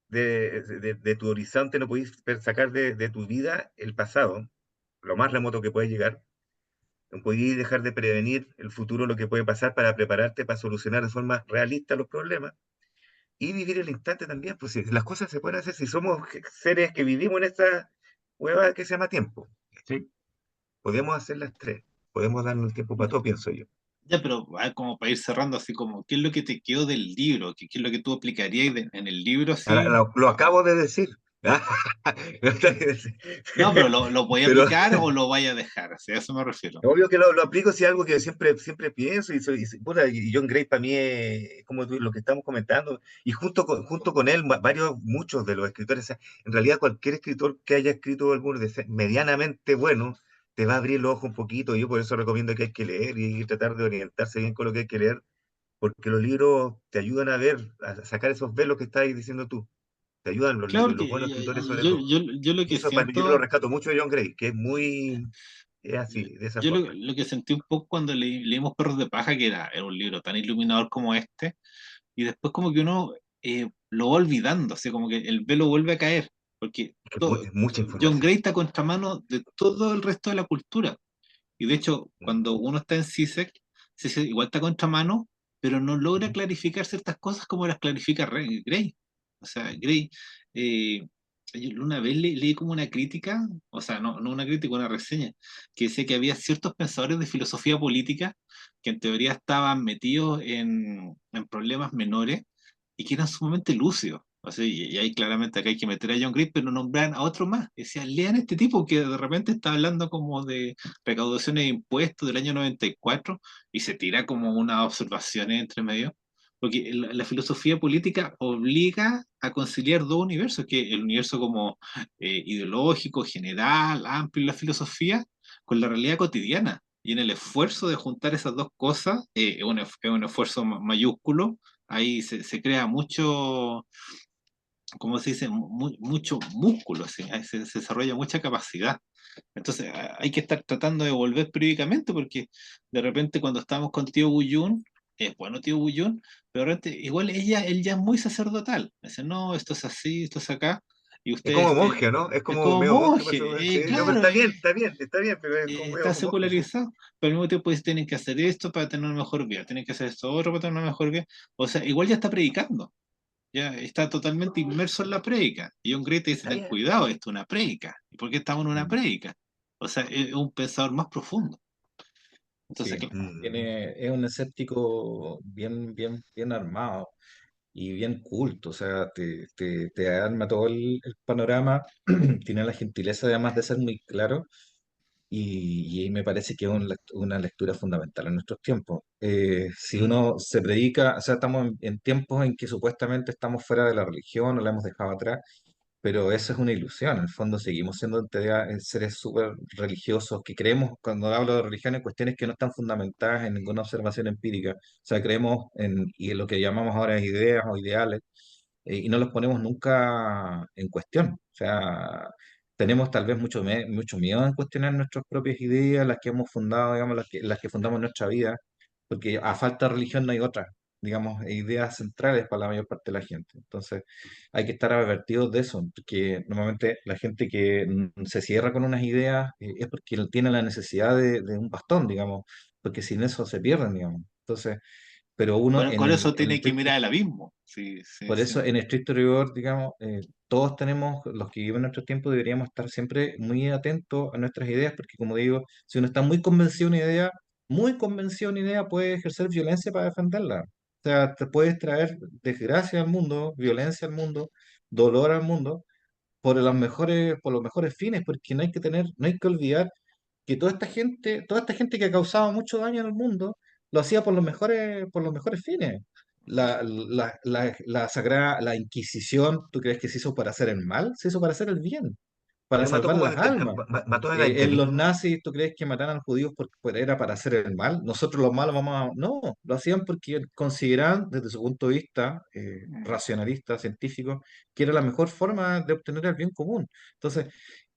[SPEAKER 2] de tu horizonte, no podéis sacar de tu vida el pasado, lo más remoto que puede llegar. No podéis dejar de prevenir el futuro, lo que puede pasar, para prepararte para solucionar de forma realista los problemas. Y vivir el instante también, pues si las cosas se pueden hacer, si somos seres que vivimos en esta hueva que se llama tiempo, ¿sí? Podemos hacer las tres, podemos darnos el tiempo para todo, pienso yo.
[SPEAKER 1] Ya, pero como para ir cerrando, así como, ¿qué es lo que te quedó del libro? ¿Qué es lo que tú aplicarías en el libro?
[SPEAKER 2] Ahora,
[SPEAKER 1] Así.
[SPEAKER 2] lo acabo de decir.
[SPEAKER 1] No, pero lo voy a
[SPEAKER 2] Pero
[SPEAKER 1] aplicar o lo vaya a dejar, así, a eso me refiero.
[SPEAKER 2] obvio que lo aplico si es algo que siempre pienso, puta, y John Gray para mí es como lo que estamos comentando, y junto con él, muchos de los escritores, o sea, en realidad cualquier escritor que haya escrito alguno de ser medianamente bueno, te va a abrir los ojos un poquito. Yo por eso recomiendo que hay que leer y tratar de orientarse bien con lo que hay que leer, porque los libros te ayudan a ver, a sacar esos velos que estás diciendo tú, te ayudan los
[SPEAKER 1] Claro,
[SPEAKER 2] libros, y
[SPEAKER 1] porque
[SPEAKER 2] los buenos escritores sobre
[SPEAKER 1] yo,
[SPEAKER 2] todo.
[SPEAKER 1] yo, yo lo
[SPEAKER 2] Y
[SPEAKER 1] que
[SPEAKER 2] eso yo lo
[SPEAKER 1] siento,
[SPEAKER 2] rescato mucho de John Gray, que es así, de esa
[SPEAKER 1] yo
[SPEAKER 2] forma.
[SPEAKER 1] lo que sentí un poco cuando leímos Perros de Paja, que era un libro tan iluminador como este, y después como que uno lo va olvidando, así como que el velo vuelve a caer, porque
[SPEAKER 2] Es mucha
[SPEAKER 1] John
[SPEAKER 2] información.
[SPEAKER 1] Gray está contramano de todo el resto de la cultura. Y de hecho,
[SPEAKER 2] Mm.
[SPEAKER 1] cuando uno está en CISEC, CISEC igual está contramano, pero no logra clarificar ciertas cosas como las clarifica Gray. O sea, Gray, eh, yo una vez leí como una crítica, o sea, no una crítica, una reseña, que decía que había ciertos pensadores de filosofía política que en teoría estaban metidos en problemas menores y que eran sumamente lúcidos. O sea, y ahí claramente acá hay que meter a John Gray, pero nombran a otro más. Decían, lean a este tipo que de repente está hablando como de recaudaciones de impuestos del año 94 y se tira como unas observaciones entre medio. Porque la filosofía política obliga a conciliar dos universos, que el universo como ideológico, general, amplio, y la filosofía, con la realidad cotidiana. Y en el esfuerzo de juntar esas dos cosas, es un esfuerzo mayúsculo, ahí se crea mucho, ¿cómo se dice? Mucho músculo, ¿sí? Ahí se desarrolla mucha capacidad. Entonces hay que estar tratando de volver periódicamente porque de repente cuando estamos con tío Buyun, es bueno tío Buyun, pero de repente igual él ya es muy sacerdotal. Dice, no, esto es así, esto es acá. y
[SPEAKER 2] Es como
[SPEAKER 1] ustedes,
[SPEAKER 2] monje, ¿no? Es
[SPEAKER 1] es
[SPEAKER 2] como
[SPEAKER 1] como
[SPEAKER 2] medio monje, pues,
[SPEAKER 1] monje,
[SPEAKER 2] sí, no, pero
[SPEAKER 1] claro,
[SPEAKER 2] está bien, pero es como
[SPEAKER 1] está
[SPEAKER 2] medio monje, sí.
[SPEAKER 1] secularizado, pero al mismo tiempo pues, tienen que hacer esto para tener una mejor vida, tienen que hacer esto otro para tener una mejor vida. O sea, igual ya está predicando, ya está totalmente inmerso en la prédica. Y John Gray te dice,
[SPEAKER 2] Ah,
[SPEAKER 1] ten
[SPEAKER 2] ya.
[SPEAKER 1] cuidado, esto es una prédica. ¿Y por qué estamos en una
[SPEAKER 3] Mm.
[SPEAKER 1] prédica? O sea, es un pensador más profundo. Entonces,
[SPEAKER 3] Sí,
[SPEAKER 1] claro,
[SPEAKER 2] Mm.
[SPEAKER 3] tiene, es un escéptico bien armado y bien culto, o sea, te arma todo el panorama, tiene la gentileza además de ser muy claro y me parece que es una lectura fundamental en nuestros tiempos. Si
[SPEAKER 2] Mm.
[SPEAKER 3] uno se predica, o sea, estamos en tiempos en que supuestamente estamos fuera de la religión o la hemos dejado atrás, pero eso es una ilusión. En el fondo seguimos siendo seres súper religiosos que creemos, cuando hablo de religión, en cuestiones que no están fundamentadas en ninguna observación empírica. O sea, creemos en lo que llamamos ahora ideas o ideales y no los ponemos nunca en cuestión. O sea, tenemos tal vez mucho miedo en cuestionar nuestras propias ideas, las que hemos fundado, digamos, las que fundamos nuestra vida, porque a falta de religión no hay otra, digamos, ideas centrales para la mayor parte de la gente. Entonces, hay que estar advertidos de eso, porque normalmente la gente que se cierra con unas ideas es porque tiene la necesidad de un bastón, digamos, porque sin eso se pierden, digamos. Entonces, pero uno
[SPEAKER 1] con eso
[SPEAKER 3] en
[SPEAKER 1] tiene que mirar el abismo. Sí, sí,
[SPEAKER 3] por
[SPEAKER 1] sí.
[SPEAKER 3] eso, en estricto rigor, digamos, todos tenemos, los que viven nuestro tiempo, deberíamos estar siempre muy atentos a nuestras ideas, porque como digo, si uno está muy convencido de una idea, muy convencido de una idea, puede ejercer violencia para defenderla. O sea, te puedes traer desgracia al mundo, violencia al mundo, dolor al mundo, por los mejores fines, porque no hay que olvidar que toda esta gente que ha causado mucho daño en el mundo, lo hacía por los mejores fines. La Inquisición, ¿tú crees que se hizo para hacer el mal? Se hizo para hacer el bien, para
[SPEAKER 2] Pero mató
[SPEAKER 3] salvar
[SPEAKER 2] como
[SPEAKER 3] las almas.
[SPEAKER 2] mató a 20
[SPEAKER 3] En
[SPEAKER 2] mil,
[SPEAKER 3] los
[SPEAKER 2] ¿no?
[SPEAKER 3] nazis, ¿tú crees que mataron a los judíos porque era para hacer el mal? Nosotros los malos vamos a... No, lo hacían porque consideraban, desde su punto de vista racionalista, científico, que era la mejor forma de obtener el bien común. Entonces,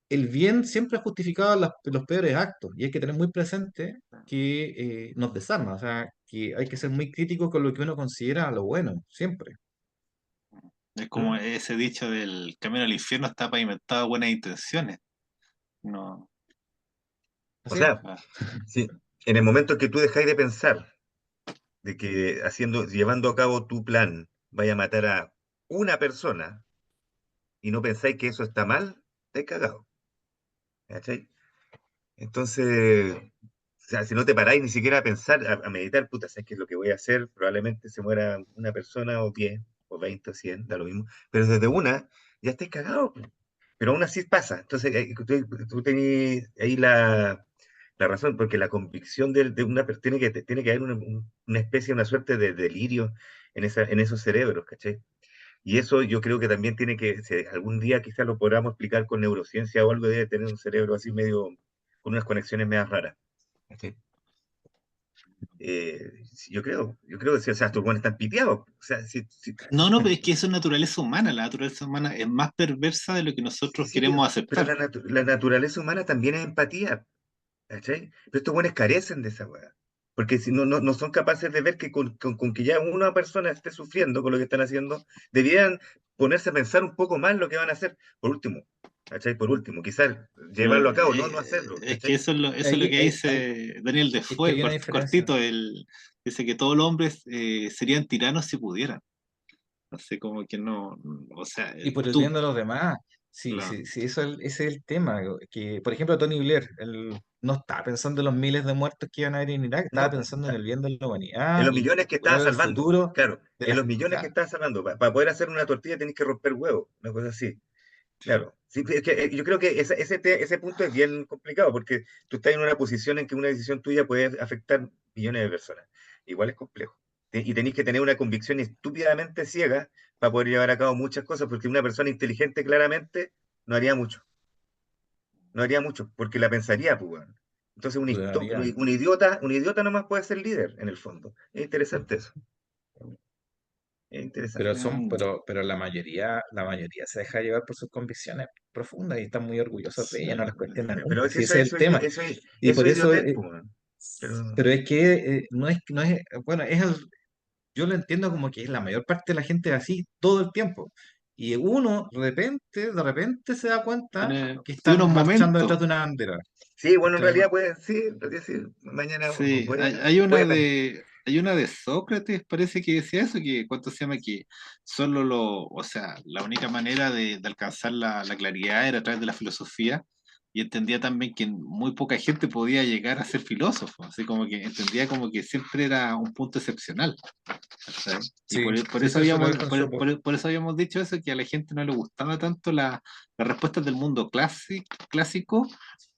[SPEAKER 3] el bien siempre ha justificado los peores actos y hay que tener muy presente que nos desarma, o sea, que hay que ser muy crítico con lo que uno considera lo bueno, siempre.
[SPEAKER 1] Es como
[SPEAKER 2] Mm.
[SPEAKER 1] ese dicho del camino al infierno está pavimentado de buenas intenciones. No.
[SPEAKER 2] O
[SPEAKER 3] Así es.
[SPEAKER 2] sea,
[SPEAKER 1] Ah,
[SPEAKER 2] sí, en el momento que tú dejáis de pensar de que llevando a cabo tu plan vaya a matar a una persona y no pensáis que eso está mal, te cagado. ¿Cachai? Entonces, o sea, si no te paráis ni siquiera a pensar, a meditar, puta, ¿sabes qué es lo que voy a hacer? Probablemente se muera una persona o 10 o 20 o 100, da lo mismo. Pero desde una, ya estáis cagado. Po. Pero aún así pasa. Entonces, tú tenés ahí la razón, porque la convicción de una persona tiene que haber una especie, una suerte de delirio en esos cerebros, ¿cachai? Y eso yo creo que también tiene que, si algún día quizás lo podamos explicar con neurociencia o algo, debe tener un cerebro así medio, con unas conexiones medias raras. ¿Cachai? Sí, yo creo que sí, o sea, estos buenos están piteados. O sea,
[SPEAKER 1] no, no, pero es que eso es naturaleza humana. La naturaleza humana es más perversa de lo que
[SPEAKER 2] sí,
[SPEAKER 1] nosotros
[SPEAKER 2] sí,
[SPEAKER 1] queremos
[SPEAKER 2] pero
[SPEAKER 1] aceptar.
[SPEAKER 2] la naturaleza humana también es empatía, ¿cachai? Pero estos buenos carecen de esa weá. Porque si no son capaces de ver que con que ya una persona esté sufriendo con lo que están haciendo, debieran ponerse a pensar un poco más lo que van a hacer. Por último, ¿cachai? Por último, quizás
[SPEAKER 1] Pero
[SPEAKER 2] llevarlo a cabo, no hacerlo,
[SPEAKER 1] es que
[SPEAKER 2] ¿cachai?
[SPEAKER 1] eso es lo que
[SPEAKER 3] Hay-
[SPEAKER 1] dice Daniel
[SPEAKER 3] es que
[SPEAKER 1] Defoe,
[SPEAKER 3] hay una diferencia.
[SPEAKER 1] cortito, dice que todos los hombres serían tiranos si pudieran. Así como que no, o sea,
[SPEAKER 3] Y por el bien
[SPEAKER 1] tú,
[SPEAKER 3] de los demás. Sí,
[SPEAKER 1] claro.
[SPEAKER 3] sí, sí, ese es el tema. Que, por ejemplo, Tony Blair, él no estaba pensando en los miles de muertos que iban a haber en Irak, estaba
[SPEAKER 2] No, po,
[SPEAKER 3] pensando en el bien de la
[SPEAKER 2] en
[SPEAKER 3] humanidad
[SPEAKER 2] los
[SPEAKER 3] y
[SPEAKER 2] millones que estaba
[SPEAKER 3] asegurar el
[SPEAKER 2] salvando.
[SPEAKER 3] futuro
[SPEAKER 2] Claro,
[SPEAKER 3] de
[SPEAKER 2] en
[SPEAKER 3] las...
[SPEAKER 2] los millones que
[SPEAKER 3] Claro,
[SPEAKER 2] estaba salvando. Para poder hacer una tortilla tenés que romper huevos, una cosa así.
[SPEAKER 1] Sí.
[SPEAKER 2] Claro. Sí, es que, yo creo que ese punto es bien complicado porque tú estás en una posición en que una decisión tuya puede afectar millones de personas. Igual es complejo. Y tenéis que tener una convicción estúpidamente ciega para poder llevar a cabo muchas cosas porque una persona inteligente claramente no haría mucho. No haría mucho porque la pensaría, pues, weón. Entonces
[SPEAKER 3] lo haría.
[SPEAKER 2] un idiota nomás puede ser líder en el fondo. Es interesante eso. Es
[SPEAKER 3] Pero
[SPEAKER 2] interesante.
[SPEAKER 3] son, pero la mayoría se deja llevar por sus convicciones profundas y están muy orgullosos de
[SPEAKER 1] Sí,
[SPEAKER 3] ellas, no las cuestionan
[SPEAKER 2] Pero
[SPEAKER 3] nunca. Si ese es el tema. Y
[SPEAKER 2] eso
[SPEAKER 3] por
[SPEAKER 2] es
[SPEAKER 3] eso,
[SPEAKER 2] idiotez, pues, weón. Pero,
[SPEAKER 3] pero es que no es, bueno, yo lo entiendo como que la mayor parte de la gente es así todo el tiempo. Y uno de repente se da cuenta que
[SPEAKER 1] Tiene unos
[SPEAKER 3] están marchando
[SPEAKER 1] momentos.
[SPEAKER 3] detrás de una bandera.
[SPEAKER 2] Sí, bueno, en
[SPEAKER 3] ¿Cachai?
[SPEAKER 2] realidad puede, sí, en realidad sí, mañana
[SPEAKER 1] Sí,
[SPEAKER 2] voy
[SPEAKER 1] hay una de Sócrates, parece que decía eso, que cuánto se llama, que solo o sea, la única manera de alcanzar la claridad era a través de la filosofía, y entendía también que muy poca gente podía llegar a ser filósofo, así como que entendía como que siempre era un punto excepcional. ¿Cachai? Y
[SPEAKER 3] Sí,
[SPEAKER 1] por
[SPEAKER 3] sí,
[SPEAKER 1] eso
[SPEAKER 3] sí, eso lo
[SPEAKER 1] habíamos,
[SPEAKER 3] dijo en su época.
[SPEAKER 1] por eso habíamos dicho eso, que a la gente no le gustaba tanto las respuestas del mundo clásico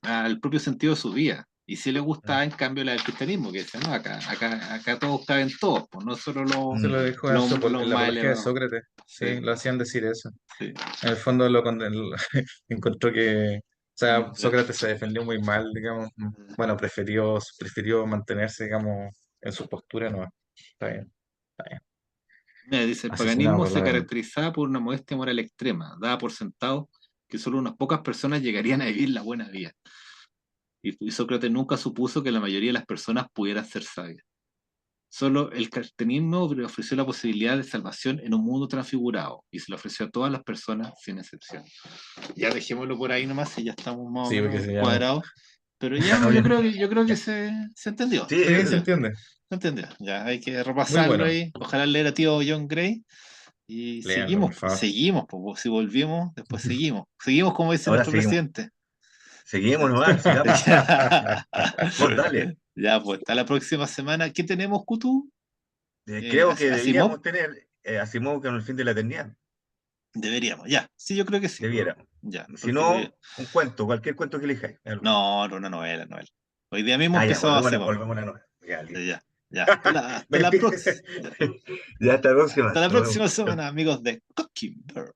[SPEAKER 1] al propio sentido de su vida. Y sí le gustaba, en cambio, la del cristianismo, que decía, no, acá todos caben todos, pues, no solo
[SPEAKER 3] Se lo dijo en,
[SPEAKER 1] los
[SPEAKER 3] en la
[SPEAKER 1] más
[SPEAKER 3] apología de
[SPEAKER 1] elevados.
[SPEAKER 3] Sócrates. Sí,
[SPEAKER 1] Sí,
[SPEAKER 3] lo hacían decir eso.
[SPEAKER 1] sí.
[SPEAKER 3] En el fondo encontró que, o sea,
[SPEAKER 1] Eh,
[SPEAKER 3] Sócrates se defendió muy mal, digamos. Bueno, prefirió mantenerse, digamos, en su postura, no. Está bien, está bien.
[SPEAKER 1] Mira, dice, el
[SPEAKER 3] Asesinado
[SPEAKER 1] paganismo
[SPEAKER 3] por
[SPEAKER 1] se
[SPEAKER 3] la verdad.
[SPEAKER 1] caracterizaba por una modestia moral extrema, dada por sentado que solo unas pocas personas llegarían a vivir la buena vida. Y Sócrates nunca supuso que la mayoría de las personas pudieran ser sabias. Solo el cristianismo ofreció la posibilidad de salvación en un mundo transfigurado y se lo ofreció a todas las personas sin excepción. Ya dejémoslo por ahí nomás y ya estamos más o
[SPEAKER 3] Sí, porque
[SPEAKER 1] menos
[SPEAKER 3] si ya no.
[SPEAKER 1] cuadrados. Pero ya
[SPEAKER 2] No,
[SPEAKER 1] yo creo que
[SPEAKER 2] ya.
[SPEAKER 1] se entendió,
[SPEAKER 2] Sí,
[SPEAKER 1] se
[SPEAKER 3] Sí, se
[SPEAKER 1] entendió,
[SPEAKER 3] entiende.
[SPEAKER 1] se entendió. Ya hay que
[SPEAKER 3] Muy
[SPEAKER 1] repasarlo
[SPEAKER 3] bueno.
[SPEAKER 1] ahí. Ojalá leer a tío John Gray. Y
[SPEAKER 3] Léanlo, por favor.
[SPEAKER 1] seguimos, pues, si volvimos, después seguimos. Seguimos como dice
[SPEAKER 2] ahora
[SPEAKER 1] nuestro
[SPEAKER 2] seguimos.
[SPEAKER 1] presidente.
[SPEAKER 2] Seguimos nomás, sigamos.
[SPEAKER 1] Ya,
[SPEAKER 2] Vos dale.
[SPEAKER 1] ya, pues hasta la próxima semana. ¿Qué tenemos, Kutu?
[SPEAKER 2] Creo que
[SPEAKER 1] Asimov.
[SPEAKER 2] debíamos tener Asimov con el fin de la eternidad.
[SPEAKER 1] Deberíamos, ya. Sí, yo creo que sí.
[SPEAKER 2] Debiéramos.
[SPEAKER 1] Ya,
[SPEAKER 2] Si
[SPEAKER 1] porque
[SPEAKER 2] no, un cuento, cualquier cuento que elijáis. Algo.
[SPEAKER 1] no, no, una novela, novela. Hoy día mismo
[SPEAKER 2] Ah, ya,
[SPEAKER 1] empezamos así, pues.
[SPEAKER 2] volvemos a la nueva. Ya,
[SPEAKER 1] Ya,
[SPEAKER 2] listo.
[SPEAKER 1] ya, ya. Hasta
[SPEAKER 2] Me
[SPEAKER 1] la
[SPEAKER 2] empie-
[SPEAKER 1] próxima.
[SPEAKER 2] Ya hasta la próxima.
[SPEAKER 1] Hasta la
[SPEAKER 2] Nos vemos.
[SPEAKER 1] próxima
[SPEAKER 2] Chao.
[SPEAKER 1] semana, amigos de Cooking Bird.